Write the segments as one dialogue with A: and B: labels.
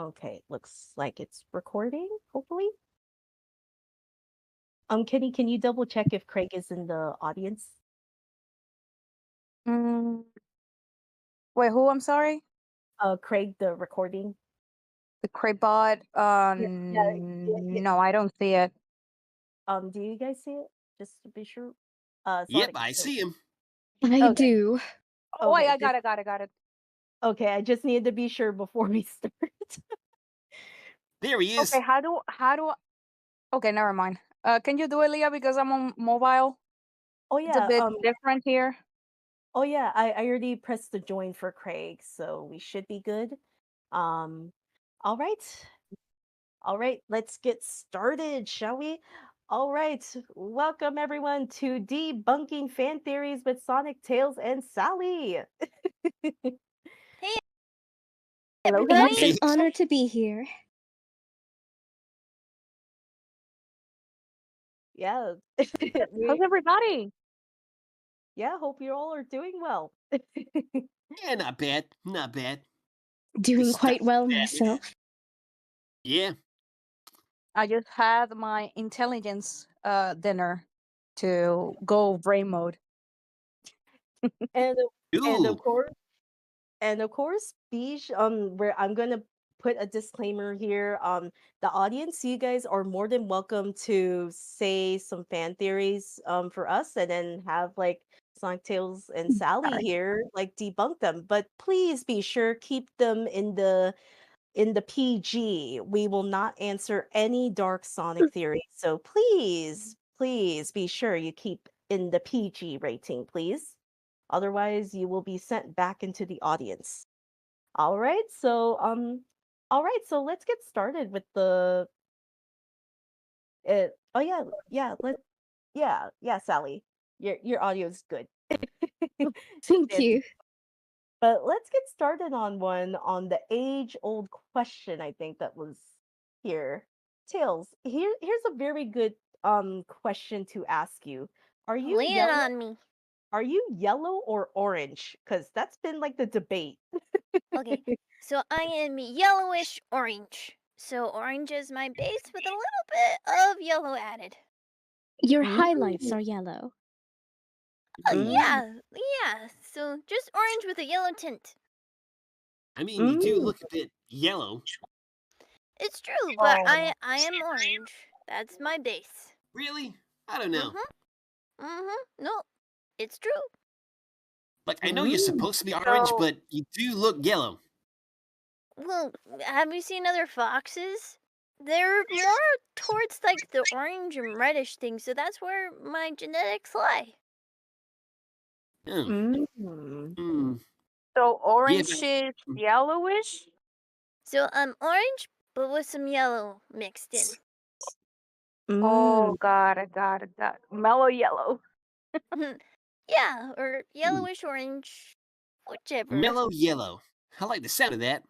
A: Okay, looks like it's recording, hopefully. Kenny, can you double check if Craig is in the audience?
B: Mm, wait, who? I'm sorry.
A: Craig, the recording.
B: The Craybot.
A: Yeah.
B: No, I don't see it.
A: Do you guys see it? Just to be sure.
C: Yep,
A: Sonic.
C: I see him.
D: I
A: Okay.
D: do.
B: Oh, wait,
A: Okay.
B: I got it.
A: Okay, I just needed to be sure before we start.
C: There he is.
B: Okay, how do Okay, never mind. Can you do it, Leah? Because I'm on mobile.
A: Oh
B: It's a
A: yeah.
B: bit different here.
A: Oh yeah. I already pressed the join for Craig, so we should be good. Um. All right. All right. Let's get started, shall we? All right. Welcome everyone to Debunking Fan Theories with Sonic, Tails, and Sally.
D: Hey,
B: Hello,
D: everybody.
B: hello.
D: It's an honor to be here.
A: Yeah.
B: How's everybody?
A: Yeah, hope you all are doing well.
C: Yeah, not bad. Not bad.
D: Doing
C: It's
D: quite
C: not
D: well
C: bad.
D: myself.
C: Yeah.
B: I just had my intelligence dinner to go brain mode.
A: and and of
C: Ooh.
A: course where I'm gonna put a disclaimer here. The audience, you guys are more than welcome to say some fan theories for us, and then have like Sonic Tails and Sally
B: Sorry.
A: here like debunk them. But please be sure keep them in the PG. We will not answer any dark Sonic theories. So please be sure you keep in the PG rating, please. Otherwise, you will be sent back into the audience. All right. So let's get started with the oh yeah, Sally. Your audio is good.
D: Thank
A: It's
D: you.
A: But let's get started on the age-old question, I think that was here. Tails, here's a very good question to ask you. Are you
D: Lay it
A: yellow?
D: on me.
A: Are you yellow or orange? Because that's been like the debate.
D: Okay, so I am yellowish orange. So orange is my base with a little bit of yellow added.
E: Your
A: Mm.
E: highlights are yellow.
D: Yeah. So just orange with a yellow tint.
C: I mean, you do
A: Mm.
C: look a bit yellow.
D: It's true, but
B: Oh.
D: I am orange. That's my base.
C: Really? I don't know.
D: No, it's true.
C: Like, I know you're
A: Mm.
C: supposed to be orange,
B: So
C: but you do look yellow.
D: Well, have you seen other foxes? They're more towards like the orange and reddish thing, so that's where my genetics lie.
C: Hmm.
A: Mm.
C: Hmm.
B: so
C: Yeah,
B: orange
C: but
B: is yellowish.
D: So I'm orange, but with some yellow mixed in.
A: Mm.
B: Oh, got it. Mellow yellow.
D: Yeah, or yellowish orange, whichever.
C: mellow yellow. I like the sound of that.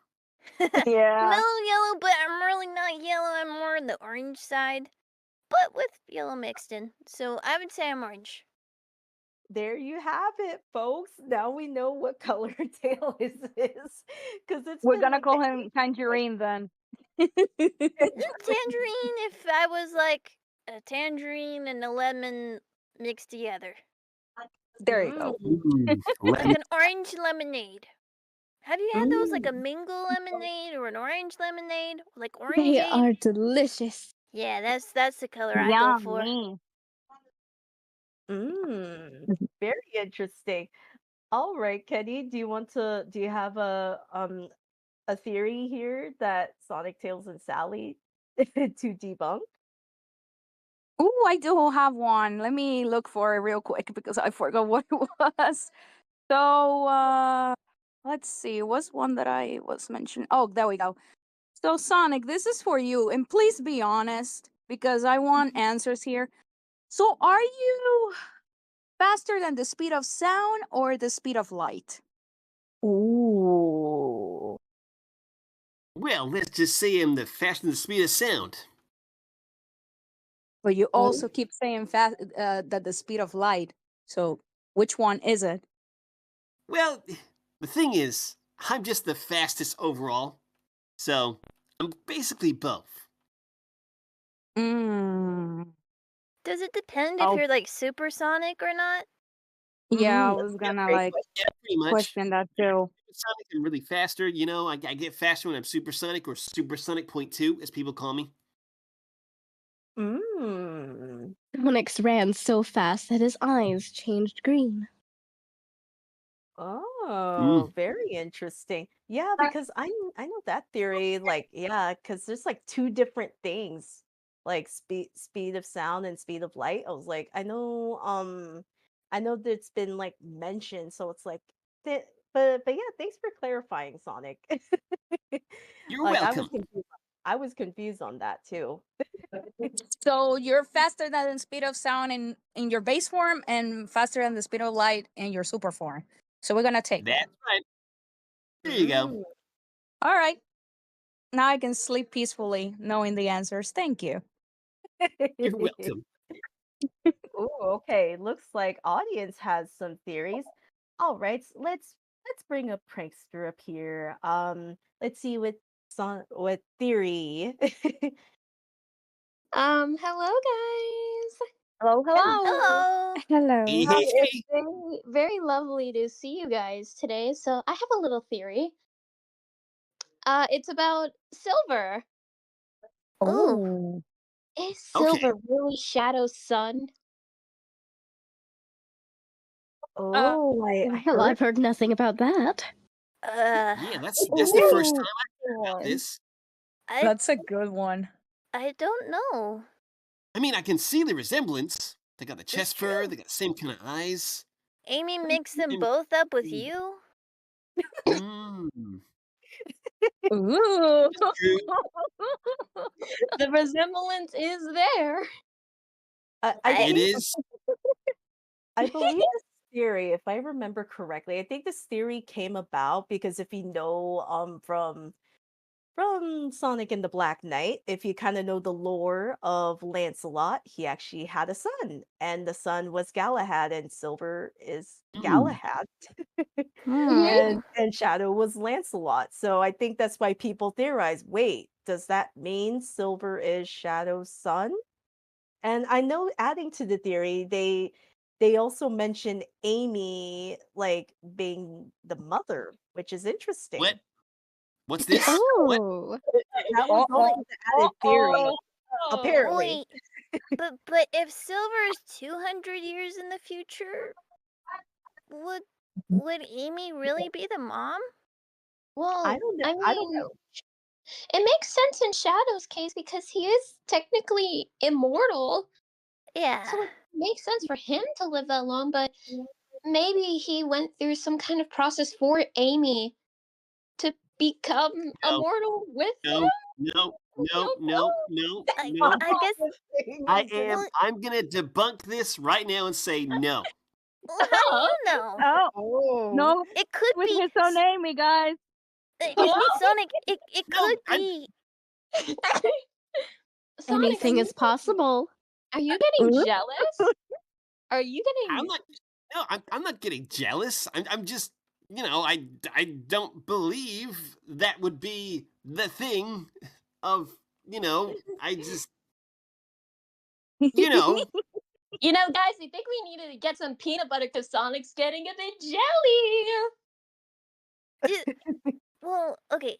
B: Yeah.
D: Mellow yellow, but I'm really not yellow. I'm more on the orange side, but with yellow mixed in. So I would say I'm orange.
A: There you have it, folks. Now we know what color Tail is, because it's
B: We're
A: been
B: gonna
A: like
B: call him Tangerine then.
D: Tangerine, if I was like a tangerine and a lemon mixed together.
B: There you go.
D: Like an orange lemonade. Have you had those, like a
A: Mm.
D: mango lemonade or an orange lemonade? Like
E: They
D: orangeade?
E: are delicious.
D: Yeah, that's the color I go for.
B: Yummy.
A: Mm. Very interesting. All right, Kenny, do you have a theory here that Sonic, Tails, and Sally to debunk?
B: Ooh, I do have one. Let me look for it real quick because I forgot what it was. So, let's see. What's one that I was mentioning? Oh, there we go. So, Sonic, this is for you, and please be honest because I want answers here. So, are you faster than the speed of sound or the speed of light?
A: Ooh.
C: Well, let's just say I'm the faster than the speed of sound.
B: But you
A: Oh.
B: also keep saying fast that the speed of light. So, which one is it?
C: Well, the thing is, I'm just the fastest overall. So, I'm basically both.
B: Mm.
D: Does it depend if
B: Oh,
D: you're like supersonic or not?
B: yeah, I
A: That's
B: was
A: a
B: gonna
A: great
B: like
C: Yeah, pretty much.
B: question that
C: Yeah,
B: too.
C: supersonic, I'm really faster. I get faster when I'm supersonic or supersonic point two, as people call me.
A: Mm.
E: Onyx ran so fast that his eyes changed green.
C: Mm.
A: Oh, very interesting. Yeah, because I know that theory, like, yeah, because there's like two different things, like speed of sound and speed of light. I was like, I know that it's been like mentioned, so it's like but yeah, thanks for clarifying, Sonic.
C: You're
A: Like
C: welcome.
A: I was confused on that too.
B: So you're faster than the speed of sound in your base form and faster than the speed of light in your super form. So we're gonna take that.
C: That's right. There you go.
A: Mm.
B: All right. Now I can sleep peacefully knowing the answers. Thank you.
C: You're welcome.
A: Ooh, okay. Looks like audience has some theories. All right, let's bring a prankster up here. Let's see what theory.
F: Hello guys.
B: Hello, hello.
D: Hello.
C: Hey,
B: Hello.
C: hey,
F: It's
C: hey.
F: very lovely to see you guys today. So I have a little theory. It's about Silver.
D: Ooh.
B: Oh.
F: Is
C: Okay.
F: Silver really Shadow's son?
B: Uh,
A: Oh, I
E: Well,
A: heard.
E: I've heard nothing about that.
C: Yeah,
A: It's
C: that's the first
F: Ooh,
C: time I heard about
F: one.
C: this.
D: I
B: that's a good one.
D: I don't know.
C: I mean, I can see the resemblance. They got the
D: It's
C: chest fur.
D: true.
C: They got the same kind of eyes.
D: Amy mixed them
C: And,
D: both up with you.
C: mm,
B: Ooh.
C: that's true.
F: The resemblance is there.
A: I
D: I
C: It
A: think
C: is.
A: I believe this theory, if I remember correctly, I think this theory came about because if you know from Sonic and the Black Knight, if you kind of know the lore of Lancelot, he actually had a son, and the son was Galahad, and Silver is
C: Mm.
A: Galahad,
F: Mhm.
B: Hmm.
A: and Shadow was Lancelot. So I think that's why people theorize, wait, does that mean Silver is Shadow's son? And I know adding to the theory, they also mention Amy like being the mother, which is
C: What?
A: interesting.
C: What's this? What?
E: Oh,
A: That was also
B: Uh-oh.
A: the added theory,
B: Uh-oh.
A: apparently.
D: wait, but if Silver is 200 years in the future, would Amy really be the mom?
A: I
F: Well,
A: don't know.
F: I
A: I don't
F: mean,
A: know.
F: it makes sense in Shadow's case because he is technically immortal.
D: Yeah.
F: So it makes sense for him to live that long, but maybe he went through some kind of process for Amy to become
C: No,
F: immortal with
C: no,
F: him.
C: no,
F: I
C: no,
F: don't
C: no,
F: know.
C: no,
D: I
C: no.
D: I guess. Well,
C: I'm gonna debunk this right now and say no.
D: how do you know?
B: Oh,
A: Oh.
B: no,
D: It could
B: with
D: be
B: his own Amy, guys.
D: Sonic. It
C: No,
D: could be.
F: Sonic,
E: anything is possible.
F: are you getting
B: Ooh.
F: jealous? Are you
C: I'm
F: getting
C: not. No, I'm not getting jealous. I'm just, I don't believe that would be the thing. Of, I just, you know,
F: guys, I think we needed to get some peanut butter because Sonic's getting a bit jelly.
D: Well, okay.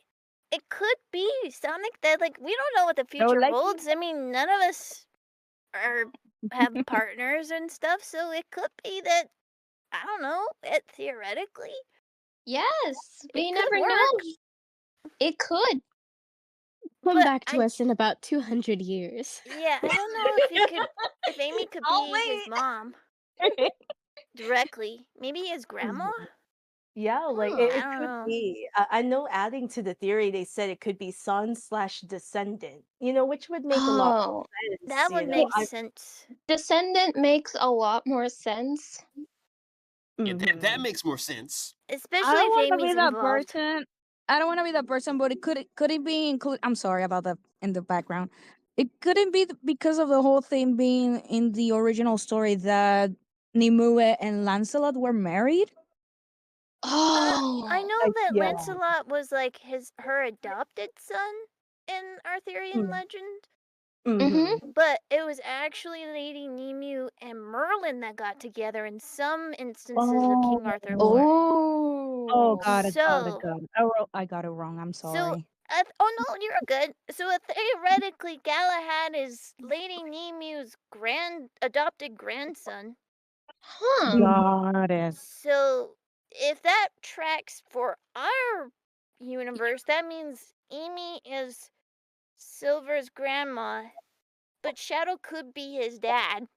D: It could be Sonic that like we don't know what the
B: No,
D: future
B: like
D: holds. I mean, none of us are have partners and stuff, so it could be that I don't know. It theoretically
F: Yes, but
D: it
F: you
D: could
F: never know.
D: work.
F: It could.
E: Come
D: But
E: back to us in about 200 years.
D: yeah, I don't know if Amy could
F: I'll
D: be his
F: wait.
D: mom directly. Maybe his grandma?
A: Yeah, like
D: I
A: it
D: don't
A: could
D: know.
A: be. I know adding to the theory, they said it could be son/descendant, which would make a lot
F: Oh,
A: more sense,
D: That would
F: well,
D: make
A: I
D: sense.
F: Descendant makes a lot more sense.
C: yeah, that
A: mhm.
C: makes more sense.
B: I
D: Especially
B: don't
D: if
B: want to be
D: Amy's
B: that
D: involved.
B: person. I don't want to be that person, but it be include? I'm sorry about that in the background. It couldn't be because of the whole thing being in the original story that Nimue and Lancelot were married.
D: I
F: Oh,
D: know that
A: Yeah.
D: Lancelot was like her adopted son in our theory and
A: Mm.
D: legend,
A: Mhm.
D: but it was actually Lady Nemu and Merlin that got together in some instances of King Arthur lore.
B: Oh,
F: Oh.
B: got it, got it,
D: So,
B: got it. I got it wrong. I'm
D: so
B: sorry.
D: oh no, you're good. So theoretically, Galahad is Lady Nemu's adopted grandson.
F: Huh.
B: Got it.
D: So if that tracks for our universe, that means Amy is Silver's grandma, but Shadow could be his dad.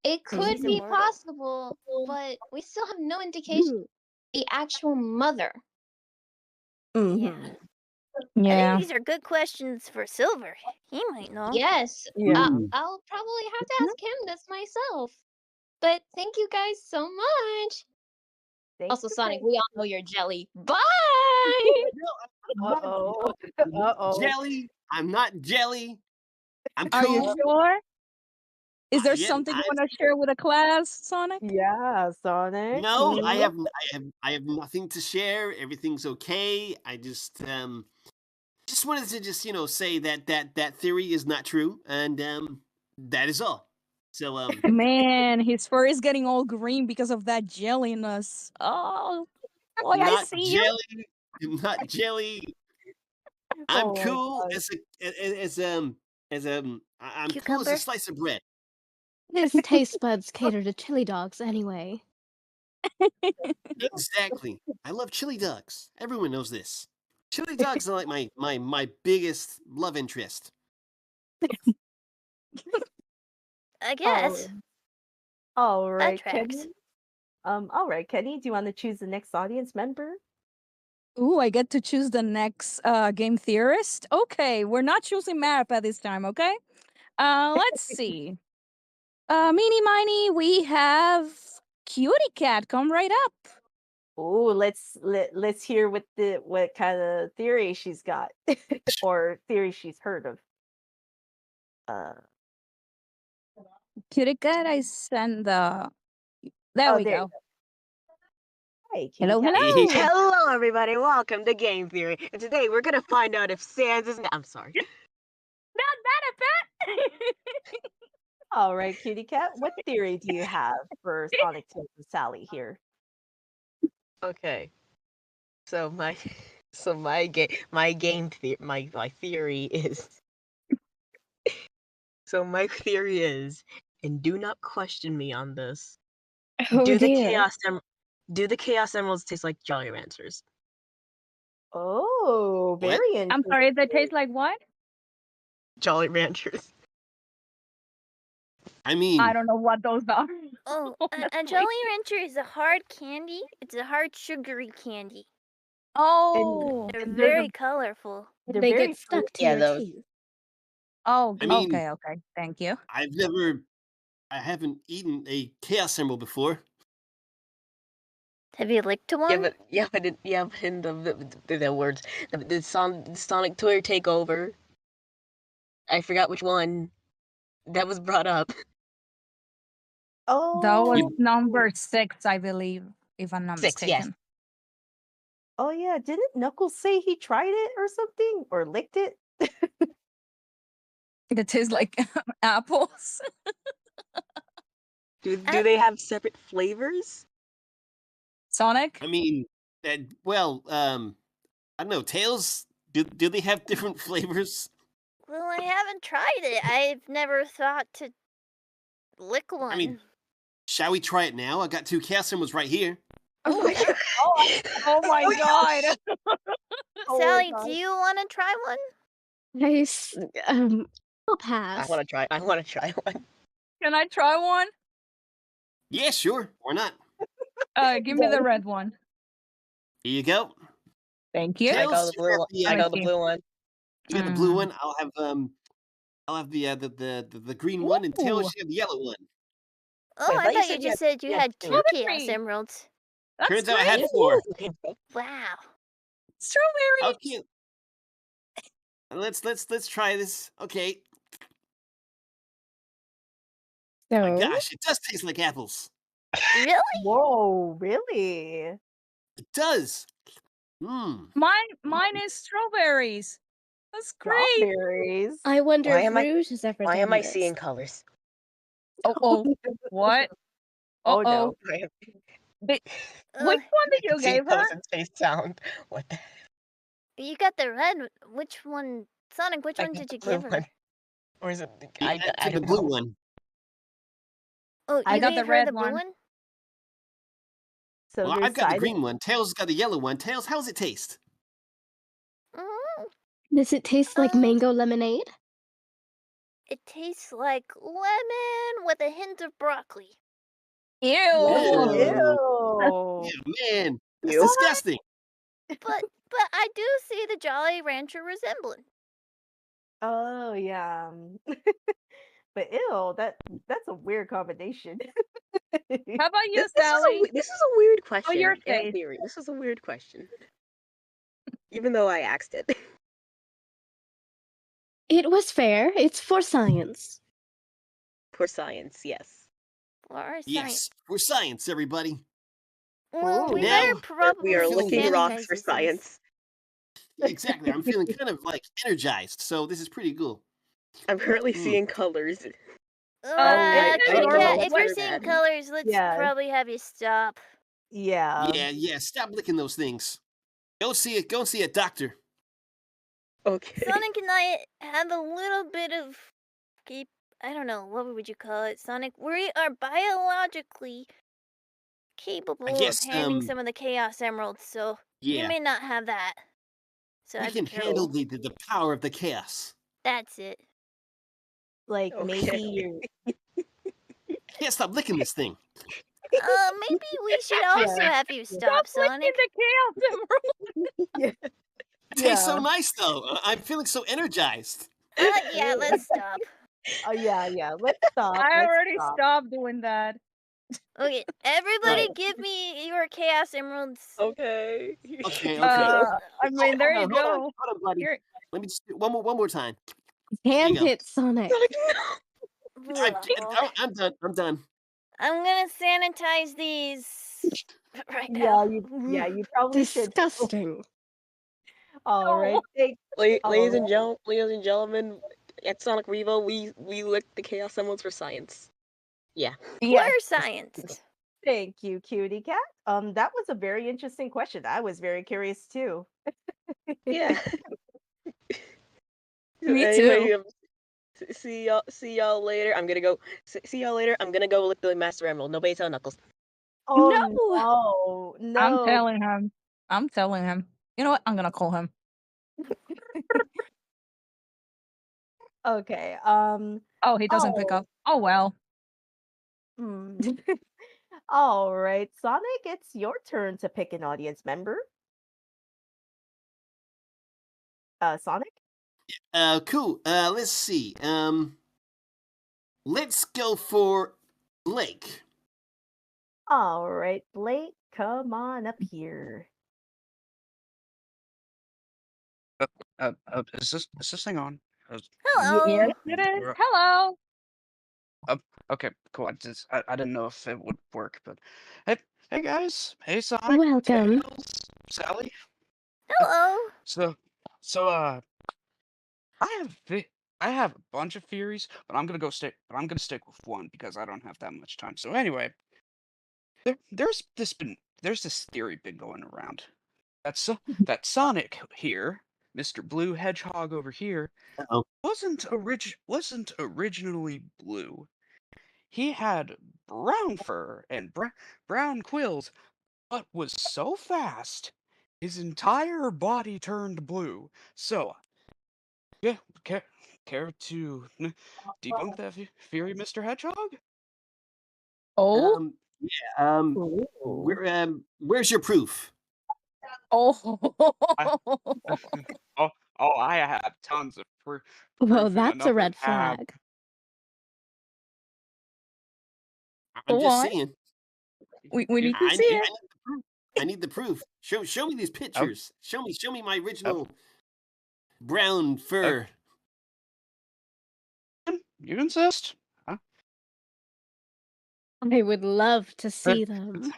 F: It
D: Because
F: could
D: he's
F: be
D: immortal.
F: possible, but we still have no indication of the actual mother.
A: Mhm.
D: I
B: Yeah.
D: think these are good questions for Silver. He might know.
F: Yes.
A: Yeah.
F: I'll probably have to ask him this myself. But thank you guys so much. Also, Sonic, we all know you're jelly. Bye!
A: Uh-oh.
C: I'm not
A: Uh-oh.
C: jelly. I'm not jelly. I'm
B: Are you
C: cool.
B: sure? Is there
C: Yeah,
B: something you want to share with the class, Sonic?
A: Yeah, Sonic.
C: no,
A: Mhm.
C: I have nothing to share. Everything's okay. I just wanted to just say that theory is not true, and that is all. So
B: Man, his fur is getting all green because of that jelliness. Oh, boy, I
C: not
B: see you.
C: jelly. I'm not jelly. I'm
A: Oh my
C: cool
A: god.
C: I'm cool as a
D: Cucumber?
C: slice of bread.
E: His taste buds cater to chili dogs anyway.
C: Exactly. I love chili dogs. Everyone knows this. Chili dogs are like my biggest love interest.
D: I
A: Oh,
D: guess.
A: all
D: That
A: right,
D: tracks.
A: Kenny. All right, Kenny, do you want to choose the next audience member?
B: Ooh, I get to choose the next game theorist. Okay, we're not choosing Marip at this time, okay? Let's see. Meeny Miny, we have Cutie Cat. Come right up.
A: Oh, let's hear what kind of theory she's got or theory she's heard of. Uh
B: Cutie Cat, I send the. There
A: oh,
B: we
A: there you
B: go.
A: go. Hey, kitty
B: Hello,
A: cat.
B: hello.
G: Hello, everybody. Welcome to Game Theory. And today we're going to find out if Sans is. I'm sorry.
B: Not bad at that.
A: All right, kitty cat. What theory do you have for Sonic Tails and Sally here?
G: Okay. So my my theory is my theory is, and do not question me on this.
E: Oh
G: Do the
E: dear.
G: Chaos Emeralds taste like Jolly Ranchers?
A: Oh,
C: What?
A: very
B: I'm
A: interesting.
B: sorry, they taste like what?
G: Jolly Ranchers.
C: I
B: I
C: mean,
B: don't know what those are.
D: Oh, a
B: honestly.
D: Jolly Rancher is a hard candy. It's a hard sugary candy.
B: Oh.
D: They're
A: And
D: very colorful.
A: they're
E: They
A: very
E: get stuck to
G: Yeah,
E: your
G: those.
E: teeth.
B: Oh,
C: I mean,
B: okay, okay. Thank you.
C: I haven't eaten a Chaos Emerald before.
D: Have you licked one?
G: But in the words, the Sonic Tour takeover. I forgot which one that was brought up.
B: That was
A: Oh,
B: number 6, I believe, if I'm not
G: 6, yes.
B: mistaken.
A: oh yeah. Didn't Knuckles say he tried it or something or licked it?
B: It tastes like apples.
G: Do they have separate flavors?
B: Sonic?
C: I mean, well, I don't know. Tails. Do they have different flavors?
D: Well, I haven't tried it. I've never thought to lick one.
C: I mean, shall we try it now? I got 2 Chaos Emeralds right here.
D: Oh, yeah.
B: Oh my god.
A: Oh my
D: Sally,
A: God.
D: do you want to try one?
E: Nice. I'll
G: I
E: pass.
G: want to try. I want to try one.
B: Can I try one?
C: Yeah, sure. Why not?
B: Give me the red one.
C: Here you go.
B: Thank you.
G: I got
C: Tails,
G: the blue one.
C: you
G: I
C: have
G: got
C: the,
G: the blue one.
C: you got the blue
B: Mm.
C: one. I'll have the green one, and Tails,
B: Ooh.
C: you have the yellow one.
D: Oh,
G: Wait,
D: I thought you just said you had 2
B: Strawberry.
D: Chaos Emeralds.
B: That's
C: Turns out I
B: great.
C: had 4.
D: Wow.
B: Strawberry.
C: Okay. Let's try this. Okay. My
E: So,
C: gosh, it does taste like apples.
D: Really?
A: Whoa, really?
C: It does. Mmm.
B: Mine is strawberries. That's great.
A: Strawberries.
E: I wonder
G: Why
E: if
G: am I-
E: Rouge has ever
G: Why
E: done
G: am I
E: this.
G: seeing colors?
B: Oh, what?
A: Oh
B: Uh-oh.
A: no.
B: Which
D: Ugh,
B: one did you
G: Seeing
B: give her?
G: colors and taste sound. What the?
D: you got the red. Which one, Sonic? Which
G: I
D: one
G: got
D: did
G: the
D: you
G: blue
D: give her?
G: one. Or is it?
C: Yeah,
G: I
C: to the
G: don't
C: blue
G: know.
C: one.
D: Oh,
B: I
D: you
B: got the
D: gave her
B: red
D: the blue
B: one.
D: one.
A: So
C: Well, I've got the
A: decided.
C: green one. Tails got the yellow one. Tails, how's it taste?
D: Mm,
E: Does it taste like mango lemonade?
D: it tastes like lemon with a hint of broccoli.
B: Ew.
C: Ew.
A: Ew.
C: Yeah, man, that's
G: Ew.
C: disgusting.
D: But I do see the Jolly Rancher resemblance.
A: Oh yeah. But ew, that's a weird combination.
B: How about you, Sally?
G: This is a weird question.
B: your
G: and
B: face.
G: theory. This is a weird question. Even though I asked it.
E: It was fair. It's for science.
G: For science, yes.
D: For our science.
C: Yes, for science, everybody.
D: Well, we
A: Ooh.
C: Now,
D: better probably
G: We are
C: feeling
G: licking
C: good.
G: rocks
D: sanitize
G: for
D: these things.
G: science.
C: Exactly, I'm feeling kind of like energized, so this is pretty cool.
G: I'm currently
C: Mm.
G: seeing colors.
A: I
D: Kitty
A: don't
D: Cat,
A: know
D: if you're
A: about
D: seeing
A: that.
D: colors, let's
A: Yeah.
D: probably have you stop.
A: Yeah.
C: Yeah, stop licking those things. Go see it. Go and see a doctor.
G: Okay.
D: Sonic and I have a little bit of I don't know, what would you call it, Sonic? We are biologically capable of
C: guess,
D: handling some of the Chaos Emeralds, so you
C: Yeah,
D: may not have that. So
C: we
D: I'd be
C: can handle
D: careful.
C: the power of the chaos.
D: That's it.
A: Like maybe
G: Okay.
A: you're
C: Can't stop licking this thing.
D: Maybe we should also have you stop,
B: Stop licking
D: Sonic.
B: the Chaos Emerald.
C: It tastes so
A: Yeah.
C: nice, though. I'm feeling so energized.
D: Yeah, let's stop.
A: Oh yeah. Let's stop.
B: I
A: Let's
B: already
A: stop.
B: stopped doing that.
D: Okay, everybody
A: Right.
D: give me your Chaos Emeralds.
G: Okay.
C: Okay.
B: I mean, there you
C: Hold on,
B: go.
C: hold on, buddy.
B: Here.
C: Let me just do one more time.
E: Hand
C: go.
E: it, Sonic.
C: I'm done. I'm done.
D: I'm gonna sanitize these right
A: Yeah,
D: now.
A: you probably should.
E: Disgusting.
A: All right. Thanks.
G: Ladies and gentlemen, at Sonic Revo, we lick the Chaos Emeralds for science. Yeah.
B: Yes.
D: For science.
A: Thank you, Cutie Cat. That was a very interesting question. I was very curious too.
G: Yeah.
B: Me
G: Anyway,
B: too.
G: see y'all later. I'm gonna go. See y'all later. I'm gonna go lick the Master Emerald. Nobody tell Knuckles.
A: Oh no,
B: I'm
A: no.
B: telling him. I'm telling him. You know what? I'm gonna call him.
A: Okay.
B: Oh, he doesn't pick up. Oh well.
A: Hmm. All right, Sonic, it's your turn to pick an audience member. Sonic?
C: Cool. Let's see. Let's go for Blake.
A: All right, Blake, come on up here.
H: Is this thing on?
D: Hello.
B: Yes, it is.
H: Right.
B: Hello.
H: Okay, cool. I didn't know if it would work, but hey guys, hey Sonic,
E: Welcome.
H: Tails, Sally.
D: Hello.
H: I have a bunch of theories, but I'm gonna stick with one because I don't have that much time. So anyway, there's this theory been going around. That Sonic here, Mr. Blue Hedgehog over here,
C: Uh-oh.
H: wasn't originally blue. He had brown fur and brown quills, but was so fast, his entire body turned blue. So, yeah, care to debunk that theory, Mr. Hedgehog?
B: Oh.
C: Where's your proof?
B: Oh.
H: I have tons of proof.
E: Well,
H: in
E: that's a
H: another
E: red
H: tab.
E: flag.
C: I'm
B: Go
C: just
B: on.
C: saying.
B: We need to
C: I
B: see
C: need
B: it.
C: the proof. I need the proof. Show me these pictures. Show me my original brown fur.
H: You insist? Huh?
E: I would love to see them.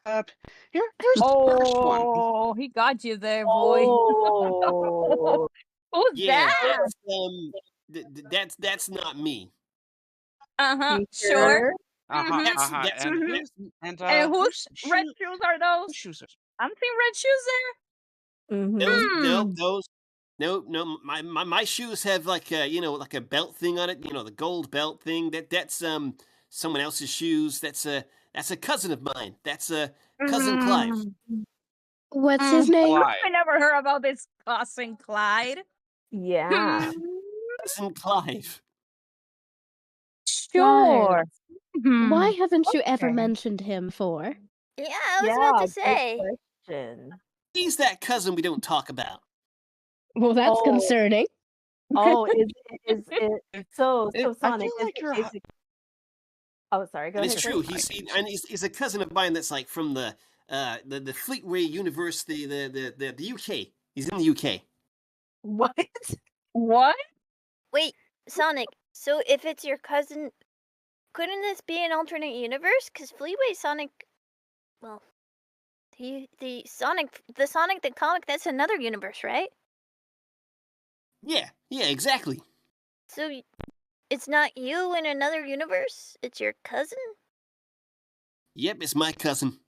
H: Here's the first one.
B: Oh, he got you there, boy.
A: Oh,
B: Who's
C: Yeah,
B: that?
C: that's not me.
B: Uh-huh.
A: You
B: Sure.
A: sure?
B: Mhm.
C: That's
H: And
B: Mhm.
H: who's and
B: And
H: whose
B: red
H: shoe
B: shoes are
H: whose
B: those?
H: shoes are
B: I'm seeing red shoes there.
C: those
A: Mhm.
C: no
B: Hmm.
C: those no my shoes have like a like a belt thing on it. The gold belt thing. That's someone else's shoes. That's a cousin of mine. That's cousin Clive.
B: Mm.
E: What's his name?
H: Why?
B: I never heard about this cousin Clyde.
A: Yeah.
B: Hmm.
C: Cousin Clive.
B: Sure.
E: Why
B: Hmm.
E: haven't you ever
B: Okay.
E: mentioned him before?
D: Yeah, I was
A: Yeah,
D: about to
A: good
D: say.
A: question.
C: He's that cousin we don't talk about.
E: Well, that's
A: Oh,
E: concerning.
A: is it so
H: I feel
A: Sonic, is
H: like
A: it
H: you're
A: is it Oh, sorry, go
C: And it's
A: ahead,
C: true.
A: Chris.
C: He's a cousin of mine that's like from the Fleetway University, the UK. He's in the UK.
A: What?
B: What?
D: Wait, Sonic. So if it's your cousin, couldn't this be an alternate universe? Because Fleetway Sonic, well, the Sonic the comic, that's another universe, right?
C: Yeah, exactly.
D: So it's not you in another universe. It's your cousin.
C: Yep, it's my cousin.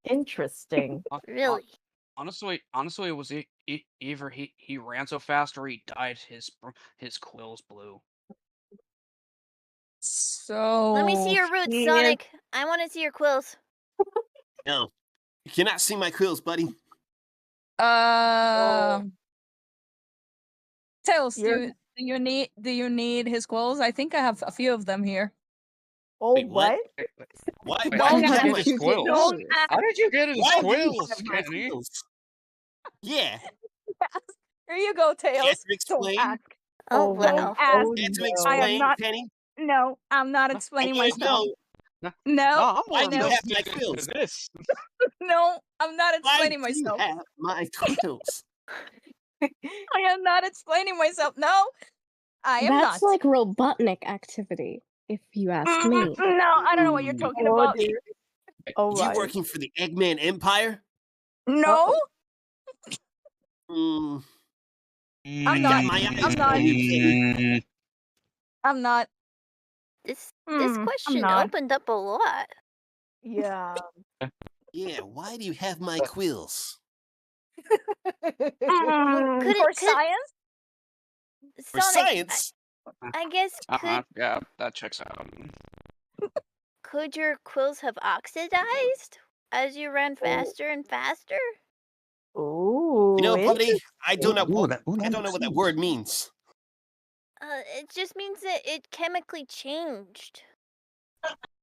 A: Interesting.
D: Really?
H: Honestly, it was either he ran so fast or he dyed his quills blue.
B: So
D: Let me see your roots,
B: he is-
D: Sonic. I want to see your quills.
C: No, you cannot see my quills, buddy.
B: Tails,
A: You're
B: do you need his quills? I think I have a few of them here.
A: Oh,
C: Wait, what?
A: what?
C: Why?
H: Wait,
C: Why
H: how
C: do
H: did
C: you
H: you
C: have
H: get
C: my
H: his quills?
B: Don't ask.
H: How did you get his
C: Why do you
H: quills,
C: have my
H: Kenny?
C: quills? Yeah,
B: Here you go,
C: care
B: Tails.
C: to
B: Don't
C: explain?
B: ask.
D: Oh,
A: Oh,
B: Don't
D: wow.
B: ask.
A: oh
C: Care to
A: no.
B: I am
C: explain,
B: not.
C: Kenny?
B: No, I'm not
C: I
B: explaining
C: want to
B: myself.
C: know
H: No,
B: No,
H: I'm
C: why
H: more
C: do you
B: no,
C: have my
H: invested
C: quills?
H: into this.
B: no, I'm not
C: Why
B: explaining
C: do you
B: myself.
C: have my quills?
B: I am not explaining myself. No, I am
E: That's
B: not.
E: like Robotnik activity, if you ask me.
B: No, I don't know what you're talking
A: Oh
B: about.
A: dear. All
C: You
A: right.
C: working for the Eggman Empire?
B: No,
C: Mm,
B: I'm
C: I
B: not.
C: got my eyes
B: I'm not.
C: on you, Kenny.
B: I'm not.
D: This
B: I'm
D: question
B: not.
D: opened up a lot.
A: Yeah.
C: Yeah, why do you have my quills?
B: For
D: Could
B: science?
C: For
D: Sonic?
C: science?
D: I guess
H: Yeah, that checks out.
D: could your quills have oxidized as you ran faster and faster?
A: Ooh,
C: Buddy, I don't know.
H: Ooh, that
C: I don't know
H: makes
C: what that
H: sense.
C: word means.
D: It just means that it chemically changed.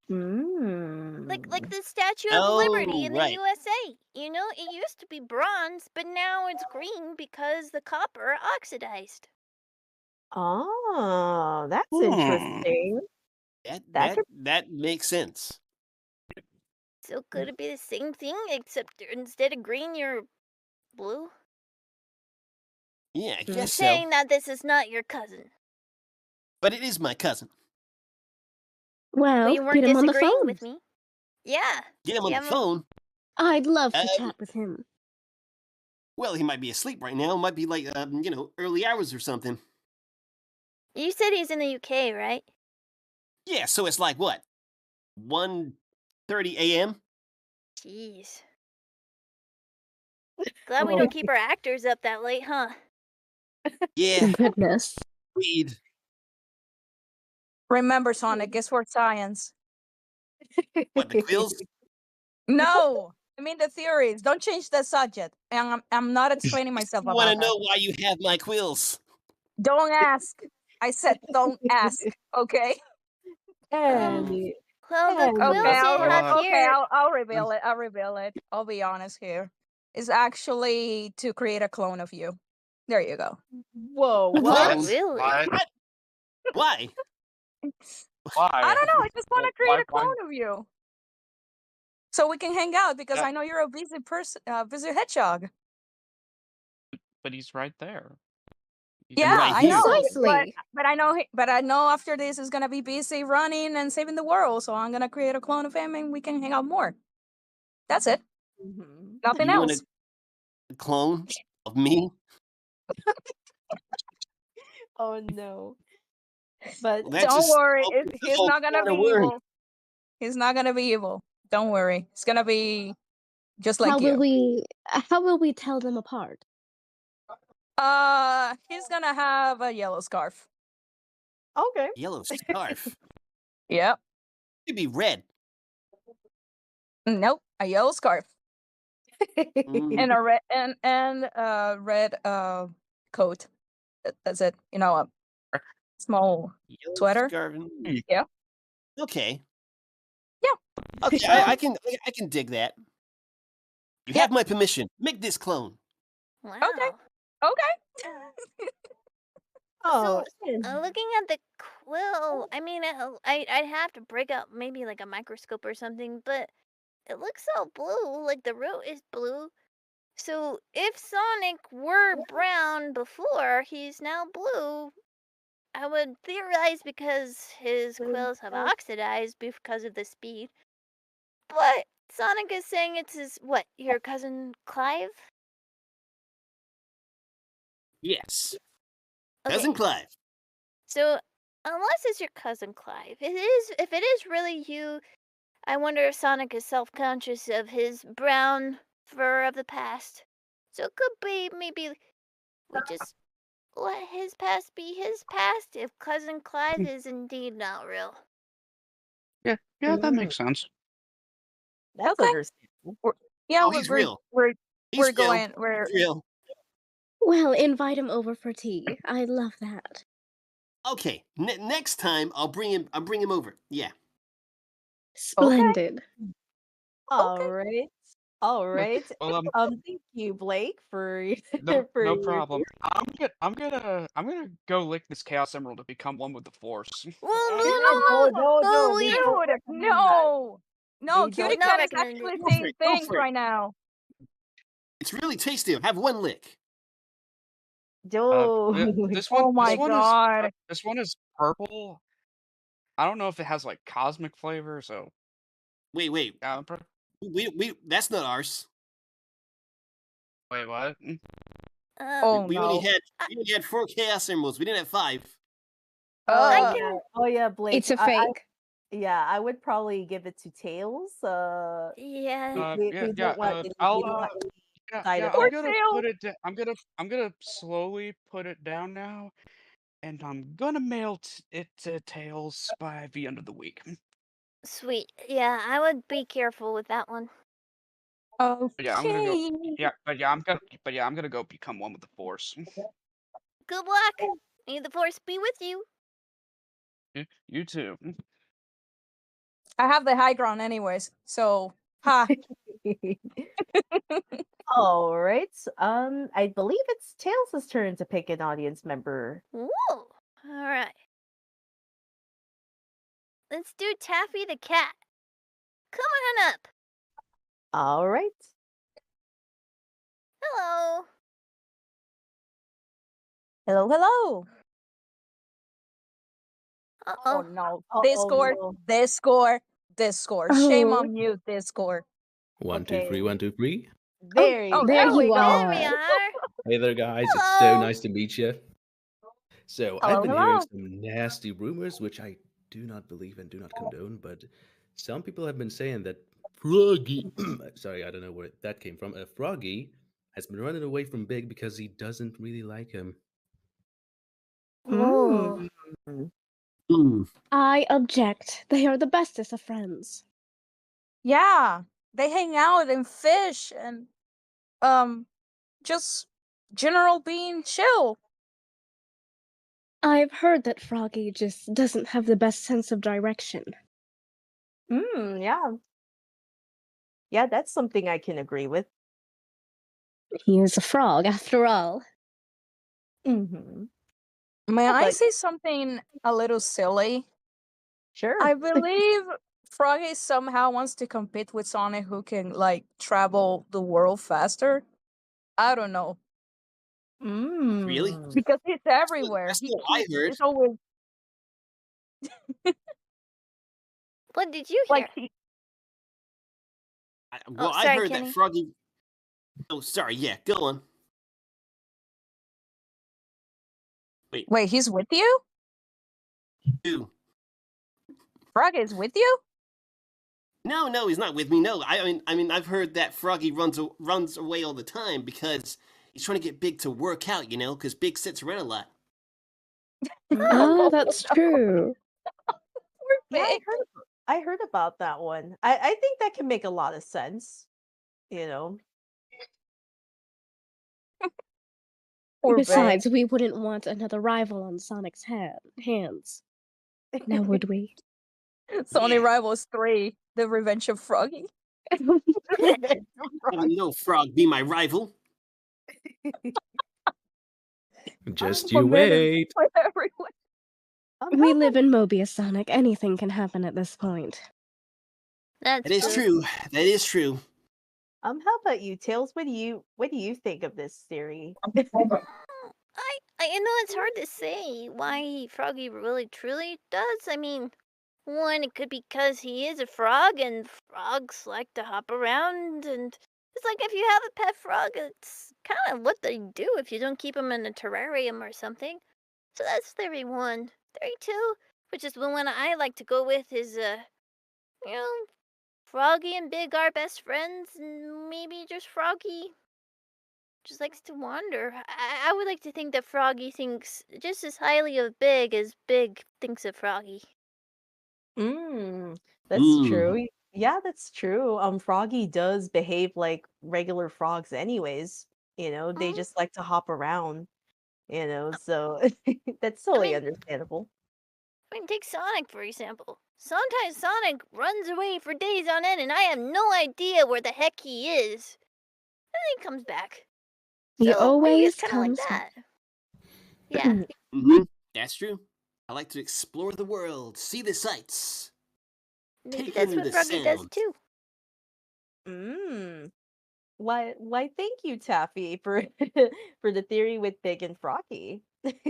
D: Like the Statue of Liberty
C: Oh,
D: in the
C: right.
D: USA. It used to be bronze, but now it's green because the copper oxidized.
A: Oh, that's
H: Hmm.
A: interesting. That could
C: That makes sense.
D: So could it be the same thing, except instead of green, you're blue?
C: Yeah, I
A: Mm.
C: guess so.
D: Saying that this is not your cousin.
C: But it is my cousin.
D: But
E: Well,
D: you weren't
E: get him on the
D: disagreeing
E: phone.
D: with me. Yeah.
C: Get him on
D: Yeah,
C: the phone.
E: I'd love to
C: Um,
E: chat with him.
C: Well, he might be asleep right now. It might be like, early hours or something.
D: You said he's in the UK, right?
C: Yeah, so it's like what? 1:30 a.m.?
D: Jeez. Glad we
A: Oh.
D: don't keep our actors up that late, huh?
C: Yeah,
E: Goodness.
C: weed.
B: Remember, Sonic, it's for science.
C: What, the quills?
B: No, I mean the theories. Don't change the subject. And I'm not explaining myself
C: I want to
B: about that.
C: know why you have my quills.
B: Don't ask. I said don't ask. Okay.
A: Annie.
D: Well, the
A: Okay,
D: quills
B: Okay.
D: you have here.
B: I'll reveal it. I'll reveal it. I'll be honest here. It's actually to create a clone of you. There you go.
A: Whoa,
C: What?
A: what?
D: Oh, really?
C: What? Why?
H: Why?
B: I don't know. I just want to create a
H: why-
B: clone of you, so we can hang out because
H: Yeah.
B: I know you're a busy person, busy hedgehog.
H: But he's right there.
B: Yeah,
C: right
B: I
C: here.
B: know.
E: Precisely.
B: But I know. But I know after this is gonna be busy running and saving the world. So I'm gonna create a clone of him, and we can hang out more. That's it.
A: Mhm.
B: Nothing
C: You want
B: else.
C: a clone of me?
A: Oh no. But
C: Well, that
B: Don't
C: just
B: worry,
C: opens the
B: he's
C: whole
B: not gonna
C: can
B: be
C: of worms.
B: evil. He's not gonna be evil. Don't worry. It's gonna be just
E: How
B: like
E: will
B: you.
E: we tell them apart?
B: He's gonna have a yellow scarf.
A: okay.
C: Yellow scarf.
B: Yep.
C: It'd be red.
B: Nope. A yellow scarf
C: Mm,
B: and a red coat. That's it. You know, a small
C: yellow
B: sweater.
C: scarf.
B: Yeah.
C: Okay.
B: Yeah.
C: Okay, I can dig that. You
B: Yep.
C: have my permission. Make this clone.
D: Wow.
B: Okay.
A: Oh,
D: So, looking at the quill, I mean, I'd have to break out maybe like a microscope or something, but it looks all blue, like the root is blue. So, if Sonic were brown before, he's now blue. I would theorize because his quills have oxidized because of the speed. But Sonic is saying it's your cousin Clive?
C: Yes.
D: Okay.
C: Cousin Clive.
D: So, unless it's your cousin Clive, if it is really you, I wonder if Sonic is self-conscious of his brown fur of the past. So it could be maybe we just let his past be his past if cousin Clive is indeed not real.
H: Yeah, that makes sense.
A: that's
B: Okay.
A: understandable.
B: Yeah,
C: Oh, he's real.
B: we're
C: He's real.
B: going we're
C: He's real.
E: Well, invite him over for tea. I love that.
C: Okay. Next time I'll bring him over. Yeah.
E: Splendid.
A: All right. All right.
H: Well,
A: Thank you, Blake, for
H: no,
A: for
H: no
A: your
H: problem. I'm gonna go lick this Chaos Emerald to become one with the Force.
D: Well,
A: Yeah,
D: no.
A: no, we
D: Wait.
A: don't
B: Dude,
A: recommend that.
B: no. No,
A: We
B: Cutie
A: don't
D: Not
B: Cat is
D: recommended.
B: actually
C: Go for
B: saying
C: it. Go
B: things
C: for it.
B: right now.
C: It's really tasty. Have one lick.
H: This
B: Oh
H: one,
B: my god.
H: this one is purple. I don't know if it has like cosmic flavor, so
C: Wait.
H: wait,
C: That's not ours.
H: what?
B: Oh
C: We
B: no.
C: only had 4 Chaos Emeralds. We didn't have 5.
B: Uh,
A: Oh yeah, Blake.
E: It's a fake.
A: I would probably give it to Tails.
D: Yeah.
A: We don't want any,
H: I'll
A: we don't want any side
H: I'm
B: Poor
A: effects.
H: gonna
B: Tails.
H: put it. I'm gonna slowly put it down now, and I'm gonna mail it to Tails by the end of the week.
D: Sweet. Yeah, I would be careful with that one.
H: But yeah, I'm gonna go.
B: Okay.
H: I'm gonna go become one with the Force.
D: Good luck. May the force be with you.
H: You too.
B: I have the high ground anyways, so ha.
A: All right. I believe it's Tails' turn to pick an audience member.
D: Whoa. All right. Let's do Taffy the cat. Come on up.
A: All right.
D: Hello.
B: Hello, hello. Oh
D: Uh-oh.
B: no.
A: Oh,
B: Discord,
A: no.
B: Discord. Shame on you, Discord.
I: One, two, three,
A: Okay.
I: 1, 2, 3.
A: There you
E: There
B: There we
E: you
B: go.
D: There we
E: are.
D: are.
I: Hey there, guys. It's so
D: Hello.
I: nice to meet you. So,
B: Hello,
I: I've been hearing
B: hello.
I: some nasty rumors, which I do not believe and do not condone, but some people have been saying that Froggy, sorry, I don't know where that came from, Froggy has been running away from Big because he doesn't really like him.
D: Whoa.
A: Mm.
E: I object. They are the bestest of friends.
B: Yeah. They hang out and fish and just general being chill.
E: I've heard that Froggy just doesn't have the best sense of direction.
A: Yeah. Yeah, that's something I can agree with.
E: He is a frog, after all.
A: Mm-hmm.
B: May
A: Yeah,
B: I
A: but
B: say something a little silly?
A: sure.
B: I believe Froggy somehow wants to compete with Sonic who can like travel the world faster. I don't know.
C: Really?
B: Because he's everywhere.
C: That's what I heard.
B: He's always
D: What did you hear?
B: like he
C: Well, I
D: sorry,
C: heard
D: Kenny.
C: that Froggy. Oh, sorry. Yeah, go on.
B: Wait, he's with you?
C: Who?
B: Frog is with you?
C: No, he's not with me. No, I mean, I've heard that Froggy runs away all the time because he's trying to get Big to work out. Because Big sits around a lot.
E: Ah, that's true.
A: Yeah,
B: Big.
A: I heard about that one. I think that can make a lot of sense. You know.
B: Poor
E: Besides, we wouldn't want another rival on Sonic's hands. Now would we?
B: Sonic
C: Yeah.
B: Rivals 3, The Revenge of Froggy.
C: No Frog be my rival.
I: Just
B: Oh,
I: you
B: man,
I: wait.
B: it's everywhere.
E: We live in Mobius, Sonic. Anything can happen at this point.
D: That's
C: That is true. That is true.
A: How about you, Tails? What do you think of this theory?
D: I know it's hard to say why Froggy really truly does. I mean, one, it could be because he is a frog and frogs like to hop around, and it's like if you have a pet frog, it's kind of what they do if you don't keep them in a terrarium or something. So that's theory one. Theory two, which is the one I like to go with, is you know, Froggy and Big are best friends, and maybe just Froggy just likes to wander. I would like to think that Froggy thinks just as highly of Big as Big thinks of Froggy.
A: That's true. Yeah, that's true. Froggy does behave like regular frogs anyways. They just like to hop around, so that's totally understandable.
D: I mean, take Sonic, for example. Sometimes Sonic runs away for days on end, and I have no idea where the heck he is. And then he comes back.
E: He
D: So maybe it's
E: always
D: kind of like
E: comes
D: that. Yeah.
C: That's true. I like to explore the world, see the sights.
D: Maybe
C: Take
D: that's
C: in
D: what
C: the
D: Froggy does
C: sounds.
D: too.
A: Why thank you, Taffy, for the theory with Big and Froggy.
B: Thank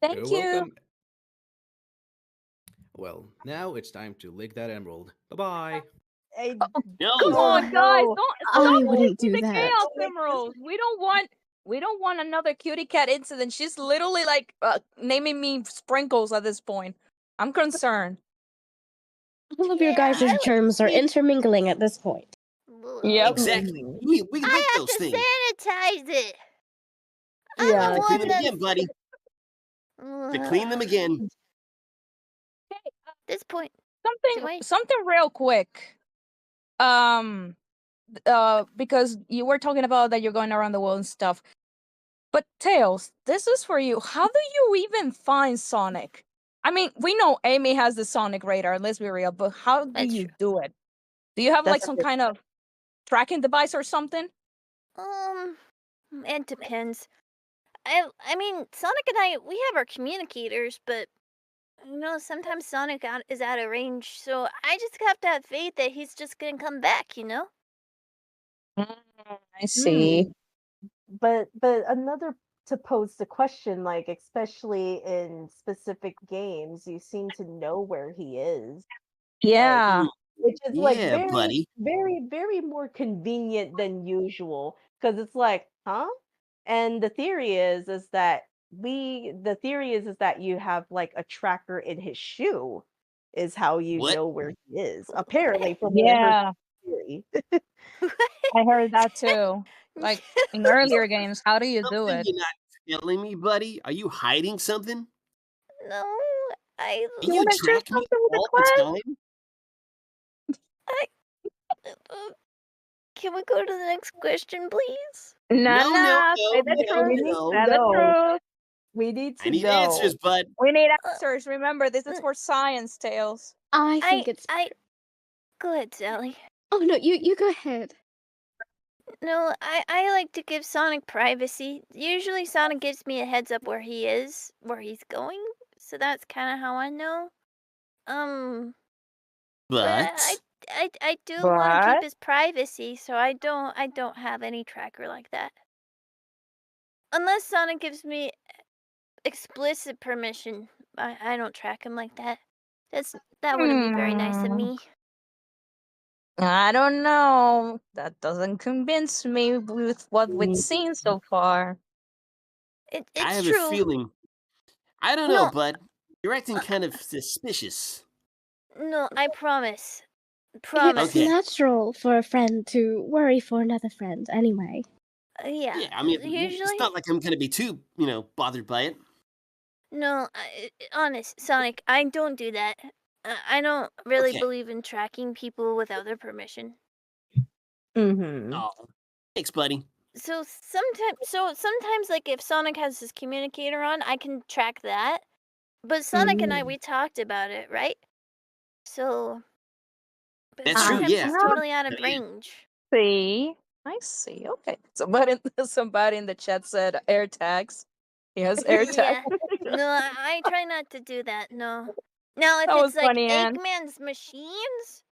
I: You're
B: you.
I: welcome. Well, now it's time to lick that emerald. Bye-bye.
C: No.
B: Come on, guys!
A: no.
B: Stop
E: I wouldn't
B: wasting
E: do
B: the
E: that.
B: Chaos Emeralds. We don't want another cutie cat incident. She's literally like naming me sprinkles at this point. I'm concerned.
E: All of your guys'
D: I
E: germs are intermingling at this point.
B: Yep.
C: Exactly.
A: Mhm.
C: We lick
D: I have
C: those
D: to
C: things.
D: sanitize it. I'm
A: Yeah.
D: the
C: Clean
D: one
C: them again, buddy. To clean them again.
D: This point.
B: Something real quick. Because you were talking about that you're going around the world and stuff. But Tails, this is for you. How do you even find Sonic? I mean, we know Amy has the Sonic radar, let's be real, but how do
D: That's
B: you
D: true.
B: do it? Do you have like
A: That's
B: some
A: good.
B: kind of tracking device or something?
D: It depends. I mean, Sonic and I, we have our communicators, but sometimes Sonic is out of range, so I just have to have faith that he's just gonna come back.
B: I see.
A: But another to pose the question, like especially in specific games, you seem to know where he is.
B: Yeah.
A: Which is like
C: Yeah,
A: very,
C: buddy.
A: very, very more convenient than usual. Because it's like, huh? And the theory is that you have like a tracker in his shoe, is how you
C: What?
A: know where he is. Apparently, from what I heard
B: Yeah.
A: theory.
B: I heard that too. Like in earlier games, how do you do
C: Something
B: it?
C: you're not telling me, buddy? Are you hiding something?
D: No, I.
C: Can you track me all the time?
D: Can we go to the next question, please?
B: Nah, say the truth. Say the truth.
A: We need
C: I
A: to
C: need
A: know.
C: answers, bud.
B: We need answers. Remember, this is for science, Tails.
E: I think it's.
D: Go ahead, Sally.
E: Oh no, you go ahead.
D: No, I like to give Sonic privacy. Usually Sonic gives me a heads up where he is, where he's going. So that's kind of how I know.
C: But
D: I do want to keep his privacy, so I don't have any tracker like that. Unless Sonic gives me explicit permission, I don't track him like that. That wouldn't be very nice of me.
B: I don't know. That doesn't convince me with what we've seen so far.
D: It's
C: I have
D: true.
C: a feeling I don't know,
D: No,
C: bud. You're acting kind of suspicious.
D: no, I promise.
E: It's
C: Okay.
D: Promise.
E: natural for a friend to worry for another friend anyway.
D: Yeah,
C: Yeah, I mean, it's
D: usually.
C: not like I'm gonna be too, bothered by it.
D: No, honest, Sonic, I don't do that. I don't really
C: Okay.
D: believe in tracking people without their permission.
A: Mm-hmm.
C: Oh, thanks, buddy.
D: So sometimes, like if Sonic has his communicator on, I can track that. But Sonic and I,
A: Mm.
D: we talked about it, right? So, but
C: That's true.
D: sometimes
C: Yeah.
D: he's
B: Ah,
D: totally out of
C: Yeah.
D: range.
B: see. I see. Okay. Somebody in the chat said air tags. He has air tags.
D: Yeah. No, I try not to do that. No. Now, if
B: That was
D: it's like
B: funny, Anne.
D: Eggman's machines,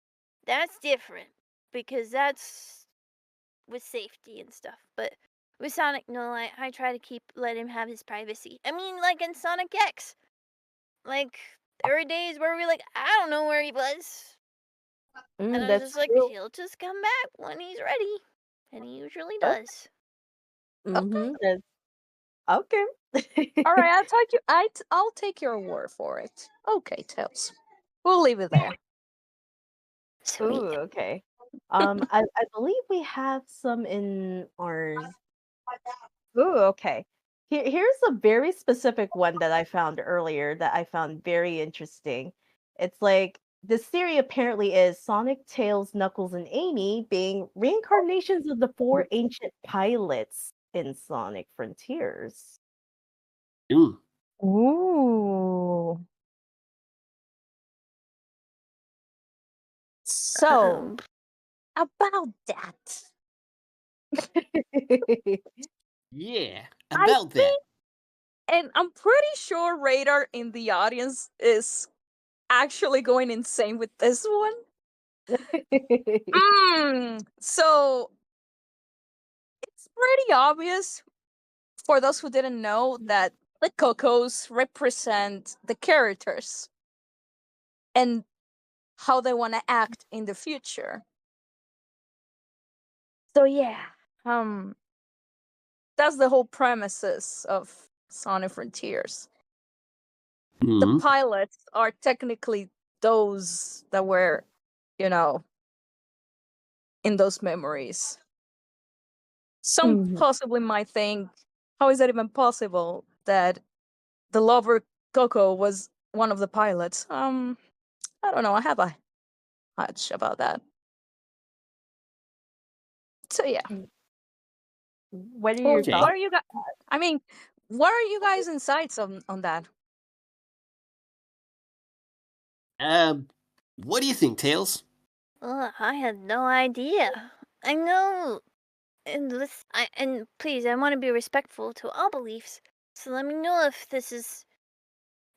D: that's different because that's with safety and stuff. But with Sonic, no, I try to let him have his privacy. I mean, like in Sonic X, like there were days where we like I don't know where he was, and I was
A: That's
D: just like
A: true.
D: he'll just come back when he's ready, and he usually
A: Oh,
D: does.
B: Okay.
A: that's okay.
B: All right. I'll take you. I'll take your word for it. Okay, Tails. We'll leave it there.
A: Ooh,
D: Sweet.
A: okay. I believe we have some in ours. Ooh, okay. Here's a very specific one that I found earlier that I found very interesting. It's like this theory apparently is Sonic, Tails, Knuckles, and Amy being reincarnations of the four ancient pilots in Sonic Frontiers.
C: Ooh.
B: Ooh. So
D: Um,
B: about that,
C: Yeah.
B: I
C: About that.
B: think, and I'm pretty sure Radar in the audience is actually going insane with this one. So it's pretty obvious for those who didn't know that the Cocos represent the characters and how they want to act in the future. So yeah, um, that's the whole premises of Sonic Frontiers. The
C: Hmm.
B: pilots are technically those that were, you know, in those memories. Some
A: Mhm.
B: possibly might think, how is that even possible that the lover Coco was one of the pilots? I don't know. I have a hunch about that. So yeah,
A: What are
B: well,
A: your
C: Okay.
B: what
A: thoughts?
B: are you guys? I mean, what are you guys' insights on that?
C: Um, what do you think, Tails?
D: I had no idea. I know, and please, I want to be respectful to all beliefs. So let me know if this is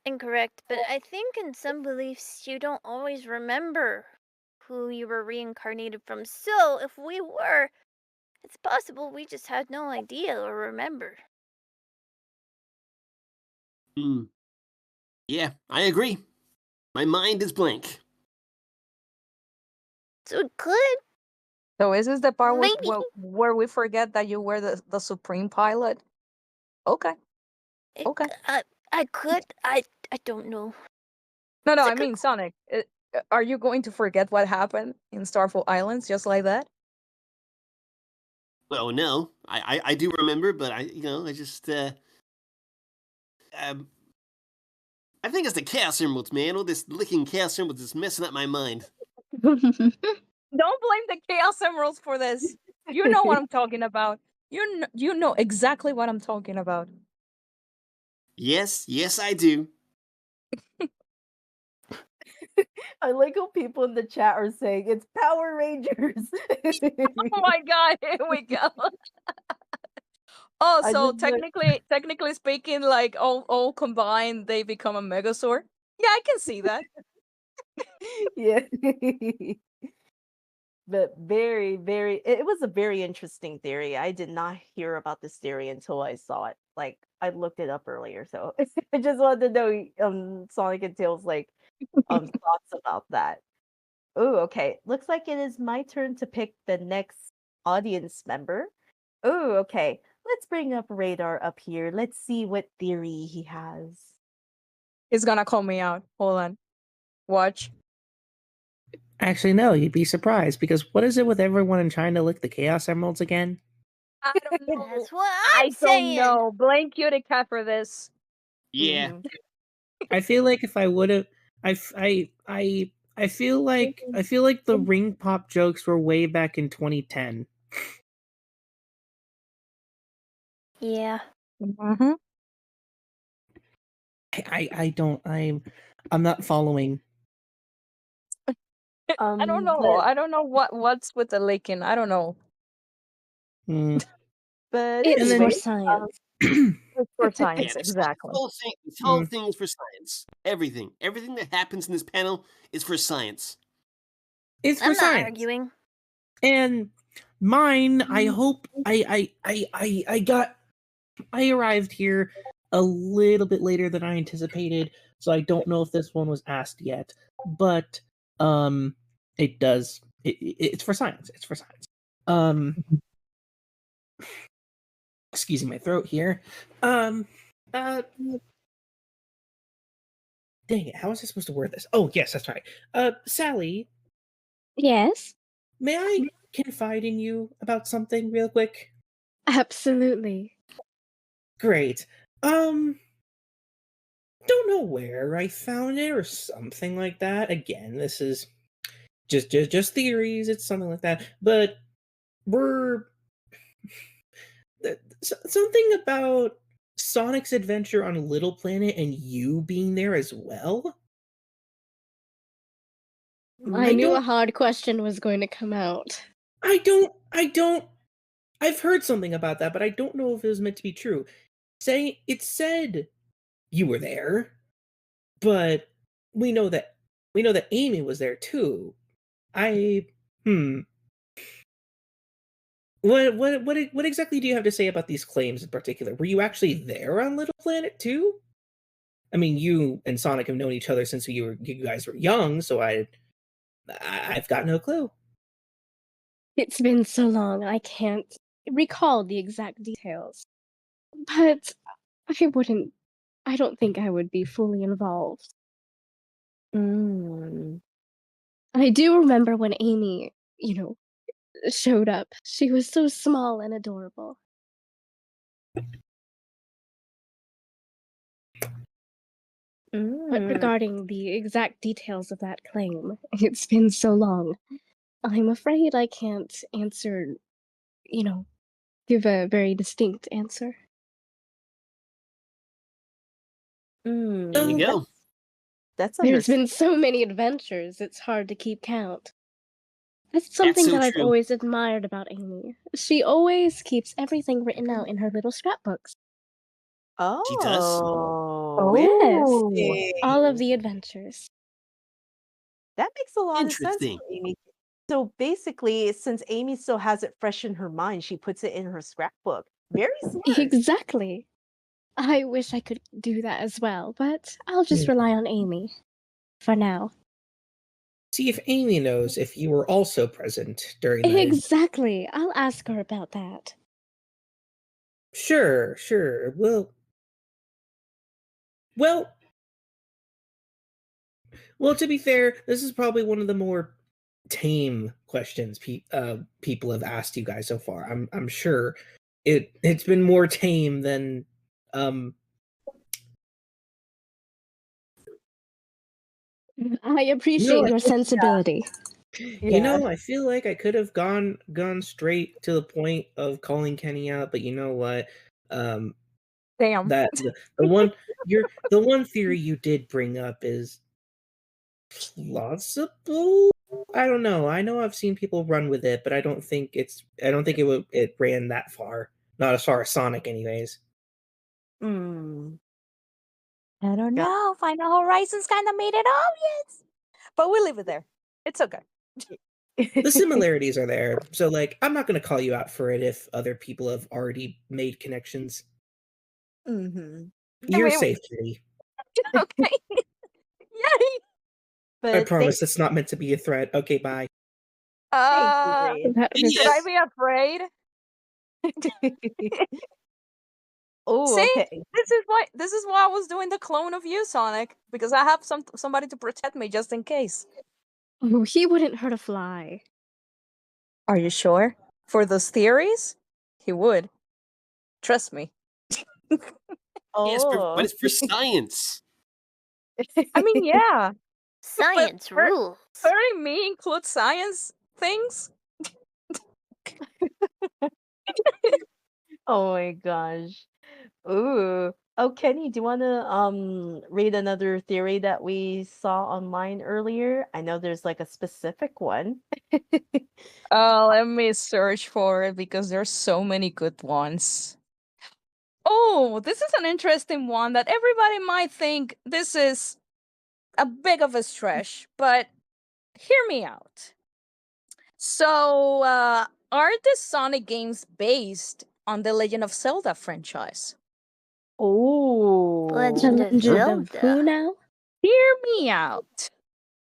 D: incorrect. But I think in some beliefs you don't always remember who you were reincarnated from. So if we were, it's possible we just had no idea or remember.
C: Hmm. Yeah, I agree. My mind is blank.
D: So it could,
B: So is this the part
D: maybe.
B: where we forget that you were the supreme pilot? Okay,
D: It,
B: okay.
D: I could. I don't know.
B: No,
D: It's a
B: I
D: good.
B: mean Sonic. Are you going to forget what happened in Starfall Islands just like that?
C: Oh no, I do remember, but I just um, I think it's the Chaos Emeralds, man. All this licking Chaos Emeralds is messing up my mind.
B: Don't blame the Chaos Emeralds for this. You know what I'm talking about. You know exactly what I'm talking about.
C: Yes, yes, I do.
A: I like how people in the chat are saying it's Power Rangers.
B: Oh my god, here we go. Oh,
A: I
B: so
A: just like
B: technically speaking, like all combined, they become a Megazord. Yeah, I can see that.
A: yeah. But it was a very interesting theory. I did not hear about this theory until I saw it. Like I looked it up earlier, so I just wanted to know Sonic and Tails like thoughts about that. Oh, okay. Looks like it is my turn to pick the next audience member. Oh, okay. Let's bring up Radar up here. Let's see what theory he has.
B: He's gonna call me out. Hold on. Watch.
J: Actually, no, you'd be surprised because what is it with everyone trying to lick the Chaos Emeralds again?
B: I don't know.
D: That's what I'm
B: I
D: saying.
B: don't know. Blame Cutica for this.
C: Yeah.
B: Mhm.
J: I feel like if I would have, I feel like the ring pop jokes were way back in 2010.
F: Yeah.
B: Mhm.
J: I'm not following.
B: I don't know.
A: But
B: I don't know what's with the licking. I don't know.
J: Mm.
A: but
E: It's
J: then-
E: for
A: anyway,
E: science.
B: It's for
C: Yeah,
B: science,
C: this
B: exactly.
C: whole thing is for science. Everything that happens in this panel is for science.
J: It's for
D: I'm not
J: science.
D: arguing.
J: And mine, I hope I arrived here a little bit later than I anticipated, so I don't know if this one was asked yet. But it does. It's for science. It's for science. Excuse my throat here. Dang it! How was I supposed to word this? Oh, yes, that's right. Sally,
E: Yes,
J: may I confide in you about something real quick?
E: absolutely.
J: Great. Don't know where I found it or something like that. Again, this is just theories. It's something like that. But we're something about Sonic's adventure on Little Planet and you being there as well.
E: I knew a hard question was going to come out.
J: I don't. I've heard something about that, but I don't know if it was meant to be true. It said you were there, but we know that Amy was there too. What exactly do you have to say about these claims in particular? Were you actually there on Little Planet too? I mean, you and Sonic have known each other since you guys were young, so I've got no clue.
E: It's been so long, I can't recall the exact details. But I don't think I would be fully involved.
A: mm,
E: I do remember when Amy, showed up. She was so small and adorable. But
A: mm.
E: regarding the exact details of that claim, it's been so long. I'm afraid I can't answer, give a very distinct answer.
C: There you
A: That's
C: go.
A: that's
E: There's been
A: understandable.
E: so many adventures, it's hard to keep count. That's something
C: so
E: that I've
C: true.
E: always admired about Amy. She always keeps everything written out in her little scrapbooks.
C: She does.
A: Oh,
E: Yes,
A: interesting.
E: all of the adventures.
A: That makes a lot of sense
C: Interesting.
A: for Amy. So basically, since Amy still has it fresh in her mind, she puts it in her scrapbook. Very smart.
E: Exactly. I wish I could do that as well, but I'll just rely on Amy. For now.
J: See if Amy knows if you were also present during the...
E: Exactly. I'll ask her about that.
J: Sure. Well, to be fair, this is probably one of the more tame questions people have asked you guys so far. I'm sure it's been more tame than
E: I appreciate your sensibility.
J: You know, I feel like I could have gone straight to the point of calling Kenny out, but you know what?
B: Damn.
J: That the one theory you did bring up is plausible. I don't know. I know I've seen people run with it, but I don't think it ran that far. Not as far as Sonic, anyways.
A: Mm.
B: I don't
A: Got-
B: know. Final Horizons kind of made it obvious. But we leave it there. It's okay.
J: The similarities are there, so like I'm not going to call you out for it if other people have already made connections.
A: Mm-hmm.
J: You're
B: mean-
J: safe, Kitty.
B: Okay. Yay.
A: But
J: I promise it's not meant to be a threat. Okay, bye.
A: thank you,
E: That was
B: Should I be afraid?
A: Grace. Oh,
B: See,
A: okay.
B: this is why I was doing the clone of you, Sonic, because I have somebody to protect me just in case.
E: Oh, he wouldn't hurt a fly.
B: Are you sure? For those theories, he would. Trust me.
C: Yes, but
A: Oh.
C: it's for science.
B: I mean, yeah, but
D: Science rules.
B: hurting me includes science things.
A: Oh my gosh. Ooh. Oh, Kenny, do you want to read another theory that we saw online earlier? I know there's like a specific one.
B: Let me search for it because there's so many good ones. Oh, this is an interesting one that everybody might think this is a big of a stretch, but hear me out. So, are the Sonic games based on the Legend of Zelda franchise?
A: Oh.
E: The
D: Legend of
E: Legend of
D: Zelda.
E: who now?
B: Hear me out.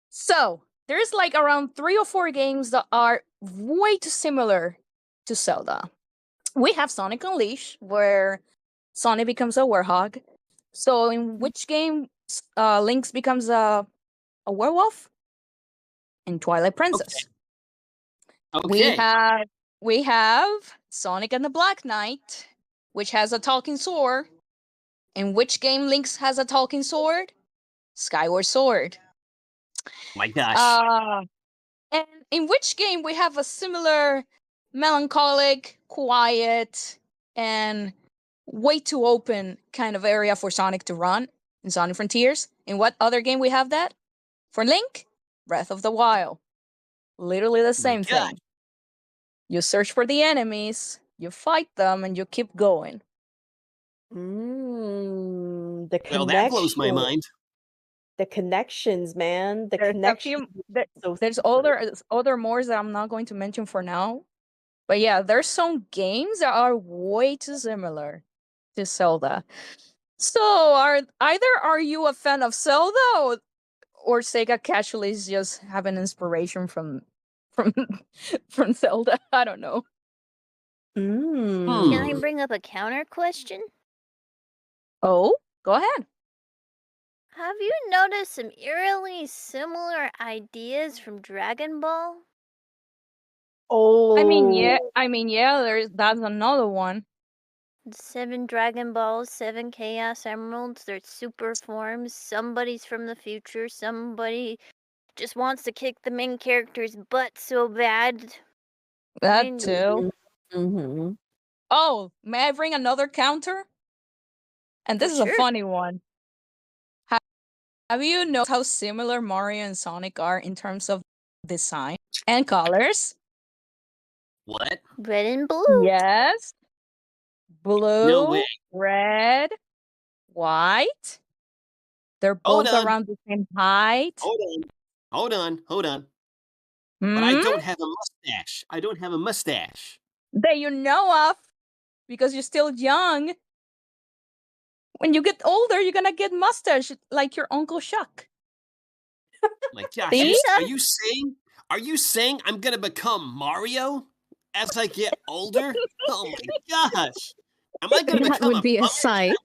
B: So, there's like around 3 or 4 games that are way too similar to Zelda. We have Sonic Unleashed, where Sonic becomes a warhog. So, in which game Lynx becomes a werewolf? In Twilight Princess. We
C: Okay.
B: have Sonic and the Black Knight, which has a talking sword. In which game Lynx has a talking sword? Skyward Sword.
C: My gosh.
B: And in which game we have a similar melancholic, quiet, and way too open kind of area for Sonic to run in Sonic Frontiers? In what other game we have that? For Link, Breath of the Wild. Literally the
C: My
B: same
C: God.
B: thing. You search for the enemies, you fight them, and you keep going.
A: The
C: Well, that blows my
A: connection,
C: mind.
A: the connections, man. The
B: There's a
A: connections.
B: few.
A: So
B: There's other more that I'm not going to mention for now. But yeah, there's some games that are way too similar to Zelda. So are you a fan of Zelda, or Sega casually is just having inspiration from from Zelda? I don't know.
D: Can I
C: Hmm.
D: bring up a counter question?
B: Oh, go ahead.
D: Have you noticed some eerily similar ideas from Dragon Ball?
A: Oh.
B: I mean, yeah. That's another one.
D: 7 Dragon Balls, 7 Chaos Emeralds, they're super forms. Somebody's from the future, somebody just wants to kick the main character's butt so bad.
B: That
D: mean-
B: too.
A: Mm-hmm.
B: Oh, may I bring another counter? And this
D: For
B: is a
D: sure.
B: funny one. Have you noticed how similar Mario and Sonic are in terms of design and colors?
C: What?
D: Red and blue.
B: Yes. Blue,
C: No way.
B: red, white. They're
C: Hold
B: both
C: on.
B: around the same height.
C: Hold on. But I
B: Hmm?
C: don't have a mustache. I don't have a mustache.
B: That you know of because you're still young. When you get older, you're gonna get mustache like your Uncle Shuck.
C: My gosh,
B: See?
C: are you saying I'm gonna become Mario as I get older? Oh my gosh. Am I gonna
E: That
C: become
E: would
C: a
E: be a
C: plumber?
E: sight.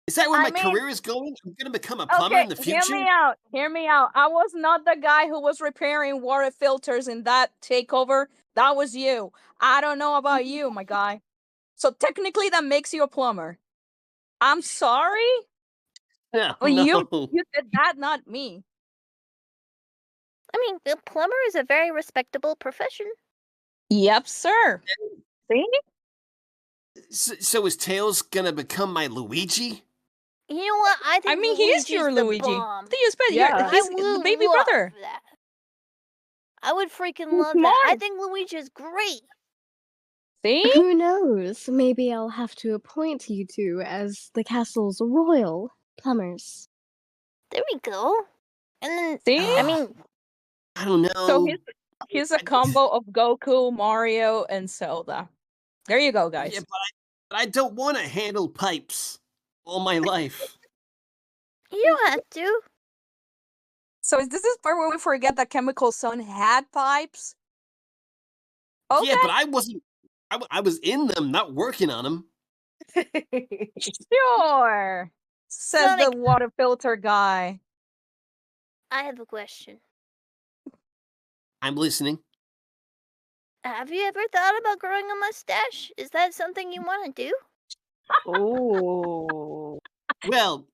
C: Is that where
B: I
C: my
B: mean-
C: career is going? I'm gonna become a plumber
B: Okay,
C: in the
B: hear
C: future?
B: me out. Hear me out. I was not the guy who was repairing water filters in that takeover. That was you. I don't know about you, my guy. So technically, that makes you a plumber. I'm sorry,
C: No,
B: but
C: no.
B: you did that, not me.
D: I mean, the plumber is a very respectable profession.
B: Yep, sir. See?
C: So is Tails gonna become my Luigi?
D: You know what? I think
B: I mean, he is
D: Luigi's
B: your
D: the
B: Luigi.
D: bomb.
B: What do you expect?
A: Yeah.
B: He's
D: I
B: the
D: would
B: baby
D: love
B: brother.
D: that. I would freaking
B: He's
D: love that. I
B: smart.
D: think Luigi is great.
B: See?
E: Who knows? Maybe I'll have to appoint you two as the castle's royal plumbers.
D: There we go. And then,
B: See?
D: I mean,
C: I don't
B: So
C: know.
B: he's a combo of Goku, Mario, and Zelda. There you go, guys.
C: Yeah, but I don't want to handle pipes all my life.
D: you don't have to.
B: So is this the part where we forget that Chemical Sun had pipes? Okay.
C: Yeah, but I wasn't. I was in them, not working on them.
B: Sure. Says the
D: Sonic,
B: water filter guy.
D: I have a question.
C: I'm listening.
D: Have you ever thought about growing a mustache? Is that something you want to do?
A: Oh.
C: Well,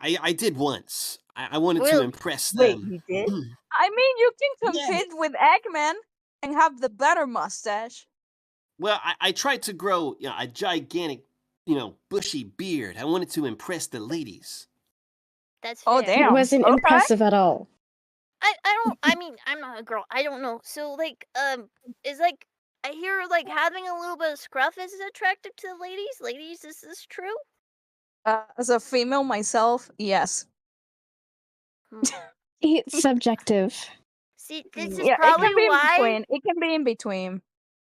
C: I did once. I wanted to
D: Really?
C: impress
A: Wait,
C: them.
A: you did?
B: I mean, you can
C: Yeah.
B: compete with Eggman and have the better mustache.
C: Well, I tried to grow a gigantic, bushy beard. I wanted to impress the ladies.
D: That's
B: Oh,
D: fair.
E: It
B: damn.
E: wasn't
B: Okay.
E: impressive at all.
D: I mean, I'm not a girl. I don't know. So, like, is like, I hear like having a little bit of scruff is attractive to the ladies. Ladies, is this true?
B: As a female myself, yes.
D: Hmm.
E: It's subjective.
D: See, this is
B: Yeah, it
D: probably
B: can be in
D: why.
B: between. It can be in between.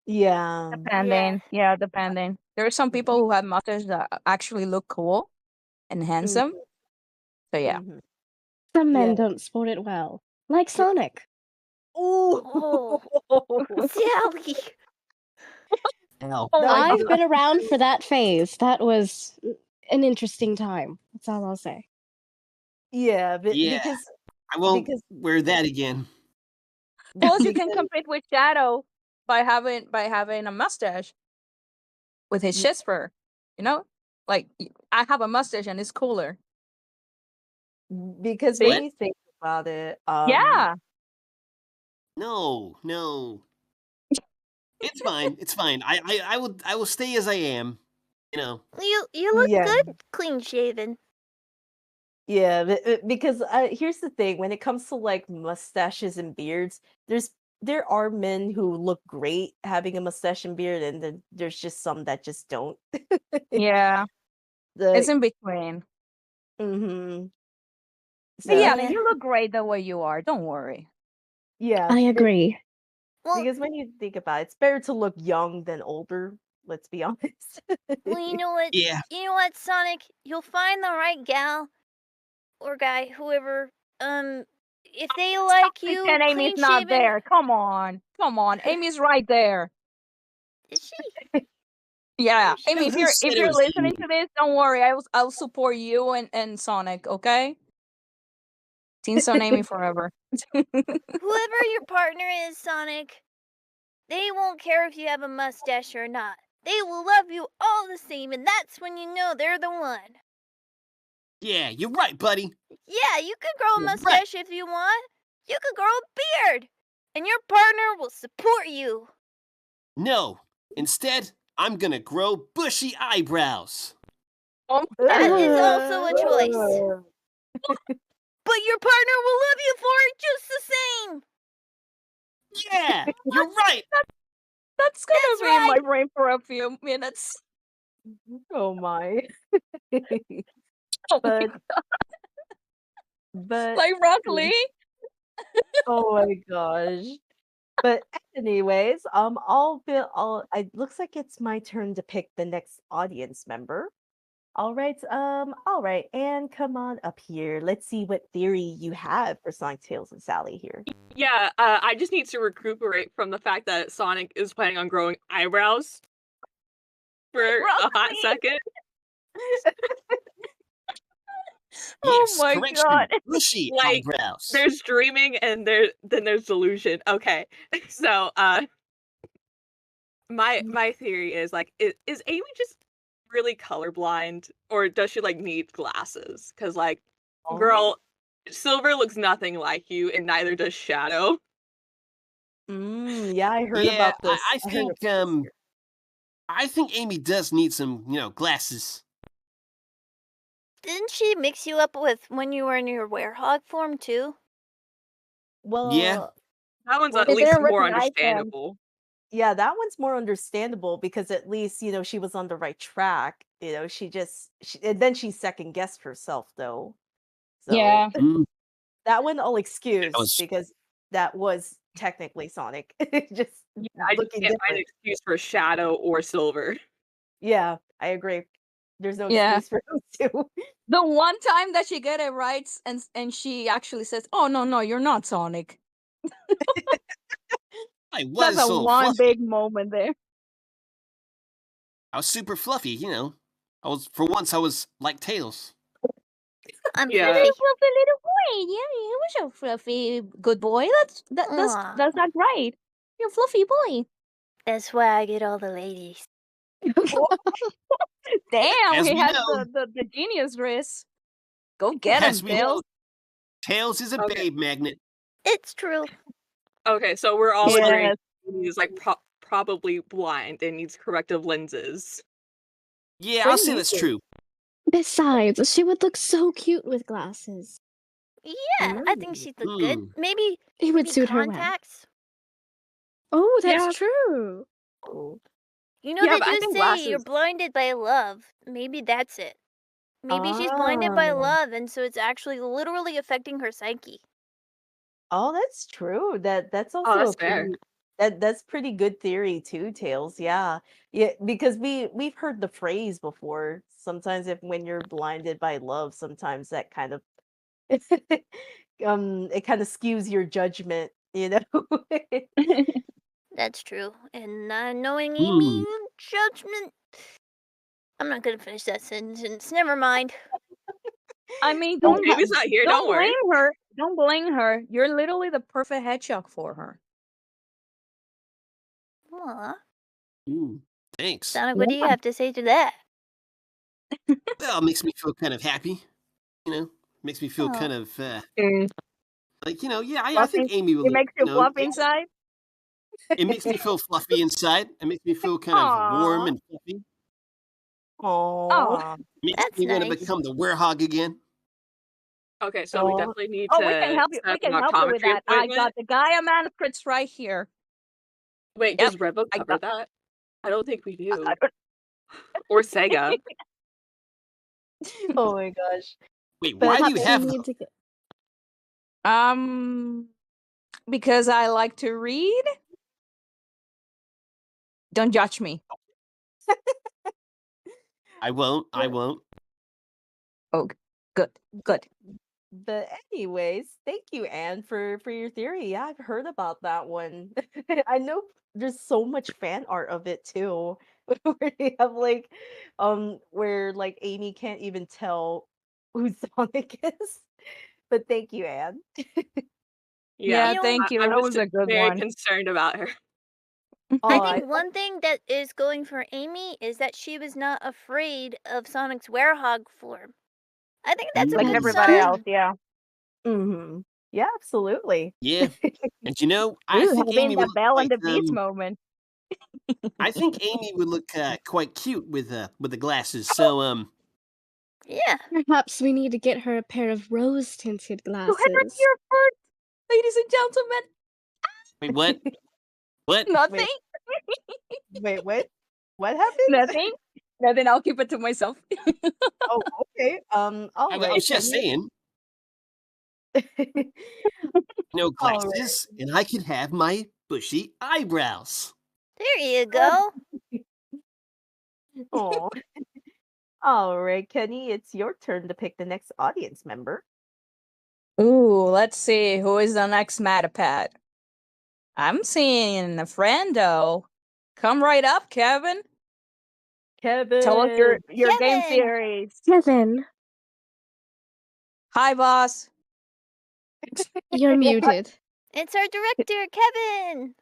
A: Yeah.
B: Depending. Yeah, depending. There are some people who have mustaches that actually look cool and handsome. So yeah.
A: Mhm.
E: Some men
A: Yeah.
E: don't sport it well. Like Sonic.
D: Oh, Sally.
C: Ow.
B: Oh my
E: I've
B: god.
E: been around for that phase. That was an interesting time. That's all I'll say.
A: Yeah, but
C: Yeah, I won't
A: because
C: wear that again.
B: Plus, you can
A: because
B: compete with Shadow by having a mustache with his
A: y-
B: chest fur. You know, like I have a mustache and it's cooler.
A: because when
B: See?
C: What?
A: you think about it,
B: Yeah.
C: No. It's fine. It's fine. I will stay as I am. You know.
D: You look
A: yeah,
D: good, clean shaven.
A: yeah, because here's the thing: when it comes to like mustaches and beards, there are men who look great having a mustache and beard, and then there's just some that just don't.
B: Yeah. It's
A: The
B: in between.
A: mm-hmm.
B: But yeah,
A: So
D: Yeah.
B: you look great the way you are. Don't worry.
A: yeah,
E: I agree.
D: Well,
A: because when you think about it, it's better to look young than older. Let's be honest.
D: you know what?
C: Yeah.
D: You know what, Sonic? You'll find the right gal or guy, whoever. If they like you,
B: Pretend Amy's
D: clean
B: not
D: shaven.
B: there. Come on. Come on. Amy's right there.
D: Is she?
B: Yeah.
D: Where is
B: Amy,
D: she?
C: Who said
B: if
C: it
B: you're
C: was
B: listening
C: Amy?
B: to this, don't worry. I'll support you and Sonic, okay? Team Son Amy forever.
D: Whoever your partner is, Sonic, they won't care if you have a mustache or not. They will love you all the same, and that's when you know they're the one.
C: Yeah, you're right, buddy.
D: Yeah, you could grow a
C: You're right.
D: mustache if you want. You could grow a beard, and your partner will support you.
C: No. Instead, I'm gonna grow bushy eyebrows.
B: Oh,
D: That is also a choice.
A: Uh,
D: But your partner will love you for it just the same.
C: Yeah, you're right.
B: that's gonna
D: That's
B: be in my
D: right.
B: brain for a few minutes.
A: oh my.
B: Oh my
A: but but
B: like Rock Lee.
A: oh my gosh. But anyways, it looks like it's my turn to pick the next audience member. All right, and come on up here. Let's see what theory you have for Sonic, Tails, and Sally here.
K: Yeah, I just need to recuperate from the fact that Sonic is planning on growing eyebrows for a hot second.
B: Oh
C: Yes,
B: my
C: correction.
B: god.
C: Bushy
K: Like,
C: eyebrows.
K: there's dreaming and then there's delusion. Okay. So, my theory is like is Amy just really colorblind or does she like need glasses? Cuz like
A: Oh.
K: girl, Silver looks nothing like you and neither does Shadow.
A: Yeah, I heard
C: Yeah,
A: about this.
C: I
A: I heard
C: think
A: about this here.
C: I think Amy does need some, glasses.
D: Didn't she mix you up with when you were in your werehog form too?
C: Yeah.
A: Well,
K: That one's
A: well,
K: at
B: They
K: least
B: didn't
K: more
B: recognize him.
K: understandable.
A: yeah, that one's more understandable because at least, she was on the right track. And then she second guessed herself though. So
B: Yeah.
C: Mm,
A: that one I'll
C: that
A: excuse
C: was
A: because that was technically Sonic. Just
K: Yeah, I just
A: looking
K: can't find an
A: different.
K: excuse for Shadow or Silver.
A: Yeah, I agree. There's no
B: Yeah.
A: excuse for those two.
B: The one time that she get it right and she actually says, "Oh no, you're not Sonic."
C: I
B: That's
C: was
B: a
C: so
B: one
C: fluffy.
B: big moment there.
C: I was super fluffy, For once I was like Tails.
D: I'm
K: Yeah.
D: fluffy.
B: Fluffy little boy. Yeah, he was a fluffy good boy.
D: Aw.
B: That's not right. You're a fluffy boy.
D: That's why I get all the ladies.
B: Damn,
C: As
B: he
C: we
B: has
C: know,
B: the genius wrist. Go get him,
C: as we know,
B: Tails.
C: Tails is a
K: Okay.
C: babe magnet.
D: It's true.
K: Okay, so we're all agreeing
B: Yes.
K: he's like probably blind and needs corrective lenses.
C: Yeah,
B: What
C: I'll
B: do
C: say
B: you
C: that's
B: think?
C: true.
E: Besides, she would look so cute with glasses.
D: Yeah, I think she'd look good.
C: Hmm.
D: Maybe
E: It would suit her well.
D: contacts.
E: Oh, that's
K: Yeah.
E: true.
D: You know,
B: Yeah,
D: they
B: but I
D: do
B: think
D: say you're
B: glasses.
D: blinded by love. Maybe that's it. Maybe she's blinded by love, and so it's actually literally affecting her psyche.
A: Oh, that's true. That's
K: Oh,
A: also a
K: that's fair.
A: pretty that's pretty good theory too, Tails. Yeah. Yeah, because we've heard the phrase before. Sometimes if when you're blinded by love, sometimes that kind of it kind of skews your judgment, you know.
D: That's true. And knowing
C: Hmm.
D: Amy, judgment. I'm not gonna finish that sentence. Never mind.
B: I mean,
K: Amy's not here, don't worry.
B: blame her. Don't blame her. You're literally the perfect hedgehog for her.
D: Aw.
C: Thanks.
D: Sonic, what do you have to say to that?
C: Well, it makes me feel kind of happy. You know, makes me feel
D: Aw.
C: kind of
B: Mm.
C: like, yeah, I
B: Fluffy.
C: think Amy will
B: It
C: look,
B: makes you fluff inside.
C: it makes me feel fluffy inside. It makes me feel kind of warm
B: Aw.
C: and fluffy.
B: Oh.
A: Aw.
C: Makes
D: That's
C: me want to
D: nice.
C: become the werehog again.
K: Okay, so we
A: Aw.
K: definitely need
B: Oh,
K: to
B: we can help you.
K: set
B: We
K: up an
B: can help you with
K: optometry
B: that. I
K: appointment.
B: got the Gaia manuscripts right here.
K: Wait,
B: Yep.
K: does Revo
B: I
K: cover
B: got.
K: that? I don't think we do.
B: I don't-
K: Or Sega.
A: Oh my gosh.
C: Wait,
A: But
C: why do you
E: Perhaps we
C: have
E: need
C: those?
E: to get.
B: Because I like to read. Don't judge me.
C: I won't. I won't.
B: Oh, good.
A: But anyways, thank you, Anne, for your theory. Yeah, I've heard about that one. I know there's so much fan art of it too, where they have where like Amy can't even tell who Sonic is. But thank you, Anne.
K: Yeah.
B: Yeah,
D: You know,
B: thank you.
K: I'm
B: That
K: just
B: was a good
K: very
B: one.
K: concerned about her.
D: I
A: Oh,
D: think one thing that is going for Amy is that she was not afraid of Sonic's werehog form. I think that's a
B: Like
D: good
E: That's
B: everybody else,
D: sign.
E: true.
B: yeah.
A: hmm yeah, absolutely.
C: Yeah. And I
B: Ooh,
C: think
B: having
C: Amy would
B: the
C: look
B: Belle and
C: like
B: the Beast moment.
C: I think Amy would look quite cute with the glasses. So
D: Yeah.
E: Perhaps we need to get her a pair of rose-tinted
B: You heard it
E: glasses.
B: here first, ladies and gentlemen.
C: wait, what? What?
B: Nothing.
A: Wait, what? What happened?
B: Nothing. Nothing. I'll keep it to myself.
A: Oh, okay. All
C: I
A: right.
C: was just saying, no
A: All right.
C: glasses, and I could have my bushy eyebrows.
D: There you go.
A: Oh. All right, Kenny, it's your turn to pick the next audience member.
B: Ooh, let's see. Who is the next Matapat? I'm seeing a friendo. Come right up, Kevin.
A: Kevin.
B: Tell us your game
D: Kevin.
B: theories.
E: Kevin,
B: Hi, boss.
E: you're muted.
D: It's our director, Kevin.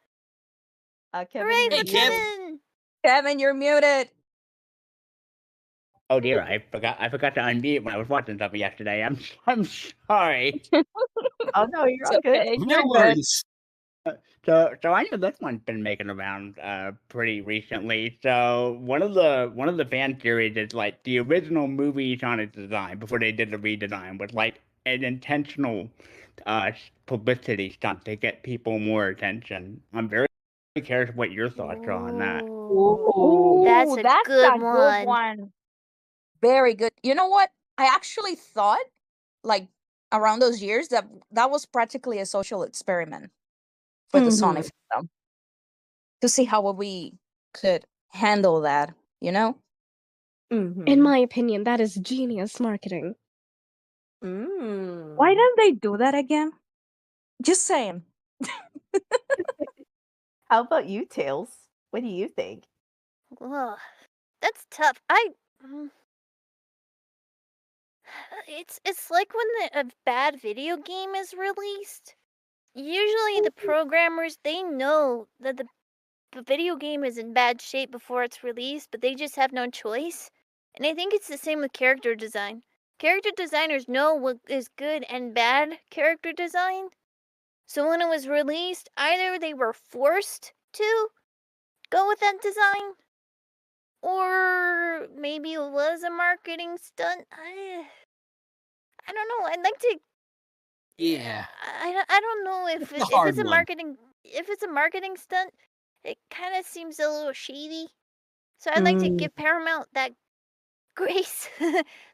A: Kevin,
D: Hooray
A: you're
D: for
C: Hey, Kev.
A: muted.
D: Kevin.
B: Kevin, you're muted.
L: Oh dear, I forgot to unmute when I was watching something yesterday. I'm sorry.
A: Oh no, you're
B: It's
A: all good.
B: okay.
C: No
B: You're good.
C: worries.
L: So I know this one's been making around pretty recently. So one of the fan theories is like the original movie Sonic design before they did the redesign was like an intentional publicity stunt to get people more attention. I'm very curious what your thoughts are on that.
B: Ooh,
D: That's a good
B: good
D: one.
B: Very good. You know what? I actually thought, like, around those years that was practically a social experiment for the Sonic fandom to see how we could handle that. You know?
E: In my opinion, that is genius marketing.
B: Why don't they do that again? Just saying.
A: How about you, Tails? What do you think?
D: Ugh, that's tough. it's like when a bad video game is released. Usually the programmers, they know that the video game is in bad shape before it's released, but they just have no choice. And I think it's the same with character design. Character designers know what is good and bad character design. So when it was released, either they were forced to go with that design, or maybe it was a marketing stunt. I don't know. I'd like to.
C: Yeah.
D: I don't know
C: It's
D: if
C: a hard
D: it's a
C: one.
D: marketing stunt. It kind of seems a little shady. So I'd like to give Paramount that grace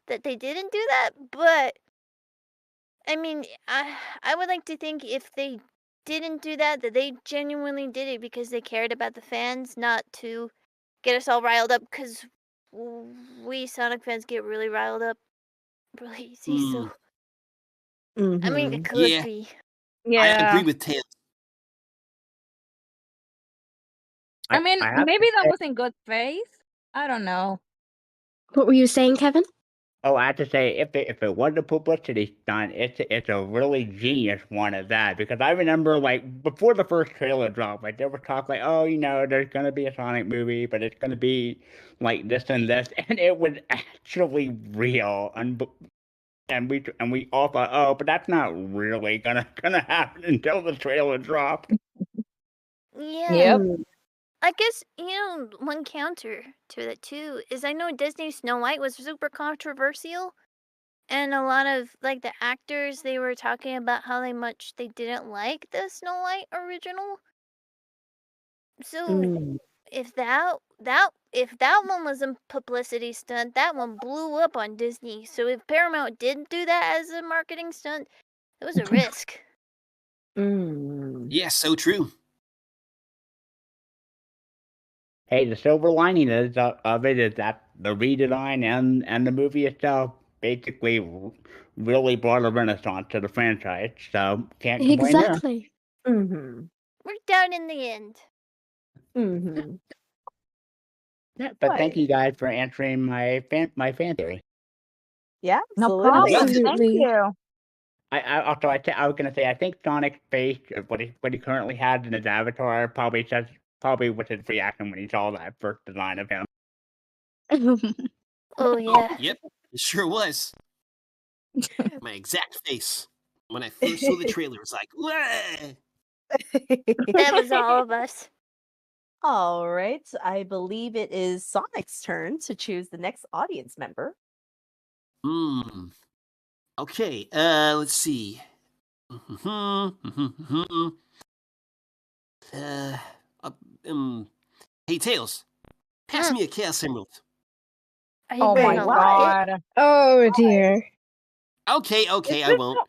D: that they didn't do that. But I mean, I would like to think if they didn't do that, that they genuinely did it because they cared about the fans, not to get us all riled up. Because we Sonic fans get really riled up really easy. So I mean, it could
C: Yeah,
D: be.
C: I
B: Yeah.
C: agree with Tails.
B: I mean,
L: I have
B: maybe
L: to
B: that
L: say,
B: was in good faith. I don't know.
E: What were you saying, Kevin?
L: I have to say, if it was a publicity stunt, it's a really genius one at that. Because I remember, like, before the first trailer dropped, like, there was talk like, oh, there's gonna be a Sonic movie, but it's gonna be like this and this, and it was actually real. And we all thought, oh, but that's not really gonna happen until the trailer dropped.
D: Yeah.
B: Yep.
D: I guess, one counter to that too is I know Disney's Snow White was super controversial. And a lot of like the actors, they were talking about how much they didn't like the Snow White original. So if that one was a publicity stunt, that one blew up on Disney. So if Paramount didn't do that as a marketing stunt, it was a risk.
C: Yeah, so true.
L: Hey, the silver lining of it is that the redesign and the movie itself basically really brought a renaissance to the franchise. So can't complain there.
E: Exactly.
D: Worked out in the end.
L: Yeah, but thank
A: Right.
L: you guys for answering my fan theory.
A: Yeah,
B: No
A: absolutely.
B: problem. Thank
E: Absolutely.
B: you.
L: I was gonna say I think Sonic's face, what he currently has in his avatar, probably was his reaction when he saw that first design of him.
D: Oh
C: Oh,
D: yeah.
C: yep, it sure was. My exact face. When I first saw the trailer, it was like, "Wah!"
D: That was all of us.
A: All right. I believe it is Sonic's turn to choose the next audience member.
C: Hmm. Okay, let's see. Uh, uh, hey, Tails, pass me a Chaos Emerald.
D: Are you
B: Oh
A: Wait,
B: my
D: gonna
A: what?
D: lock it?
B: god.
E: Oh dear.
C: Okay,
B: Is
C: I
B: this
C: won't.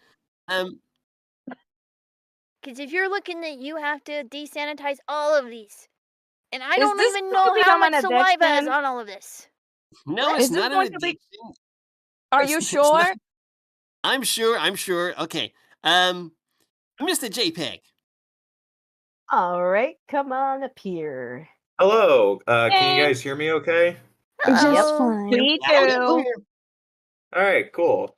D: Because if you're looking at, you have to desanitize all of these. And I
B: is
D: don't
B: this
D: even
B: going to
D: know how
B: become an
D: much saliva is
B: addiction?
D: on all of this.
C: No,
B: Is
C: it's
B: this
C: not an
B: going to be?
C: addiction.
B: Are
C: It's,
B: you
C: it's not.
B: sure?
C: I'm sure. Okay. Mr. JPEG.
A: All right, come on up here.
M: Hello. Can you
B: Hey,
M: guys hear me okay?
E: Just
D: Hello.
E: fine.
B: we
C: Loud and
B: do.
C: clear.
M: All right, cool.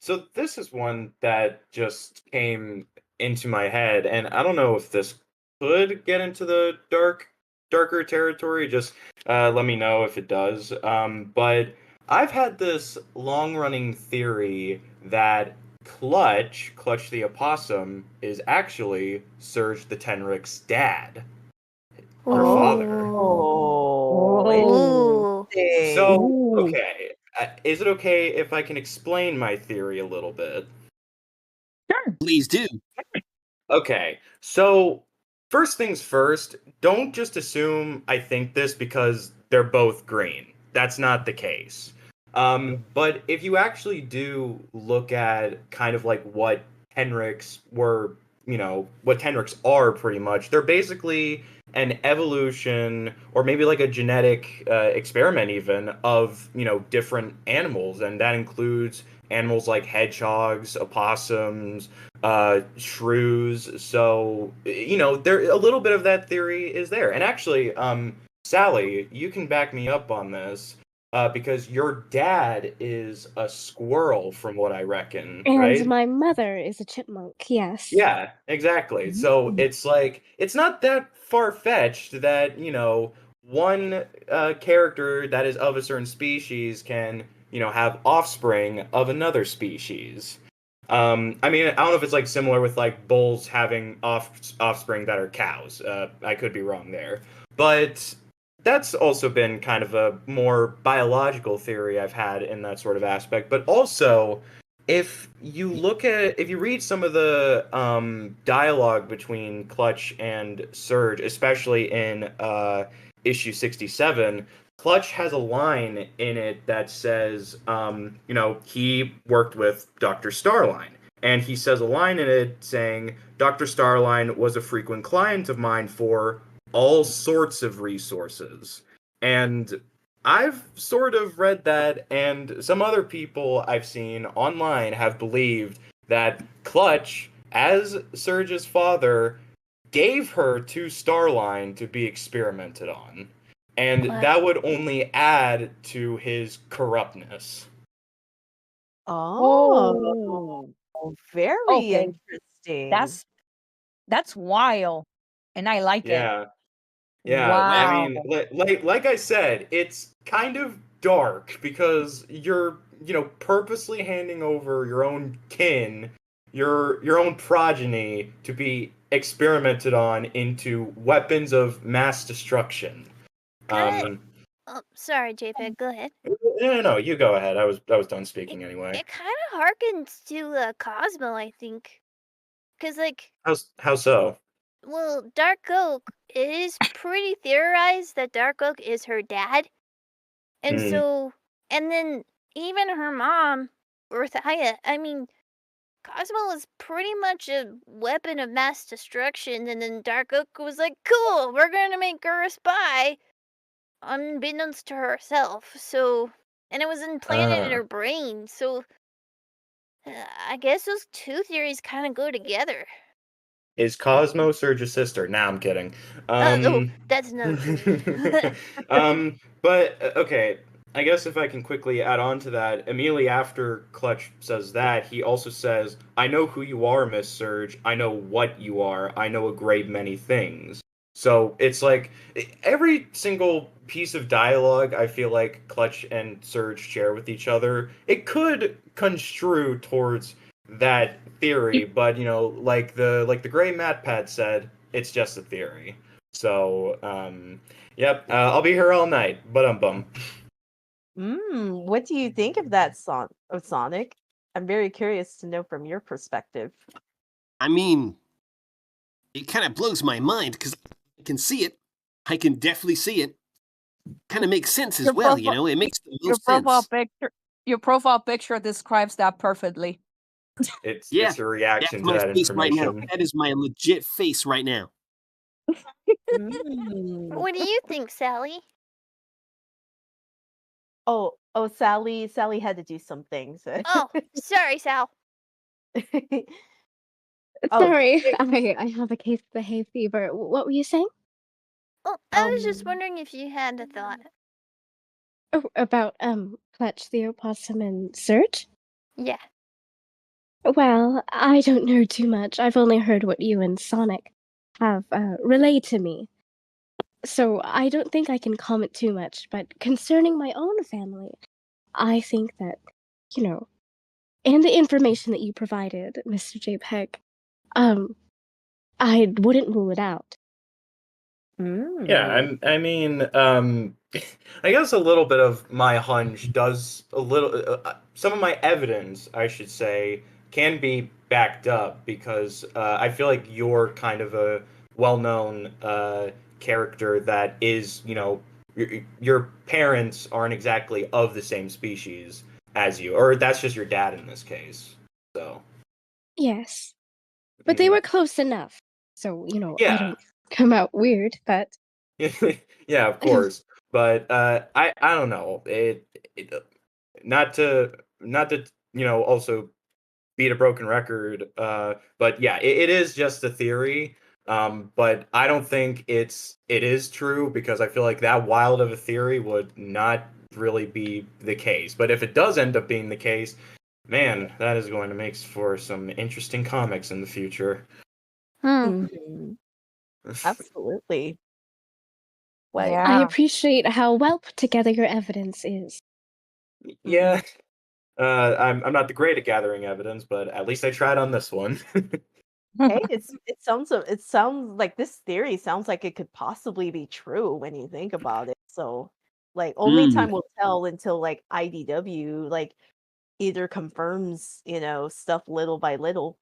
M: So this is one that just came into my head, and I don't know if this could get into the darker territory. Just let me know if it does. But I've had this long-running theory that Clutch the opossum, is actually Surge the Tenric's dad or father.
A: Oh,
D: Ooh.
A: interesting.
M: So,
B: Ooh.
M: okay. Is it okay if I can explain my theory a little bit?
B: Sure.
C: Please do.
M: Okay. So, first things first, don't just assume I think this because they're both green. That's not the case. But if you actually do look at kind of like what Tenrics were, what Tenrics are pretty much, they're basically an evolution or maybe like a genetic experiment even of, different animals. And that includes animals like hedgehogs, opossums, shrews. So, there a little bit of that theory is there. And actually, Sally, you can back me up on this. because your dad is a squirrel, from what I reckon,
E: And
M: right?
E: my mother is a chipmunk, yes.
M: Yeah, exactly. So it's like it's not that far-fetched that, one character that is of a certain species can, have offspring of another species. I mean, I don't know if it's like similar with like bulls having offspring that are cows. I could be wrong there. But that's also been kind of a more biological theory I've had in that sort of aspect. But also, if you read some of the dialogue between Clutch and Surge, especially in issue 67, Clutch has a line in it that says, he worked with Dr. Starline. And he says a line in it saying, Dr. Starline was a frequent client of mine for all sorts of resources. And I've sort of read that, and some other people I've seen online have believed that Clutch, as Surge's father, gave her to Starline to be experimented on. And
D: What?
M: that would only add to his corruptness.
A: Oh, very
B: Okay,
A: interesting.
B: that's wild, and I like it.
M: Yeah. Yeah, I
B: Wow.
M: mean, like I said, it's kind of dark because you're, purposely handing over your own kin, your own progeny to be experimented on into weapons of mass destruction.
D: Kinda.
M: Um,
D: Oh, sorry, JPEG. Go ahead.
M: no, you go ahead. I was done speaking anyway.
D: It kind of harkens to Cosmo, I think, because
M: How so?
D: well, Dark Oak, it is pretty theorized that Dark Oak is her dad, and
M: Hmm.
D: and then even her mom, Orthia. I mean, Cosmo was pretty much a weapon of mass destruction, and then Dark Oak was like, "Cool, we're gonna make her a spy," unbeknownst to herself. So, and it was implanted in
M: Ah.
D: her brain. So, I guess those two theories kind of go together.
M: Is Cosmo Surge's sister? Nah, I'm kidding.
D: Oh,
M: Um,
D: that's another theory.
M: but okay, I guess if I can quickly add on to that, immediately after Clutch says that, he also says, "I know who you are, Miss Surge. I know what you are. I know a great many things." So it's like every single piece of dialogue I feel like Clutch and Surge share with each other, it could construe towards that theory, but like the gray MatPat said, it's just a theory. So yep, I'll be here all night. But bum.
A: What do you think of that song of Sonic? I'm very curious to know from your perspective.
C: I mean, it kind of blows my mind because I can see it. I can definitely see it. Kind of makes sense as
B: Your
C: well,
B: profile,
C: It makes the
B: your
C: most
B: profile
C: sense.
B: picture, your profile picture describes that perfectly.
C: Yeah,
M: It's a reaction
C: that's
M: to
C: my
M: that
C: face right now.
M: information.
C: That is my legit face right now.
A: Mm.
D: What do you think, Sally?
A: Oh, Sally had to do some things.
D: Oh, sorry, Sal.
A: Oh,
E: Sorry,
A: wait,
E: I have a case of the hay fever. What were you saying?
D: Oh, I was just
A: um,
D: wondering if you had a thought.
E: Oh, about Clutch the opossum and Surge?
D: Yeah.
E: Well, I don't know too much. I've only heard what you and Sonic have relayed to me. So I don't think I can comment too much, but concerning my own family, I think that, you know, and the information that you provided, Mr. JPEG, um, I wouldn't rule it out.
M: Yeah,
A: mm.
M: I mean, I guess a little bit of my hunch does a little, some of my evidence, I should say, can be backed up because I feel like you're kind of a well-known character that is, your parents aren't exactly of the same species as you, or that's just your dad in this case. So,
E: Yes, but they
M: mhm.
E: were close enough. So, I
M: Yeah.
E: don't come out weird, but
M: Yeah, of course. But I don't know. It not to also beat a broken record. But yeah, it is just a theory. But I don't think it is true because I feel like that wild of a theory would not really be the case. But if it does end up being the case, man, that is going to make for some interesting comics in the future.
A: Mhm. Absolutely. What?
E: I
B: Yeah.
E: appreciate how well put together your evidence is.
M: Yeah. I'm not the great at gathering evidence, but at least I tried on this one.
A: Hey, it sounds like this theory sounds like it could possibly be true when you think about it. So, like, only
I: Mm.
A: time will tell until like IDW like either confirms, stuff little by little,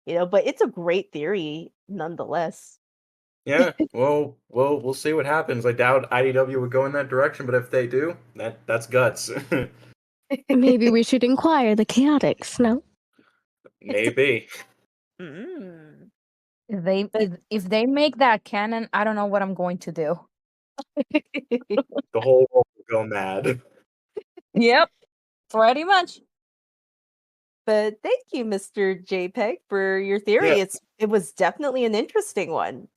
A: but it's a great theory nonetheless.
M: Yeah, well, we'll see what happens. I doubt IDW would go in that direction, but if they do, that's guts.
E: Maybe we should inquire the chaotics, no?
M: Maybe.
A: Mm. But
B: If they make that canon, I don't know what I'm going to do.
M: The whole world will go mad.
B: Yep, pretty much.
A: but thank you, Mr. JPEG, for your theory.
M: Yeah,
A: It was definitely an interesting one.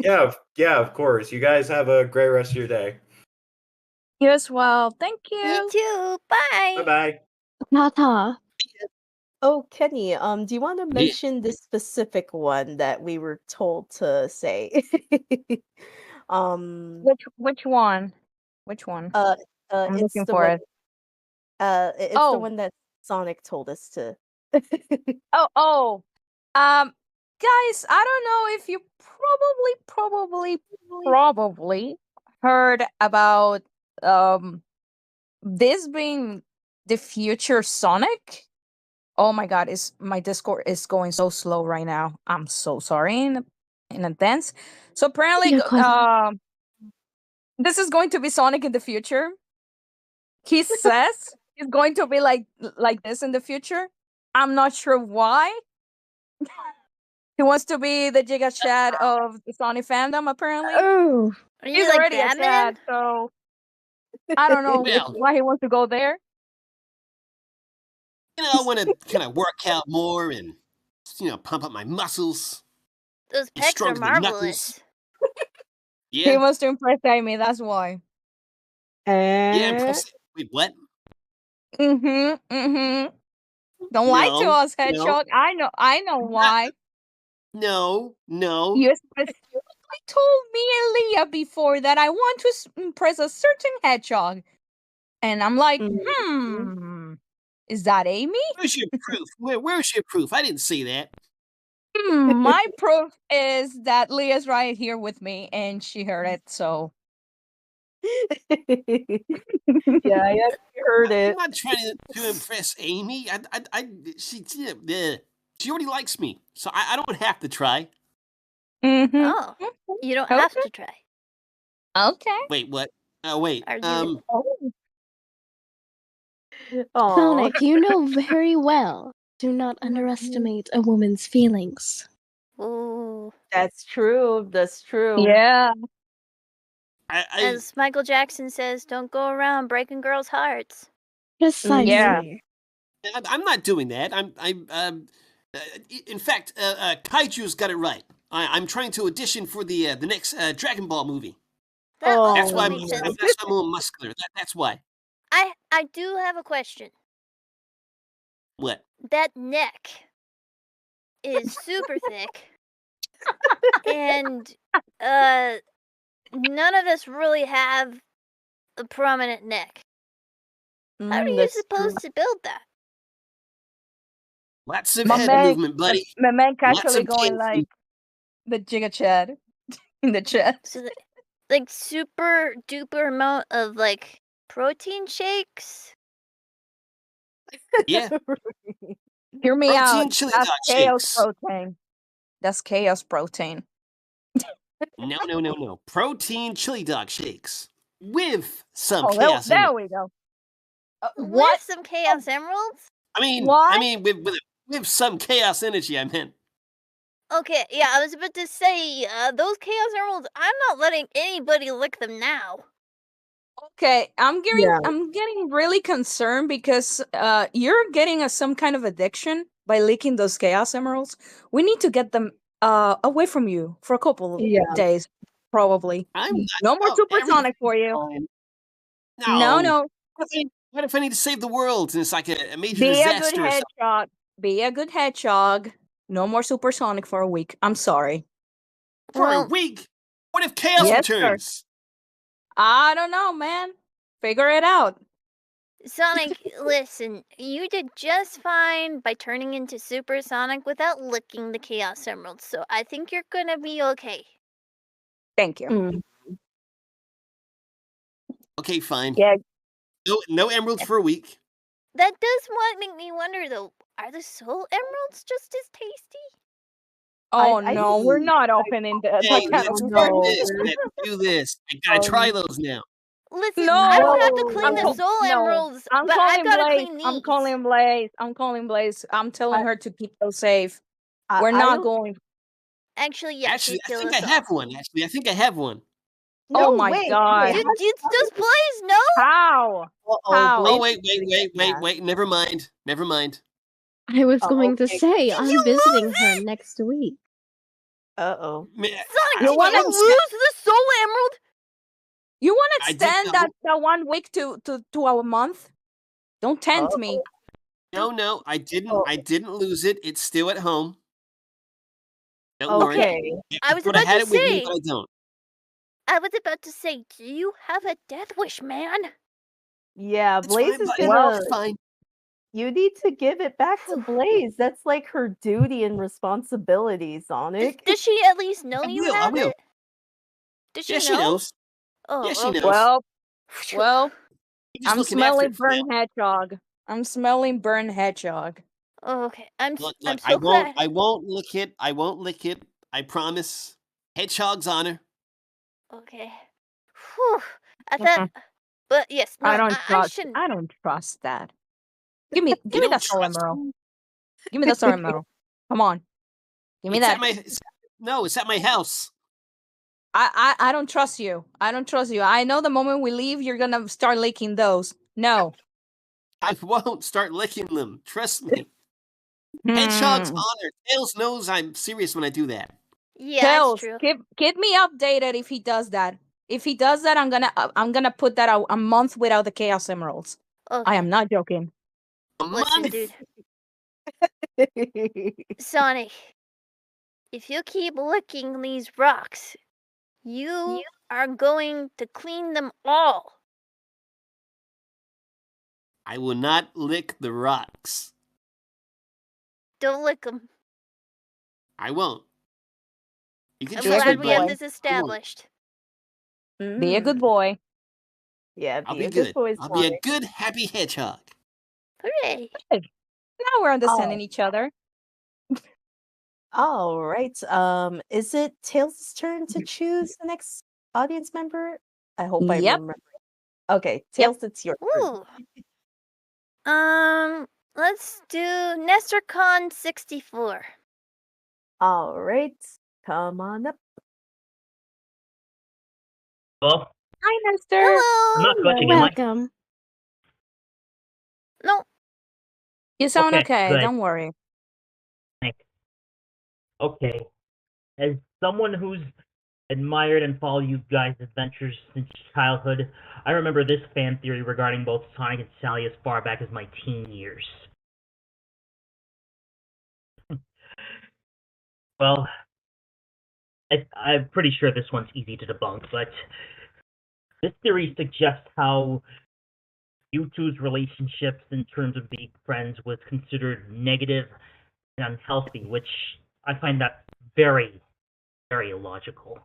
M: yeah, of course. You guys have a great rest of your day.
B: You as well. Thank
D: You
B: you.
D: too.
M: Bye
D: Bye.
M: bye.
E: Ta-ta.
A: Oh, Kenny, do you want to
C: Yeah.
A: mention this specific one that we were told to say? um,
B: Which one? Which one?
A: uh,
B: I'm
A: it's
B: looking
A: the
B: for
A: one.
B: it.
A: It's the
B: Oh,
A: one that Sonic told us to.
B: oh. Guys, I don't know if you probably heard about this being the future Sonic. Oh my god, is my Discord is going so slow right now. I'm so sorry in advance. So apparently,
E: You're quite
B: this is going to be Sonic in the future. He says he's going to be like this in the future. I'm not sure why. He wants to be the Giga Chad of the Sonic fandom. Apparently,
E: Oh,
D: Are you
B: he's
D: like
B: already a
D: Batman?
B: Chad, so I don't know
C: Well,
B: why he wants to go there.
C: I want to kind of work out more and pump up my muscles,
D: Those
C: be
D: pecs are
C: stronger than Knuckles.
D: marvelous.
B: He
C: Yeah,
B: wants to impress Amy. That's why.
C: yeah.
A: Eh?
C: Impressive. Wait, what?
B: Mm-hmm. Don't lie to
C: No,
B: us,
C: no,
B: Hedgehog. I know
C: not,
B: why.
C: no.
B: You specifically told me and Leah before that I want to impress a certain hedgehog. And I'm like,
A: Mhm.
B: is that Amy?
C: Where's your proof? Where's your proof? I didn't see that.
B: My proof is that Leah's right here with me and she heard it, so.
A: Yeah, I actually heard
C: I'm
A: it.
C: not trying to impress Amy. She already likes me, so I don't have to try.
B: Mm-hmm.
D: Oh, you don't
B: Okay.
D: have to try.
B: Okay.
C: Wait, what? Wait.
D: Are you?
A: Aw.
E: Sonic, you know very well. Do not underestimate a woman's feelings.
D: Ooh.
A: That's true. That's true.
B: Yeah.
D: As Michael Jackson says, don't go around breaking girls' hearts.
E: Precisely.
B: Yeah.
C: I'm not doing that. In fact, Kaiju's got it right. I'm trying to audition for the next Dragon Ball movie.
D: That
C: That's
D: also
C: why
D: makes sense.
C: that's why I'm more muscular. That's why.
D: I do have a question.
C: What?
D: That neck is super thick, and none of us really have a prominent neck. How are you
A: That's
D: supposed to build that?
C: Lots of
B: My
C: head
B: man,
C: movement, buddy.
B: my man
C: Lots
B: actually
C: of
B: going
C: dancing.
B: like the Giga Chad in the chat.
D: So, like super duper amount of like protein shakes.
C: Yeah.
B: Hear me out.
C: Protein chili
B: That's
C: dog
B: chaos
C: shakes.
B: protein. That's chaos protein.
C: No. Protein chili dog shakes with some
B: Oh,
C: chaos
B: there
C: emeralds.
B: we go.
D: With
B: What?
D: some chaos emeralds?
C: I mean,
B: What?
C: with some chaos energy. I meant.
D: Okay, yeah, I was about to say, those chaos emeralds, I'm not letting anybody lick them now.
B: Okay, I'm
A: Yeah.
B: getting really concerned because you're getting some kind of addiction by leaking those chaos emeralds. We need to get them away from you for a couple of
A: Yeah.
B: days, probably.
C: I'm not.
B: No more
C: Oh,
B: supersonic for you.
C: fine.
B: No,
C: No. What if I need to save the world and it's like a major
B: Be a good
C: disaster or something?
B: hedgehog. Be a good hedgehog. No more supersonic for a week. I'm sorry.
C: For a
D: Well,
C: week? What if chaos
B: Yes, sir.
C: returns?
B: I don't know, man. Figure it out.
D: Sonic, listen, you did just fine by turning into Supersonic without licking the Chaos Emeralds, so I think you're gonna be okay.
B: Thank you.
A: Mm.
C: Okay, fine.
B: Yeah.
C: No emeralds for a week.
D: That does make me wonder though, are the Soul Emeralds just as tasty?
B: Oh
A: I
B: no, we're not opening that
C: Hey,
B: kind
C: let's
B: of
C: do
A: no.
C: this. Let's do this. I gotta try those now.
D: Listen,
B: No,
D: I don't have to
A: No.
D: clean the Soul
B: no.
D: Emeralds,
B: I'm
D: but I've
B: calling
D: gotta
B: Blaze.
D: clean
B: I'm
D: these.
B: calling Blaze. I'm calling Blaze. I'm telling
A: I-
B: her to keep those safe.
A: I
B: We're not
A: don't
B: going.
D: Actually, yes,
C: Actually,
D: he'd
C: I
D: kill
C: think
D: us
C: I
D: all.
C: have one. Actually, I think I have one.
A: No,
B: Oh my
A: wait.
B: God.
D: Does Blaze know?
B: How?
A: Uh-oh,
B: How?
C: Oh,
A: Blaze is gonna get mad.
C: wait. Never mind. Never mind.
E: I was
A: Oh,
E: going to
A: okay.
E: say,
D: Did
E: I'm
D: you
E: visiting
D: lose
E: her
D: it?
E: next week.
A: Uh-oh.
D: Sonic,
B: You
D: did
B: wanna
D: you lose the Soul Emerald?
B: You want to
C: I didn't
B: extend
C: know.
B: that 1 week to a month? Don't tempt me.
C: No, I didn't.
A: Oh.
C: I didn't lose it. It's still at home. Don't worry.
A: Okay.
D: I was
C: Thought I
D: about
C: had
D: to
C: it with me,
D: say.
C: but I don't.
D: I was about to say, do you have a death wish, man?
A: Yeah,
C: It's
A: Blaze
C: fine,
A: is
C: buddy.
A: gonna.
C: It's fine.
A: You need to give it back to Blaze. That's like her duty and responsibility, Sonic.
D: Does she at least know
C: I
D: you
C: will. I
D: have
C: will.
D: it? Does she
C: Yeah, she
D: know?
C: knows.
D: Oh,
C: Yeah, she
D: okay.
C: knows.
B: Well,
C: You're just
B: I'm
C: looking after
B: smelling
C: it for now.
B: burnt hedgehog. I'm smelling burnt hedgehog.
D: Oh, okay. I'm
C: Look,
D: so glad.
C: I won't lick it. I won't lick it. I promise. Hedgehog's honor.
D: Okay. Whew. I thought, but yes, no, I shouldn't.
B: I don't trust that. Give me
C: You
B: that
C: don't
B: soul
C: trust
B: emerald.
C: me?
B: Give me that soul emerald. Come on. Give me
C: It's
B: that.
C: at my. No, it's at my house.
B: I don't trust you. I don't trust you. I know the moment we leave, you're gonna start licking those. No.
C: I won't start licking them. Trust me. Hedgehog's
B: Hmm.
C: honor. Tails knows I'm serious when I do that.
D: Yeah, that's
B: Tails,
D: true.
B: keep me updated if he does that. If he does that, I'm gonna put that out a month without the chaos emeralds.
D: Okay.
B: I am not joking.
C: A
D: Listen,
C: month.
D: dude. Sonic, if you keep licking these rocks, you are going to clean them all.
C: I will not lick the rocks.
D: Don't lick them.
C: I won't. You can
D: I'm
C: trust
D: glad
C: me,
D: we have
C: buddy.
D: this established.
B: Be a good boy.
A: Yeah,
C: I'll
A: be
C: be
A: a good
C: good.
A: boy,
C: I'll be a
A: Sonic.
C: good, happy hedgehog.
D: Hooray.
B: Good. Now we're understanding each other.
A: All right. Is it Tails' turn to choose the next audience member? I hope I'm
B: Yep.
A: remembering. Okay, Tails, it's your turn.
D: Ooh. Let's do NestorCon 64.
A: All right. Come on up.
N: Well,
B: Hi, Nestor.
D: Hello.
N: I'm not glitching, am I?
E: Welcome.
D: No.
B: You sound
N: Okay,
B: okay.
N: good.
B: Don't worry.
N: Okay. As someone who's admired and followed you guys' adventures since childhood, I remember this fan theory regarding both Sonic and Sally as far back as my teen years. Well, I'm pretty sure this one's easy to debunk, but this theory suggests how you two's relationships in terms of being friends was considered negative and unhealthy, which I find that very, very illogical.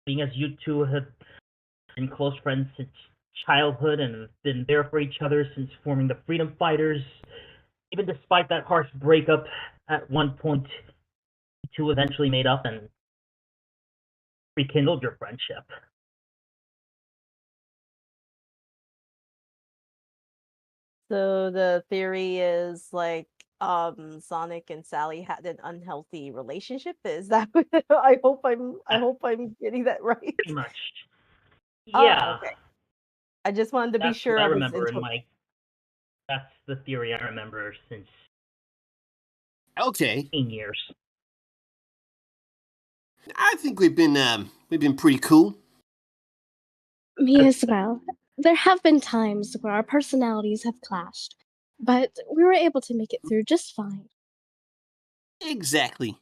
N: Being as you two have been close friends since childhood and have been there for each other since forming the Freedom Fighters, even despite that harsh breakup, at one point, you two eventually made up and rekindled your friendship.
A: So the theory is like Sonic and Sally had an unhealthy relationship. Is that what I hope I'm getting that right?
N: Pretty much.
A: Oh,
N: Yeah.
A: okay. I just wanted to be
N: That's
A: sure
N: what I
A: I was
N: remember
A: into.
N: that's the theory I remember since
C: Okay.
N: 18 years.
C: I think we've been pretty cool.
E: Me as well. there have been times where our personalities have clashed, but we were able to make it through just fine.
C: Exactly.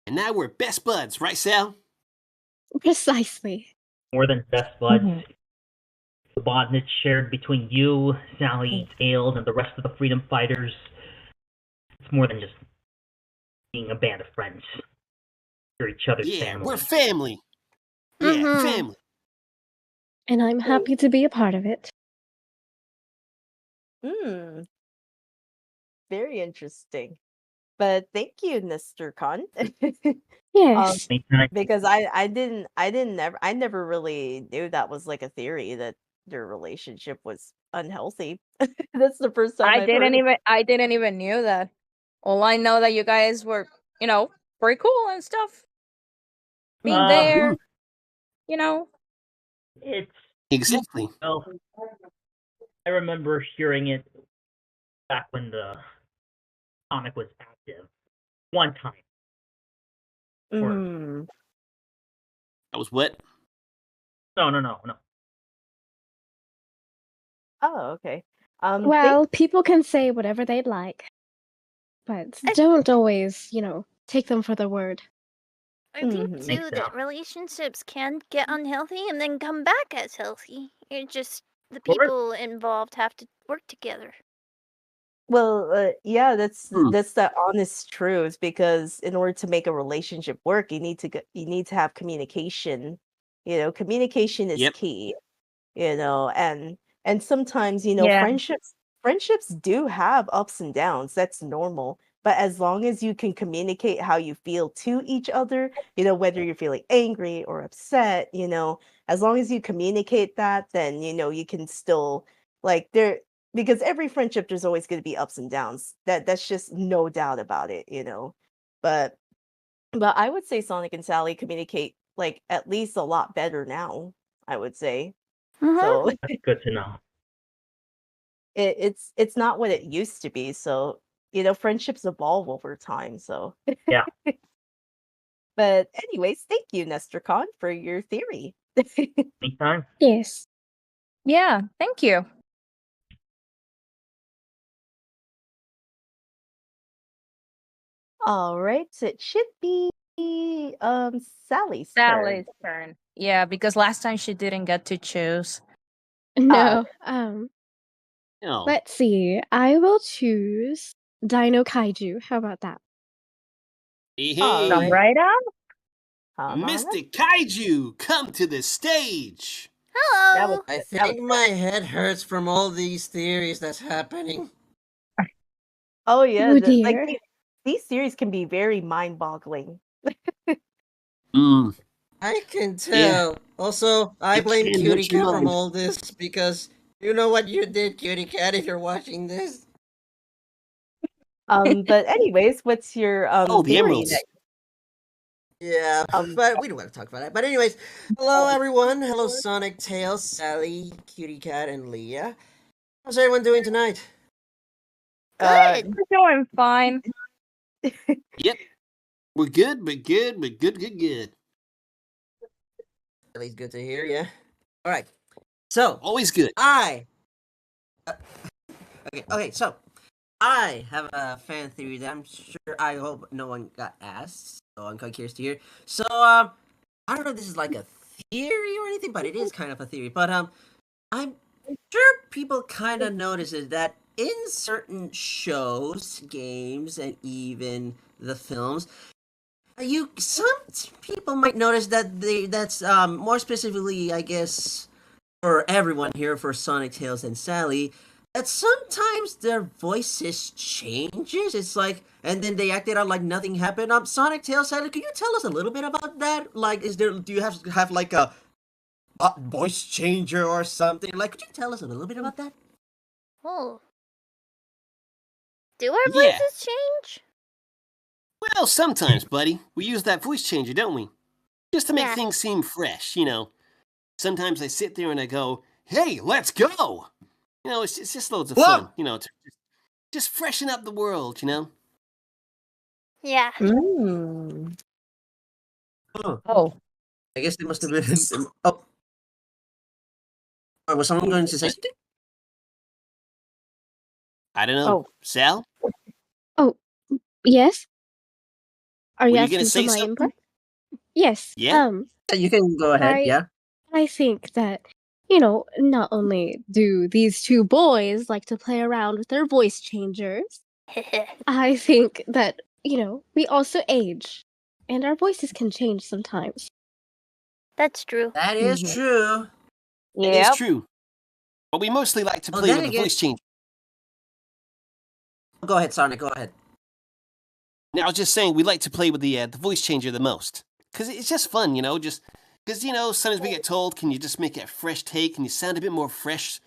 C: And now we're best buds, right, Sal?
E: Precisely.
N: More than best buds, the bond that's shared between you, Sally, Tails, and the rest of the freedom fighters. It's more than just being a band of friends. You're each other's
C: Yeah,
N: family.
C: we're family. Yeah, family.
E: And I'm happy to be a part of it.
A: Very interesting. But thank you, Mr. Khan.
E: Yes.
A: Because I never really knew that was like a theory that their relationship was unhealthy. That's the first time I've heard.
B: I didn't even knew that. All I know that you guys were, pretty cool and stuff. Being there, you know.
N: It's
C: exactly.
N: Well, I remember hearing it back when the comic was active. One time.
C: That was what?
N: No.
A: Oh, okay.
E: Well, people can say whatever they'd like, but don't always, take them for their word.
D: I think too that relationships can get unhealthy and then come back as healthy. It just the people involved have to work together.
A: Well, yeah, that's the honest truth, because in order to make a relationship work, you need to have communication. Communication is key. And sometimes,
B: Yeah.
A: friendships do have ups and downs. That's normal. But as long as you can communicate how you feel to each other, whether you're feeling angry or upset, as long as you communicate that, then you can still, like, because every friendship there's always going to be ups and downs. That's just no doubt about it. But I would say Sonic and Sally communicate, like, at least a lot better now, I would say. So
N: That's good to know.
A: it's not what it used to be. So, friendships evolve over time. So
N: Yeah.
A: But anyways, thank you, Nestor Khan, for your theory.
N: Anytime.
E: Yes.
B: Yeah, thank you.
A: All right, so it should be Sally's turn.
B: Sally's turn. Yeah, because last time she didn't get to choose.
E: No.
C: No.
E: Let's see. I will choose Dino Kaiju. How about that?
C: Hey,
B: Come right up.
C: Mr. Kaiju, come to the stage.
D: Hello.
O: I think my head hurts from all these theories that's happening.
A: Oh yeah,
E: Oh,
A: like
E: dear.
A: these series can be very mind-boggling.
O: I can tell. Also, I blame
C: can
O: Cutie
C: hurt your
O: Cat from
C: mind.
O: all this because you know what you did, Cutie Cat, if you're watching this.
A: But anyways, what's your
C: Oh, the
A: theory
C: emeralds.
A: that
O: Yeah, but we don't want to talk about that. But anyways, hello everyone. Hello Sonic, Tails, Sally, Cutie Cat, and Leah. How's everyone doing tonight?
D: Good.
B: We're doing fine.
C: Yep. We're good, but good, but good.
O: At least good to hear, yeah. Alright. So
C: Always good.
O: Okay, so I have a fan theory that I'm sure I hope no one got asked. So I'm quite curious to hear. So I don't know if this is like a theory or anything, but it is kind of a theory. But I'm sure people kind of notices that in certain shows, games, and even the films, some people might notice that that's more specifically, I guess, for everyone here, for Sonic, Tails, and Sally, that sometimes their voices changes. It's like, and then they act it out like nothing happened. Sonic, Tails, Sally, can you tell us a little bit about that? Like, do you have like a voice changer or something? Like, could you tell us a little bit about that?
D: Oh. Do our
C: Yeah.
D: voices change?
C: Well, sometimes, buddy, we use that voice changer, don't we? Just to make
D: Yeah.
C: things seem fresh. Sometimes I sit there and I go, "Hey, let's go!" It's just loads of fun. To just freshen up the world.
D: Yeah.
B: Oh.
O: I guess they must have been. Oh. Or was someone going to say something?
C: I don't know.
A: Oh.
C: Sal,
E: Oh, yes? Are you
C: were you gonna
E: asking for
C: say
E: my
C: something?
E: input? Yes.
C: Yeah.
O: Yeah, you can go ahead.
E: I
O: Yeah.
E: I think that, not only do these two boys like to play around with their voice changers, I think that, we also age. And our voices can change sometimes.
D: That's true.
O: That is true.
C: It is
B: Yep.
C: true. But we mostly like to
O: Well,
C: play
O: then
C: with the
O: again,
C: voice changer.
O: go ahead, Sonic. Go ahead.
C: Now, I was just saying we like to play with the voice changer the most because it's just fun, just because sometimes we get told, can you just make a fresh take and you sound a bit more fresh?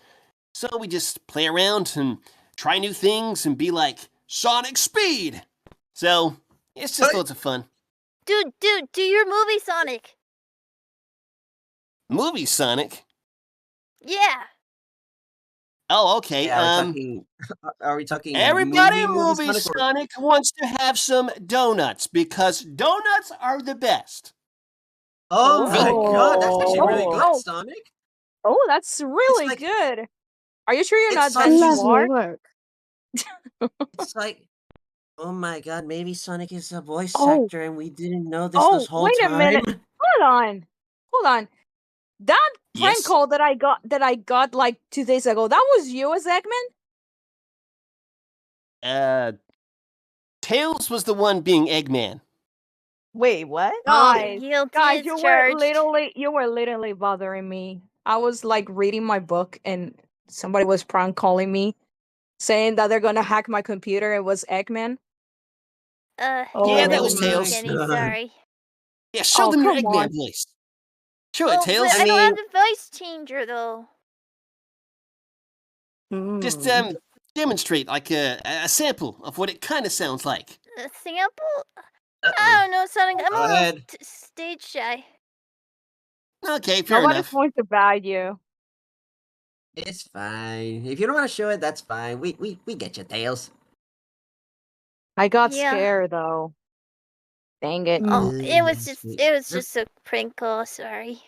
C: So we just play around and try new things and be like Sonic Speed. So it's just loads of fun.
D: Dude, do your movie, Sonic.
C: Movie Sonic.
D: Yeah.
C: Oh, okay.
O: Yeah, are we talking
C: Everybody in
O: movie
C: Movie
O: Sonic?
C: Sonic wants to have some donuts because donuts are the best.
O: Oh my god, that's actually really
B: Oh.
O: good, Sonic.
B: Oh, that's really
O: like-
B: good. Are you sure you're
O: It's
B: not that
O: like
E: Lovely
B: smart?
E: work.
O: It's like, oh my god, maybe Sonic is a voice
B: Oh.
O: actor and we didn't know this whole
B: wait a minute.
O: time.
B: Hold on. That prank
C: Yes?
B: call that I got like 2 days ago, that was you as Eggman?
C: Tails was the one being Eggman.
A: Wait, what?
B: Guys,
D: Guilty
B: guys,
D: as
B: you
D: charged.
B: were literally bothering me. I was like reading my book and somebody was prank calling me saying that they're gonna hack my computer. It was Eggman.
C: Yeah, that was
D: Never mind,
C: Tails.
D: Kenny, sorry.
C: Yeah, show them your
B: come
C: Eggman
B: on.
C: voice. Show it,
D: Oh,
C: Tails.
D: but I don't have the voice changer though.
C: Just demonstrate like a sample of what it kind of sounds like.
D: A sample? I don't know, Sonic. I'm
O: Go
D: a little
O: ahead.
D: stage shy.
C: Okay, fair
B: Nobody's
C: enough.
B: going to bag you.
O: It's fine. If you don't want to show it, that's fine. We get you, Tails.
B: I got
D: Yeah.
B: scared though. Dang it.
D: Oh, it was
O: Sweet.
D: just a prank call. Sorry.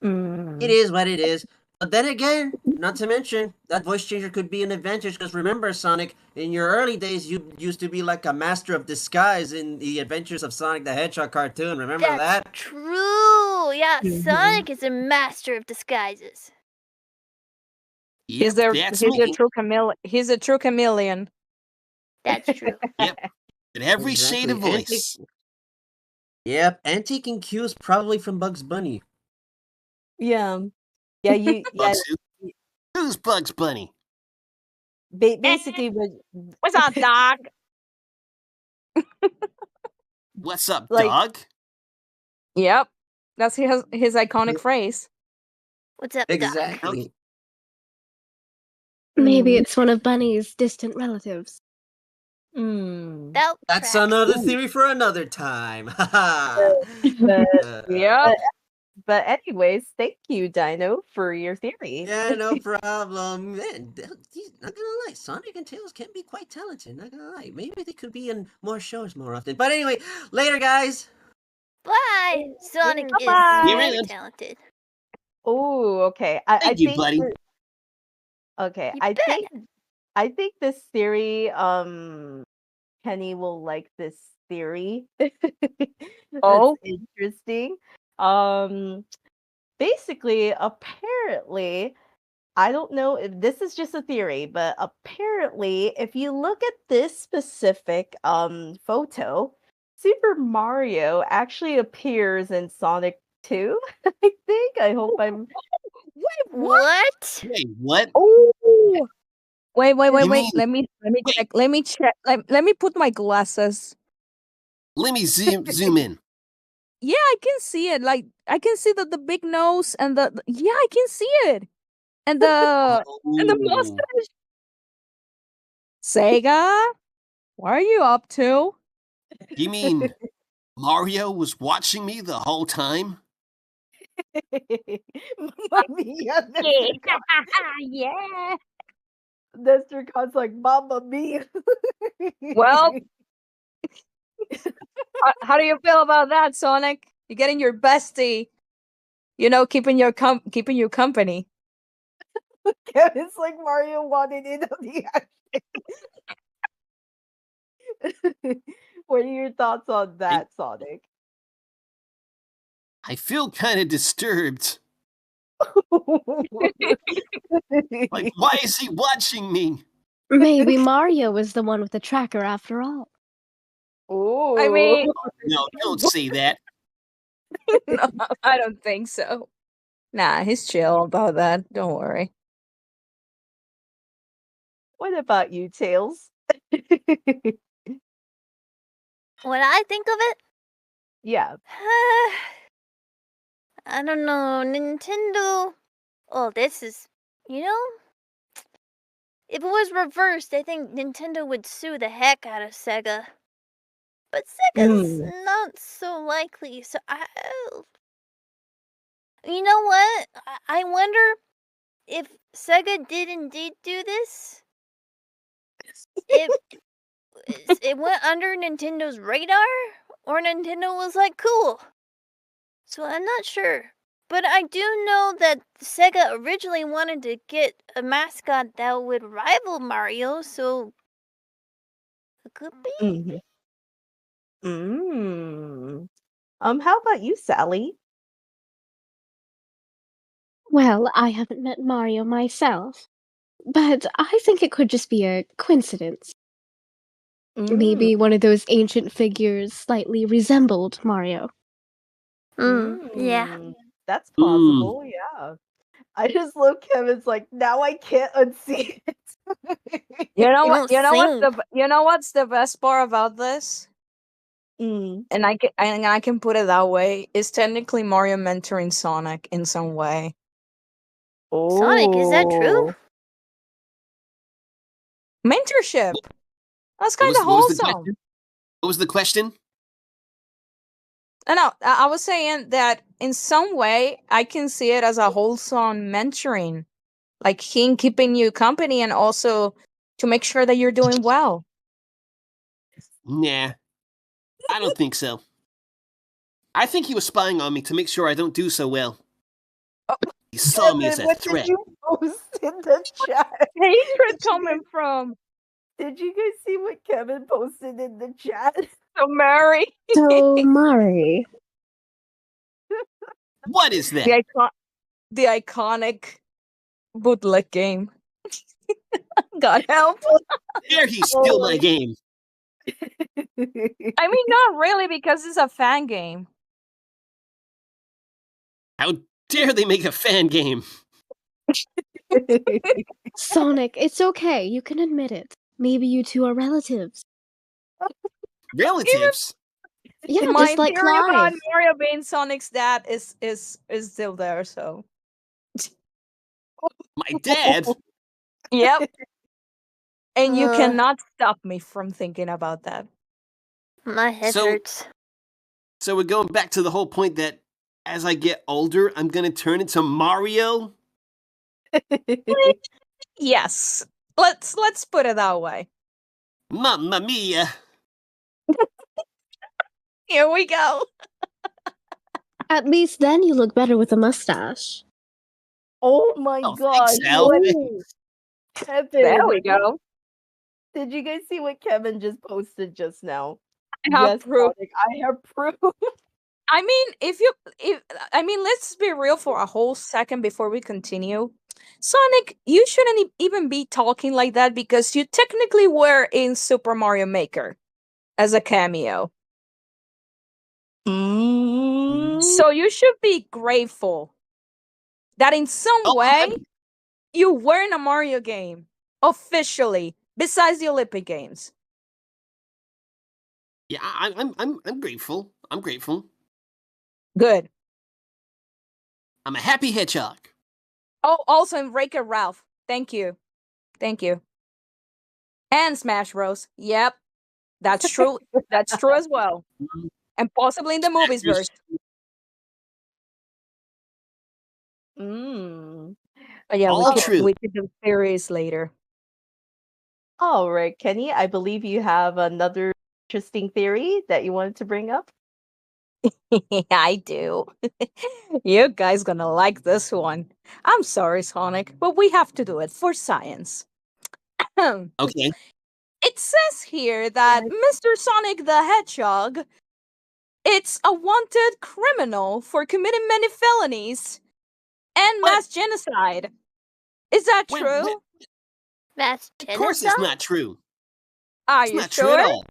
O: It is what it is. But then again, not to mention, that voice changer could be an advantage because remember, Sonic, in your early days, you used to be like a master of disguise in the Adventures of Sonic the Hedgehog cartoon. Remember
D: That's
O: that?
D: true. Yeah, Sonic is a master of disguises.
B: He's
C: That's
B: a
C: me.
B: true chameleon. He's a true chameleon.
D: That's true.
C: Yep. In every shade of
O: Exactly.
C: voice.
O: Yep, and taking cues probably from Bugs Bunny.
A: Yeah. Yeah,
C: Bugs who? Who's Bugs Bunny?
A: basically what
B: What's up, Doc?
C: What's up,
A: Like-
C: dog?
B: Yep. That's his iconic phrase.
D: What's up,
O: Exactly.
E: Maybe it's one of Bunny's distant relatives.
D: Doc?
O: That's
D: Tracks.
O: another theory for another time. Haha.
B: Yep.
A: But anyways, thank you, Dino, for your theory.
O: Yeah, no problem. Man, not gonna lie, Sonic and Tails can be quite talented. Not gonna lie, maybe they could be in more shows more often. But anyway, later, guys.
D: Bye. Sonic is
B: Bye-bye.
D: very
C: around.
D: talented.
A: Oh, okay. I
C: Thank you,
A: think
C: buddy.
A: okay.
D: You
A: I
D: bet.
A: think this theory, Kenny will like this theory.
B: Oh.
A: That's interesting. Basically, apparently, I don't know if this is just a theory, but apparently, if you look at this specific photo, Super Mario actually appears in Sonic 2. I think. I hope I'm
B: Wait,
D: What?
C: Wait, what?
B: Oh. Wait.
C: You mean-
B: Let me check. Let me check. Let me put my glasses.
C: Let me zoom in.
B: Yeah, I can see it. Like I can see the big nose and yeah, I can see it. And the
C: Ooh.
B: mustache. Sega, what are you up to?
C: You mean Mario was watching me the whole time?
A: Mamma mia,
B: Yeah.
A: Mr. Khan's like, Mamma mia.
B: Well, how do you feel about that, Sonic? You're getting your bestie. Keeping you company.
A: Kevin's like Mario wanted in on the action. What are your thoughts on that, Sonic?
C: I feel kind of disturbed. Like, why is he watching me?
E: Maybe Mario was the one with the tracker after all.
A: Ooh.
B: I mean,
C: No, don't say that.
B: no, I don't think so. Nah, he's chill about that. Don't worry.
A: What about you, Tails?
D: What I think of it?
A: Yeah.
D: I don't know. Nintendo. Oh, this is. You know? If it was reversed, I think Nintendo would sue the heck out of Sega. But Sega's not so likely, so you know what? I wonder if Sega did indeed do this. It went under Nintendo's radar, or Nintendo was like, cool. So I'm not sure. But I do know that Sega originally wanted to get a mascot that would rival Mario, so it could be.
A: How about you, Sally?
E: Well, I haven't met Mario myself, but I think it could just be a coincidence. Maybe one of those ancient figures slightly resembled Mario.
D: Yeah.
A: That's possible, yeah. I just love Kevin's like, now I can't unsee it.
B: You know
D: They
B: what?
D: don't
B: You know what's
D: sing.
B: you know what's the best part about this? And I can put it that way. Is technically Mario mentoring Sonic in some way.
D: Sonic, is that true?
B: Mentorship. That's
C: What
B: kind of
C: was the
B: wholesome.
C: question? What was the question?
B: No, I was saying that in some way I can see it as a wholesome mentoring, like him keeping you company and also to make sure that you're doing well.
C: Nah, I don't think so. I think he was spying on me to make sure I don't do so well. He saw me as a
A: What did
C: threat.
A: you post in the chat?
B: Hatred coming from.
A: Did you guys see what Kevin posted in the chat?
B: So Mary.
E: So, Mari.
C: What is that?
B: The iconic bootleg game. God help.
C: Dare he steal my game?
B: I mean, not really, because it's a fan game.
C: How dare they make a fan game?
E: Sonic, it's okay. You can admit it. Maybe you two are relatives.
C: Relatives?
E: Yeah,
B: My
E: just like
B: theory about
E: Clive.
B: Mario being Sonic's dad is still there. So.
C: My dad?
B: Yep. And you cannot stop me from thinking about that.
D: My head hurts.
C: So we're going back to the whole point that as I get older, I'm gonna turn into Mario?
B: Yes. Let's put it that way.
C: Mamma mia!
B: Here we go.
E: At least then you look better with a mustache.
A: Oh my god.
C: Thanks, Al.
A: Kevin.
B: There we go.
A: Did you guys see what Kevin just posted just now?
B: I have
A: Yes,
B: proof.
A: Sonic, I have proof.
B: I mean, if let's be real for a whole second before we continue. Sonic, you shouldn't even be talking like that because you technically were in Super Mario Maker as a cameo. So you should be grateful that in some way you were in a Mario game officially, besides the Olympic Games.
C: Yeah, I'm grateful. I'm grateful.
B: Good.
C: I'm a happy hedgehog.
B: Oh, also in Wreck-It Ralph. Thank you. Thank you. And Smash Bros. Yep. That's true. That's true as well. And possibly in the movies version. But yeah,
C: All true.
B: we could do theories later.
A: All right, Kenny, I believe you have another interesting theory that you wanted to bring up.
B: I do. You guys gonna like this one. I'm sorry, Sonic, but we have to do it for science.
C: Okay.
B: It says here that Mr. Sonic the Hedgehog, it's a wanted criminal for committing many felonies and mass genocide. Is that true?
D: That's
C: Of course it's not true.
B: Are
C: It's
B: you
C: not true at
B: sure?
C: all.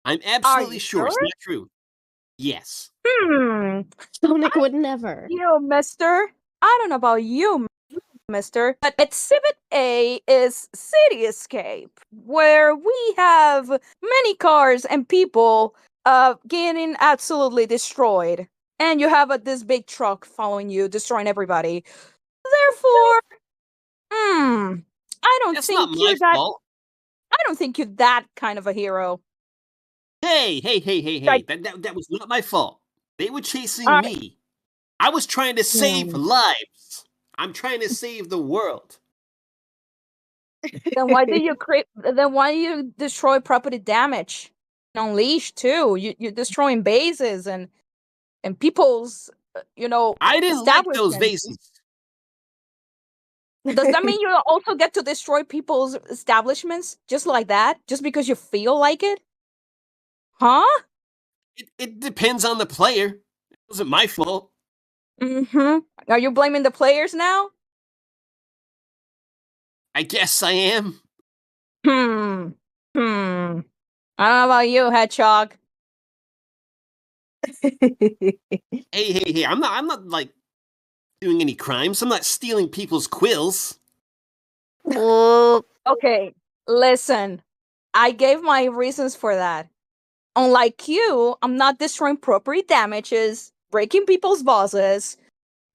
C: I'm
B: Are
C: absolutely
B: you
C: sure it's
B: sure?
C: not true. Yes.
E: Sonic would never.
B: You, mister. I don't know about you, mister, but Exhibit A is City Escape, where we have many cars and people getting absolutely destroyed. And you have this big truck following you, destroying everybody. Therefore, I don't
C: That's not
B: think
C: my
B: you're that.
C: fault.
B: I don't think you're that kind of a hero.
C: Hey. That was not my fault. They were chasing me. I was trying to save lives. I'm trying to save the world.
B: Then why do you create? Then why do you destroy property damage? And Unleash too. You're destroying bases and people's
C: I didn't like those
B: establishments.
C: vases.
B: Does that mean you also get to destroy people's establishments just like that, just because you feel like it? Huh?
C: It depends on the player. It wasn't my fault.
B: Mm-hmm. Are you blaming the players now?
C: I guess I am.
B: Hmm. Hmm. I don't know about you, Hedgehog.
C: Hey. I'm not like doing any crimes. I'm not stealing people's quills.
B: Okay, listen. I gave my reasons for that. Unlike you, I'm not destroying property damages, breaking people's vases,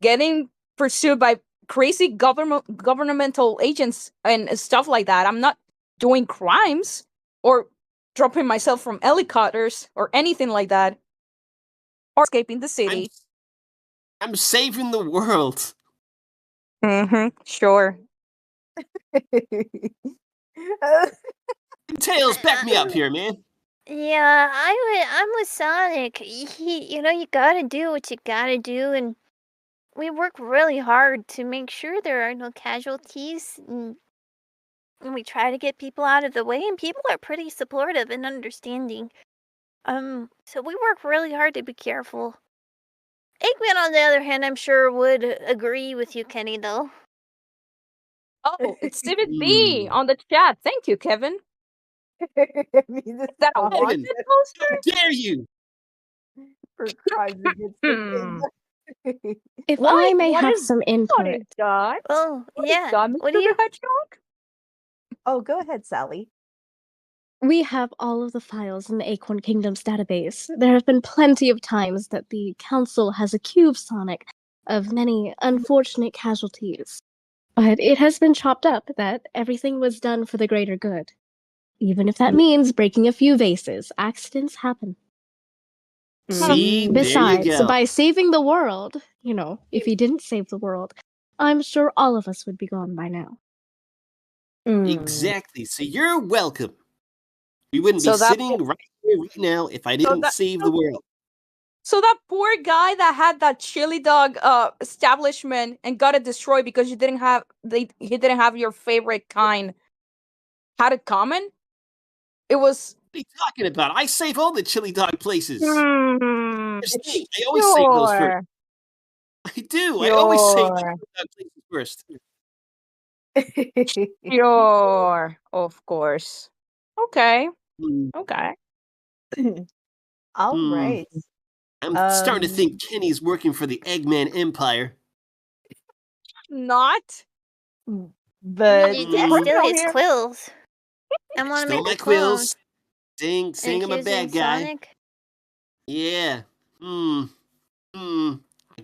B: getting pursued by crazy governmental agents and stuff like that. I'm not doing crimes or dropping myself from helicopters or anything like that. Or escaping the city.
C: I'm saving the world.
B: Mm-hmm. Sure.
C: Tails, back me up here, man.
D: Yeah, I'm with Sonic. You gotta do what you gotta do, and we work really hard to make sure there are no casualties, and we try to get people out of the way, and people are pretty supportive and understanding. So we work really hard to be careful. Eggman, on the other hand, I'm sure would agree with you, Kenny, though.
B: Oh, Exhibit B on the chat. Thank you, Kevin. Is that a
C: Kevin,
B: wanted
C: how
B: poster?
C: dare you?
A: For crimes against the
E: If
B: What?
E: I may
B: What
E: have
B: is
E: some
B: what
E: input.
B: is that?
D: Oh,
B: What is
D: yeah.
B: that,
D: What
B: Mr.
D: do you?
B: the Hedgehog?
A: Oh, go ahead, Sally.
E: We have all of the files in the Acorn Kingdom's database. There have been plenty of times that the Council has accused Sonic of many unfortunate casualties. But it has been chopped up that everything was done for the greater good. Even if that means breaking a few vases, accidents happen.
C: See, there you
E: Besides,
C: go.
E: by saving the world, if he didn't save the world, I'm sure all of us would be gone by now.
C: Exactly. So you're welcome. We wouldn't be
B: So that
C: sitting right here right now if I didn't save the world.
B: So that poor guy that had that chili dog establishment and got it destroyed because he didn't have your favorite kind had it common? It was
C: What are you talking about? I save all the chili dog places. First thing. I always save those first. I do. I always save the chili dog places first.
B: Sure, of course. Okay. Okay.
A: All right.
C: I'm starting to think Kenny's working for the Eggman Empire.
B: Not.
A: But
D: You did steal his quills. I want to
C: Stole
D: make
C: my
D: a clone.
C: quills. Saying I'm a
D: Accusing
C: bad guy.
D: Sonic.
C: Yeah. I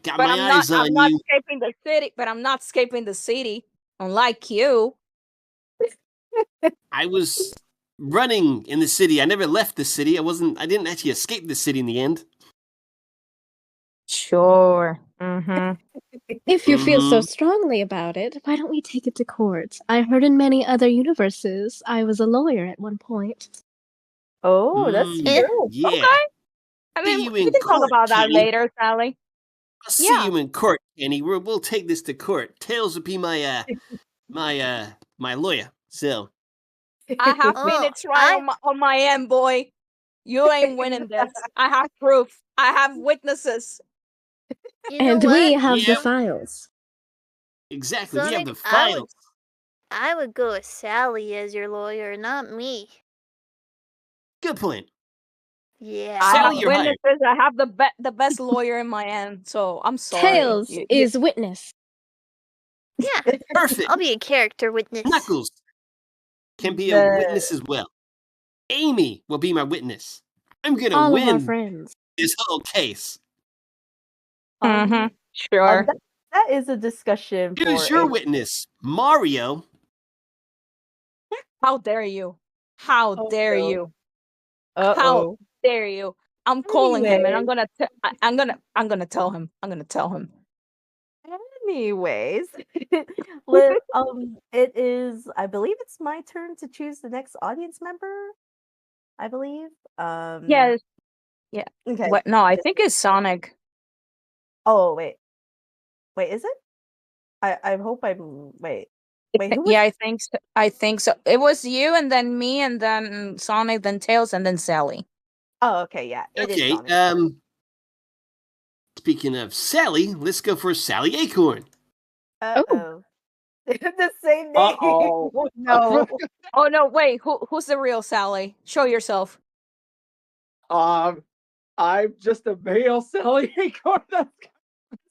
C: got
B: But
C: my eyes on
B: I'm not
C: you.
B: escaping the city. But I'm not escaping the city. Unlike you.
C: I was running in the city. I never left the city. I didn't actually escape the city in the end.
B: Sure. Mm-hmm.
E: If you feel so strongly about it, why don't we take it to court? I heard in many other universes I was a lawyer at one point.
A: Oh, that's true.
C: Yeah.
B: Okay. I
C: See
B: mean,
C: you
B: we
C: in
B: can talk
C: court,
B: about that
C: Kenny.
B: later, Sally.
C: I'll see
B: Yeah.
C: you in court, Kenny. We'll take this to court. Tails will be my my lawyer. So
B: I have
D: Oh,
B: minutes right on my end, boy. You ain't winning this. I have proof. I have witnesses.
D: You know
E: And
D: what?
E: we have the
C: Yeah.
E: files.
C: exactly, we have
D: Sonic,
C: the files.
D: I would go with Sally as your lawyer, not me.
C: Good point.
D: Yeah.
B: I
C: Sally,
B: have
C: you're hired.
B: witnesses. I have the best lawyer in my end. So I'm sorry.
E: Tails is witness.
D: Yeah.
C: Perfect.
D: I'll be a character witness.
C: Knuckles can be a
A: The-
C: witness as well. Amy will be my witness. I'm gonna
E: All of our
C: win
E: friends.
C: this whole case.
B: Sure.
A: that is a discussion
C: Who's
A: for
C: your
A: a
C: witness? Mario.
B: How dare you? How dare
A: no.
B: you? How dare you? I'm calling him, and I'm
A: Anyway.
B: I'm gonna tell him. I'm gonna tell him.
A: Anyways, it is. I believe it's my turn to choose the next audience member. I believe.
B: Yes. Yeah.
A: Okay.
B: What? No, I think it's Sonic.
A: Oh wait, is it? I hope I'm. Wait, who was?
B: Yeah, I think so. I think so. It was you, and then me, and then Sonic, then Tails, and then Sally.
A: Oh, okay, yeah, it is
C: Okay.
A: Sonic.
C: Speaking of Sally, let's go for Sally Acorn.
A: Uh-oh. The same name.
J: Uh-oh.
A: No.
B: Oh no! Wait, who's the real Sally? Show yourself.
J: I'm just a male Sally Acorn.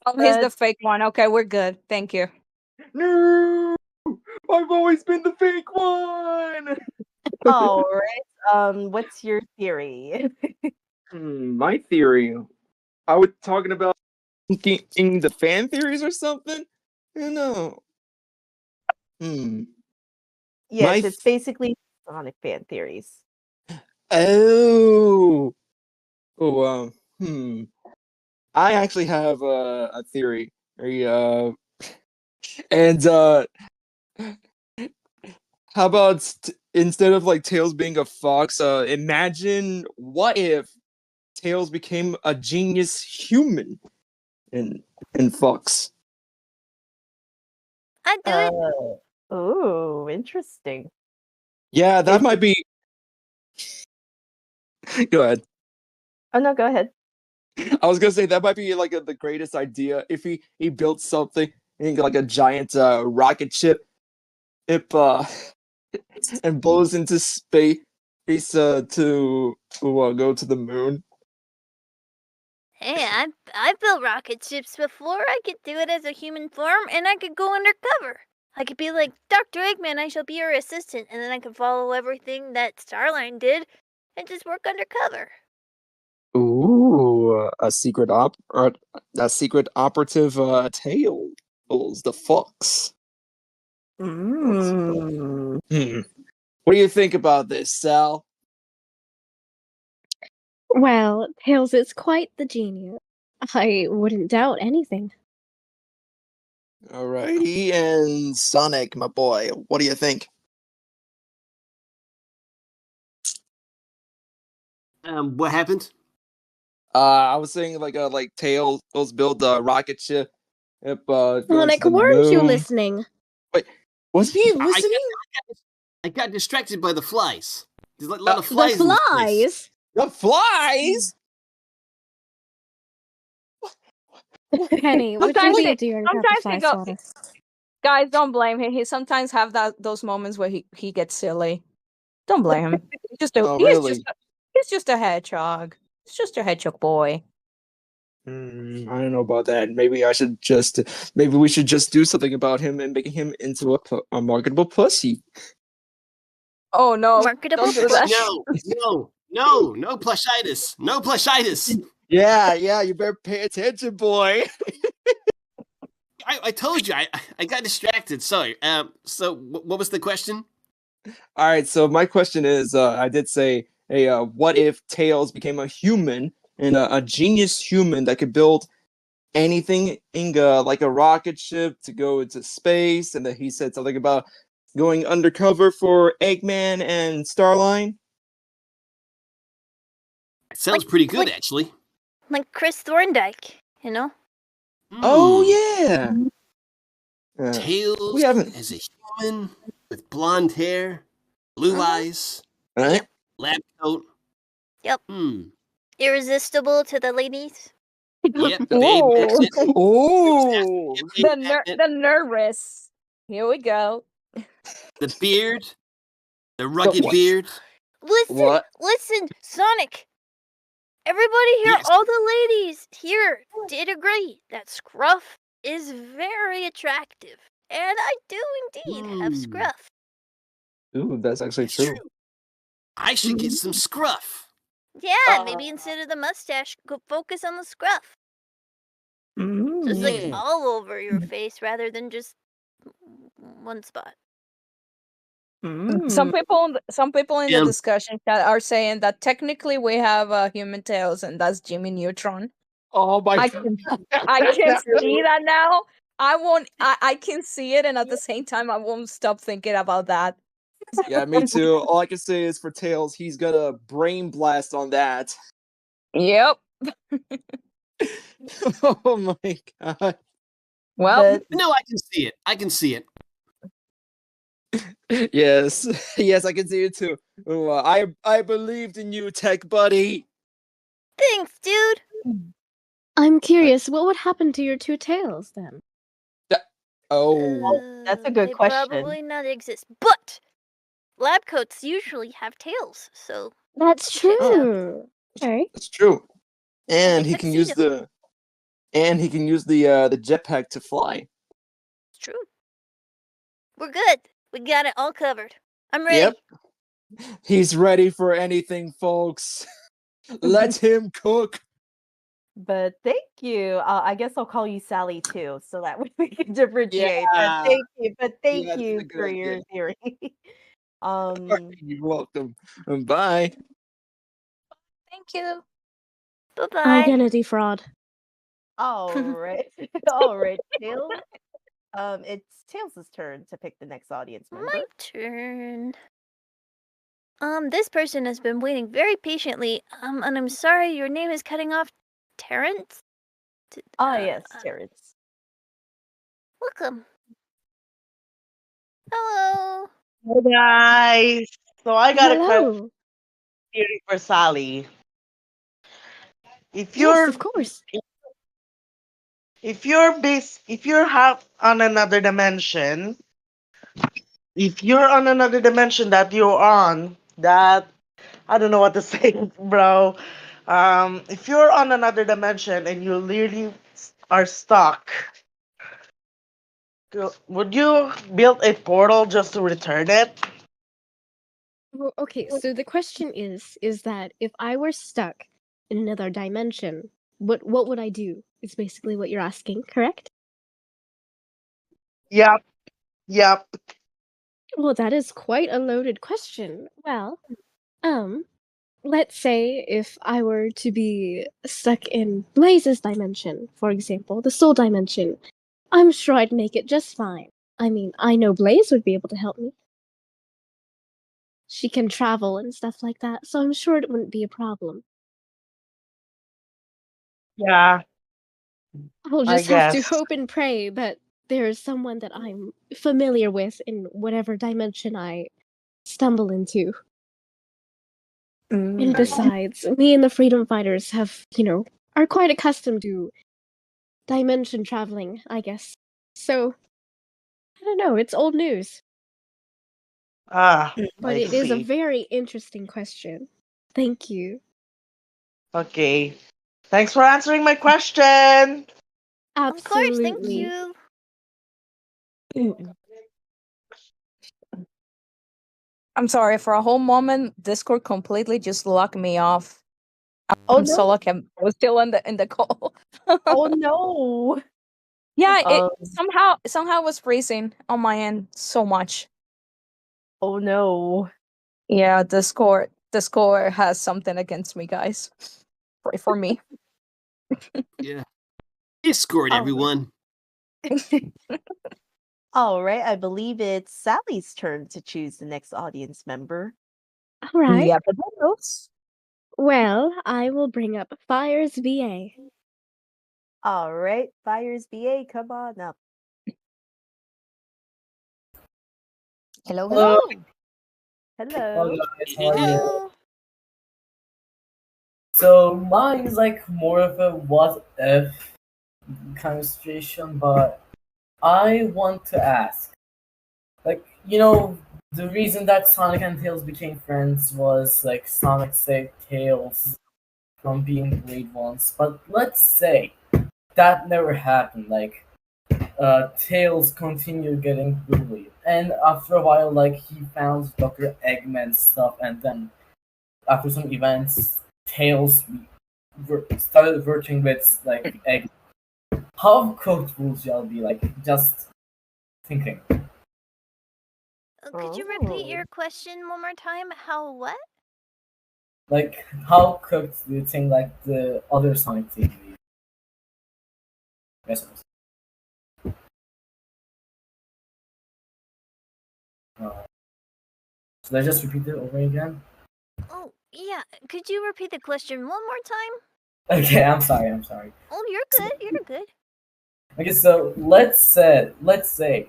B: Oh, he's the fake one. Okay, we're good. Thank you.
J: No, I've always been the fake one.
A: All right. What's your theory?
J: My theory. I was talking about in the fan theories or something. No.
A: Yes, it's basically Sonic fan theories.
J: Oh. Oh. I actually have a theory. And how about instead of like Tails being a fox, imagine what if Tails became a genius human in fox.
D: I'd do it.
A: Oh, interesting.
J: Yeah, that might be. Go ahead.
A: Oh no, go ahead.
J: I was gonna say that might be like the greatest idea if he built something like a giant rocket ship and blows into space to go to the moon.
D: Hey, I built rocket ships before. I could do it as a human form, and I could go undercover. I could be like, Dr. Eggman, I shall be your assistant, and then I could follow everything that Starline did and just work undercover.
J: Ooh, a secret operative Tails, the fox.
A: Mm.
J: What do you think about this, Sal?
E: Well, Tails is quite the genius. I wouldn't doubt anything.
J: Alrighty, and Sonic, my boy, what do you think?
C: What happened?
J: I was saying like Tails build a rocket ship, going
E: Sonic,
J: to the
E: weren't you
J: moon.
E: listening?
J: Wait, was he listening?
C: I got distracted by the flies. There's a lot of
E: The
C: flies in this place.
E: flies?
J: The flies?
E: Penny, what do
B: Sometimes
E: you
B: he,
E: do and got the
B: sometimes
E: fly
B: he go.
E: swatter?
B: Guys, don't blame him. He sometimes have those moments where he gets silly. Don't blame him.
J: Oh, really?
B: He's just a hedgehog. He's just a hedgehog boy.
J: I don't know about that. Maybe we should just do something about him and making him into a marketable pussy.
B: Oh no!
D: Marketable
B: Don't do that.
C: No plushitis. No plushitis.
J: Yeah, you better pay attention, boy.
C: I told you, I got distracted. Sorry. So what was the question?
J: All right, so my question is, I did say, hey, what if Tails became a human and a genius human that could build anything in like a rocket ship to go into space, and then he said something about going undercover for Eggman and Starline.
C: Sounds pretty good, actually.
D: Like Chris Thorndike, you know?
P: Oh
C: Hmm.
P: yeah. We
C: Tails
P: haven't,
C: as a human with blonde hair, blue eyes,
P: right?
C: lab coat.
D: Yep.
C: Hmm.
D: Irresistible to the ladies.
C: Yep. They match
B: Ooh.
C: it.
P: Ooh.
C: They match it.
B: The nervous. Here we go.
C: The beard, the
P: The
C: rugged
P: what?
C: beard.
D: Listen, Sonic. Everybody here,
C: Yes.
D: all the ladies here did agree that Scruff is very attractive. And I do indeed have Scruff.
P: Ooh, that's actually
C: It's
P: true.
C: true. I should get some scruff.
D: Yeah, maybe instead of the mustache, go focus on the Scruff. So it's like all over your face rather than just one spot.
B: Some people in the
C: Yeah.
B: discussion chat are saying that technically we have human tails, and that's Jimmy Neutron.
P: Oh my
B: I can see that now. I can see it, and at the same time, I won't stop thinking about that.
P: Yeah, me too. All I can say is for Tails, he's got a brain blast on that.
B: Yep.
P: Oh my god.
B: Well,
C: No, I can see it. I can see it.
P: Yes, yes, I can see it too. Oh, I believed in you, tech buddy.
D: Thanks, dude.
E: I'm curious, what would happen to your two tails then?
P: Oh,
A: That's a good
D: They
A: question.
D: probably not exist. But lab coats usually have tails, so
E: That's
D: checks out.
E: true. Okay.
P: that's true. And
D: Like a
P: he can use
D: tuxedo.
P: the jetpack to fly.
D: It's true. We're good. We got it all covered. I'm ready.
P: Yep. He's ready for anything, folks. Let him cook.
A: But thank you. I guess I'll call you Sally too, so that way we can differentiate.
P: Yeah.
A: But thank
P: Yeah, that's a
A: you
P: good
A: for
P: idea.
A: your theory.
P: You're welcome. Bye.
B: thank you.
D: Bye-bye.
E: Identity fraud.
A: All right, all right, Tails. It's Tails' turn to pick the next audience member.
D: My turn. This person has been waiting very patiently. And I'm sorry, your name is cutting off. Terrence?
A: Yes, Terrence.
D: Welcome. Hello.
Q: Hey guys. So I got a question
E: Hello.
Q: for Sally. If
E: Yes,
Q: you're
E: of course.
Q: if you're on another dimension, if you're on another dimension that you're on, that I don't know what to say, bro. If you're on another dimension and you literally are stuck, would you build a portal just to return it?
E: Well, okay, so the question is that if I were stuck in another dimension, what would I do? Is basically what you're asking, correct?
Q: Yep. Yep.
E: Well, that is quite a loaded question. Well, let's say if I were to be stuck in Blaze's dimension, for example, the soul dimension, I'm sure I'd make it just fine. I mean, I know Blaze would be able to help me. She can travel and stuff like that, so I'm sure it wouldn't be a problem.
Q: Yeah.
E: I'll
Q: I
E: just have to
Q: guess.
E: hope and pray that there's someone that I'm familiar with in whatever dimension I stumble into. And besides, me and the Freedom Fighters have, are quite accustomed to dimension traveling, I guess. So, I don't know, it's old news.
Q: Ah,
E: But
Q: I
E: it is a
Q: see.
E: very interesting question. Thank you.
Q: Okay. Thanks for answering my question.
D: Of course, thank
E: Absolutely.
D: you.
B: I'm sorry, for a whole moment, Discord completely just locked me off.
A: Oh
B: I'm so
A: no!
B: lucky I was still in the call.
A: Oh no!
B: Yeah, it
A: Um,
B: somehow was freezing on my end so much.
A: Oh no!
B: Yeah, Discord has something against me, guys. Pray for me.
C: Yeah. Discord,
A: Oh.
C: everyone.
A: All right, I believe it's Sally's turn to choose the next audience member.
E: All right.
B: Yeah,
E: Well, I will bring up Fire's VA.
A: All right, Fire's VA, come on up.
B: Hello,
R: Hello.
B: hello.
R: Hello
A: Hello.
R: guys, how are you?
D: Hello.
R: So mine is like more of a what if kind of situation, but I want to ask, like, the reason that Sonic and Tails became friends was like Sonic saved Tails from being bullied once. But let's say that never happened. Like, Tails continued getting bullied, and after a while, like he found Dr. Eggman's stuff, and then after some events, Tails started working with like Egg. How cooked would y'all be? Like, just thinking.
D: Could you repeat
A: Oh.
D: your question one more time? How what?
R: Like, how cooked do you think like the other Sonic team would be? Yes. Should I just repeat it over again?
D: Oh, yeah. Could you repeat the question one more time?
R: Okay, I'm sorry.
D: Oh, you're good. You're good.
R: Okay, so let's say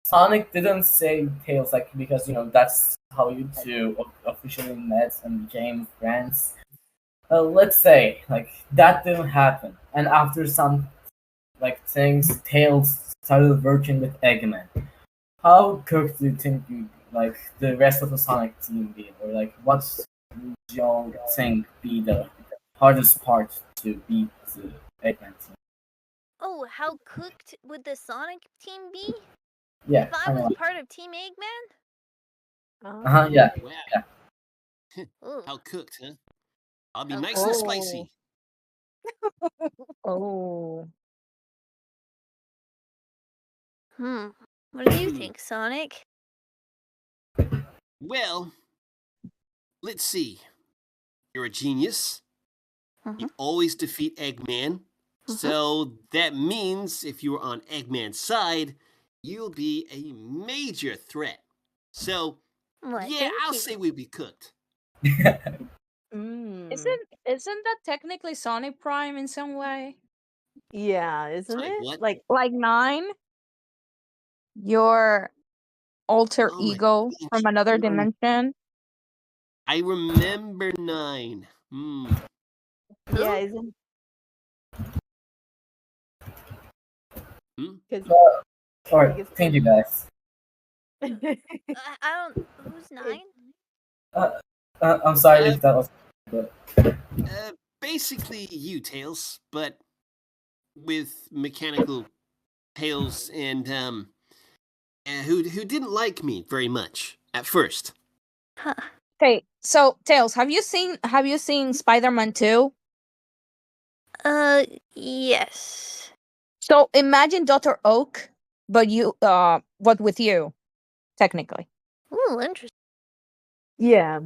R: Sonic didn't save Tails, like, because that's how you two officially met and became friends. Let's say like that didn't happen, and after some like things, Tails started working with Eggman. How cooked do you think like the rest of the Sonic team be, or like what would y'all think be the hardest part to beat the Eggman team?
D: Oh, how cooked would the Sonic team be?
R: Yeah,
D: If I
R: kind of
D: was
R: like.
D: part of Team Eggman?
R: Yeah,
C: Wow.
R: yeah.
D: Ooh.
C: How cooked, huh? I'll be
D: How
C: nice and
D: cooked.
C: spicy.
B: Oh.
D: What do you think, Sonic?
C: Well, let's see. You're a genius. You always defeat Eggman. So that means if you were on Eggman's side, you'll be a major threat. So,
D: What?
C: yeah,
D: Thank
C: I'll
D: you.
C: say we'd be cooked.
B: Isn't that technically Sonic Prime in some way?
A: Yeah, isn't
C: Sonic
A: it?
C: what?
B: Like 9? Your alter
C: Oh my
B: ego
C: gosh.
B: from another dimension?
C: I remember 9.
A: Yeah, isn't
C: Hmm?
R: Alright, thank you guys.
D: I don't. Who's 9?
R: I'm sorry if that was. But...
C: Basically you, Tails, but with mechanical tails and who didn't like me very much at first.
B: Okay, so Tails, have you seen Spider-Man 2?
D: Yes.
B: So imagine Dr. Oak, but what with you, technically.
D: Ooh, interesting.
A: Yeah.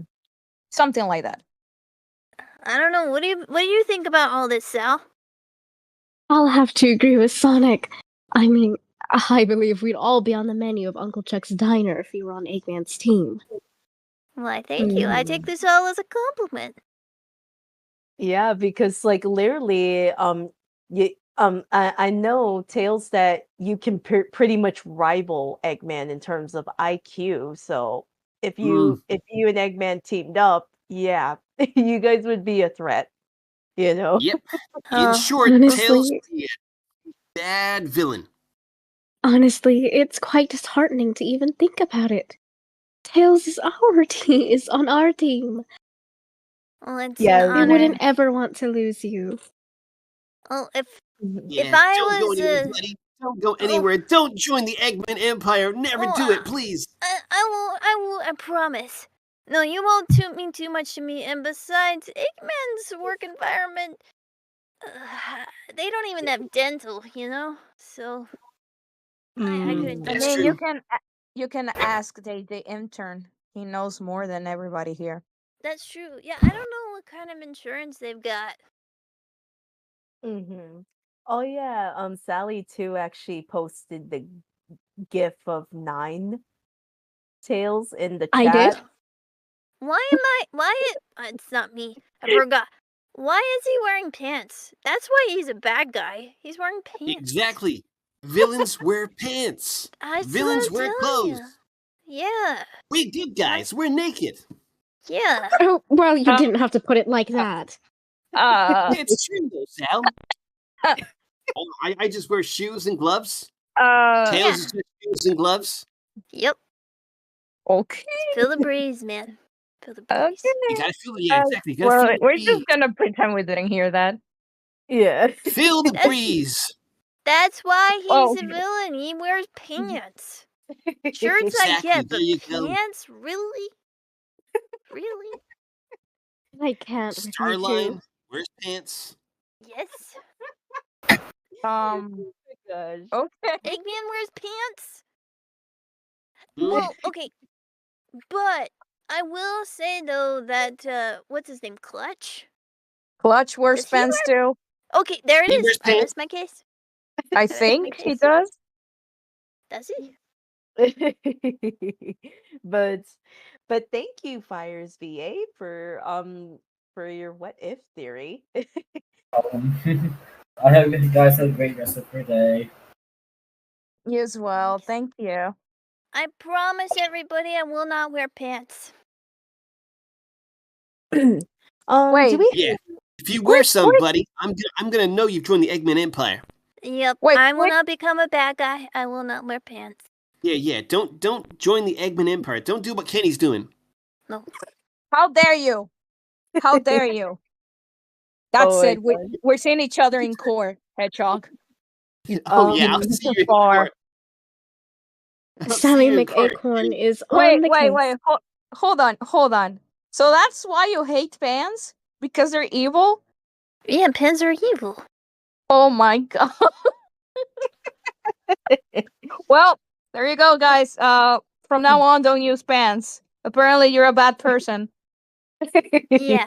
B: Something like that.
D: I don't know. What do you think about all this, Sal?
E: I'll have to agree with Sonic. I mean, I believe we'd all be on the menu of Uncle Chuck's diner if you were on Eggman's team.
D: Why, thank you. I take this all as a compliment.
A: Yeah, because like literally, I know Tails that you can pretty much rival Eggman in terms of IQ. So if you and Eggman teamed up, yeah, you guys would be a threat. You know.
C: Yep. In short, Tails
E: Honestly,
C: would be a bad villain.
E: honestly, it's quite disheartening to even think about it. Tails is is on our team.
D: Well, it's an
A: Yeah.
E: We
D: honor.
E: wouldn't ever want to lose you.
D: Oh, if
C: Yeah,
D: I
C: don't go
D: was
C: anywhere, buddy. Don't go anywhere. Don't join the Eggman Empire. Never do it, please.
D: I won't, I promise. No, you won't mean too much to me, and besides, Eggman's work environment, they don't even have dental, so I couldn't do
B: I
D: it.
C: That's
B: mean,
C: true.
B: you can ask the intern. He knows more than everybody here.
D: That's true. Yeah, I don't know what kind of insurance they've got.
A: Oh yeah, Sally too actually posted the GIF of 9 Tails in the
E: I did?
A: chat.
D: It's not me. I forgot. Why is he wearing pants? That's why he's a bad guy. He's wearing pants.
C: Exactly. Villains wear pants.
D: That's
C: Villains
D: what I'm
C: wear
D: telling
C: clothes.
D: you. Yeah.
C: We good guys. We're naked.
D: Yeah.
E: Oh, well, you didn't have to put it like that.
C: It's true though, Sal. I just wear shoes and gloves. Tails is just shoes and gloves.
D: Yep.
B: Okay.
D: Feel the breeze, man. Feel the breeze.
C: You gotta feel it. Yeah, exactly. You gotta
B: Well,
C: feel the
B: we're
C: breeze.
B: just gonna pretend we didn't hear that.
A: Yeah.
C: Feel the breeze.
D: That's why he's
B: Oh.
D: a villain. He wears pants. Shirts I
C: Exactly.
D: get,
C: There
D: but
C: you go.
D: pants? Really? Really?
E: I can't with you two.
C: Starline wears pants.
D: Yes.
A: Oh my gosh.
B: Okay.
D: Eggman wears pants?
C: Mm.
D: Well, okay. But I will say though that what's his name? Clutch?
B: Clutch wears
D: Does he
B: pants too.
D: Okay, there it
C: He
D: is.
C: wears
D: I
C: pants.
D: rest my case.
B: I
D: rest my
B: think he
D: case.
B: does.
D: Does he?
A: but thank you, Fires VA, for your what if theory.
R: I hope you guys have a great rest of your day.
B: You as well. Thank you.
D: I promise everybody I will not wear pants.
A: Do
B: Wait.
A: we
C: Yeah. If you wear
B: Quick,
C: some,
B: quick.
C: buddy, I'm gonna know you've joined the Eggman Empire.
D: Yep.
B: Wait,
D: I will
B: quick.
D: not become a bad guy. I will not wear pants.
C: Yeah. Don't join the Eggman Empire. Don't do what Kenny's doing.
D: No.
B: How dare you? How dare you? That's
A: Oh my
B: it.
A: gosh.
B: We're seeing each other in court, Hedgehog.
C: Oh yeah, I'll
A: Um,
C: see you in
B: Far.
C: court. I'll see
E: Sally
C: you in court.
E: McAcorn is
B: Wait,
E: on the
B: wait,
E: case.
B: wait. Hold on. So that's why you hate fans? Because they're evil?
D: Yeah, pants are evil.
B: Oh my god. Well, there you go, guys. From now on, don't use pants. Apparently, you're a bad person.
D: Yeah.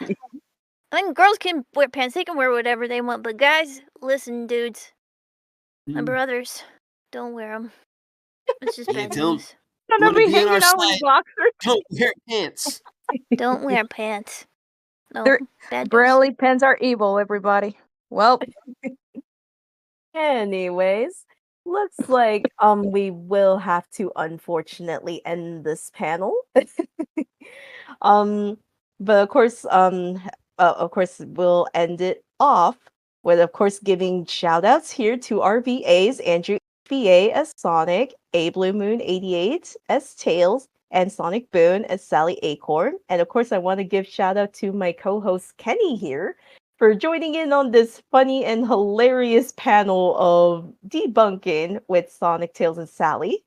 D: I mean, girls can wear pants. They can wear whatever they want. But guys, listen, dudes. My brothers, don't wear them. It's just
C: Yeah,
D: bad
C: don't.
D: news.
B: I'm
C: You
B: gonna
C: wanna
B: be
C: be on our
B: hanging out with
C: side?
B: boxers.
C: Don't wear pants.
D: Don't wear pants. No,
B: They're
D: bad news.
B: apparently pants are evil, everybody. Well,
A: anyways, looks like we will have to unfortunately end this panel. um but of course we'll end it off with of course giving shout outs here to our VAs, Andrew VA as Sonic, A Blue Moon 88 as Tails, and Sonic Boone as Sally Acorn. And of course I want to give shout out to my co-host Kenny here for joining in on this funny and hilarious panel of debunking with Sonic, Tails, and Sally.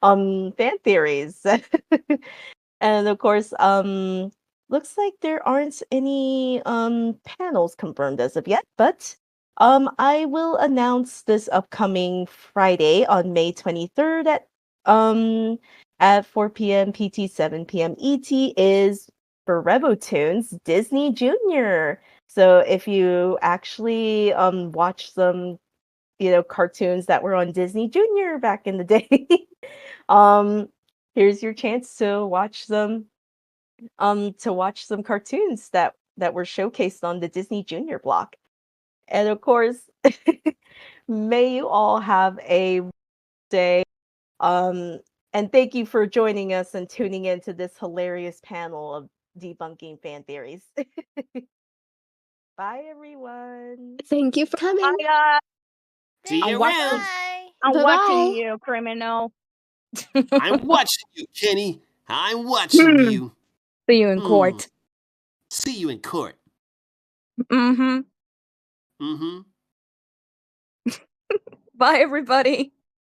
A: Fan theories. And of course, looks like there aren't any panels confirmed as of yet, but I will announce this upcoming Friday on May 23rd at 4 p.m. PT, 7 p.m. ET is for RevoTunes Disney Junior. So if you actually watch some cartoons that were on Disney Junior back in the day, um here's your chance to watch some cartoons that were showcased on the Disney Junior block. And of course, may you all have a day. And thank you for joining us and tuning into this hilarious panel of debunking fan theories. Bye everyone.
E: Thank you for coming.
C: See you
B: I'm watching.
C: around.
B: I'm
E: Bye-bye.
B: watching you, criminal.
C: I'm watching you, Kenny. I'm watching you.
B: See you in court.
C: See you in court.
B: Mm-hmm.
C: Mm-hmm.
B: Bye, everybody.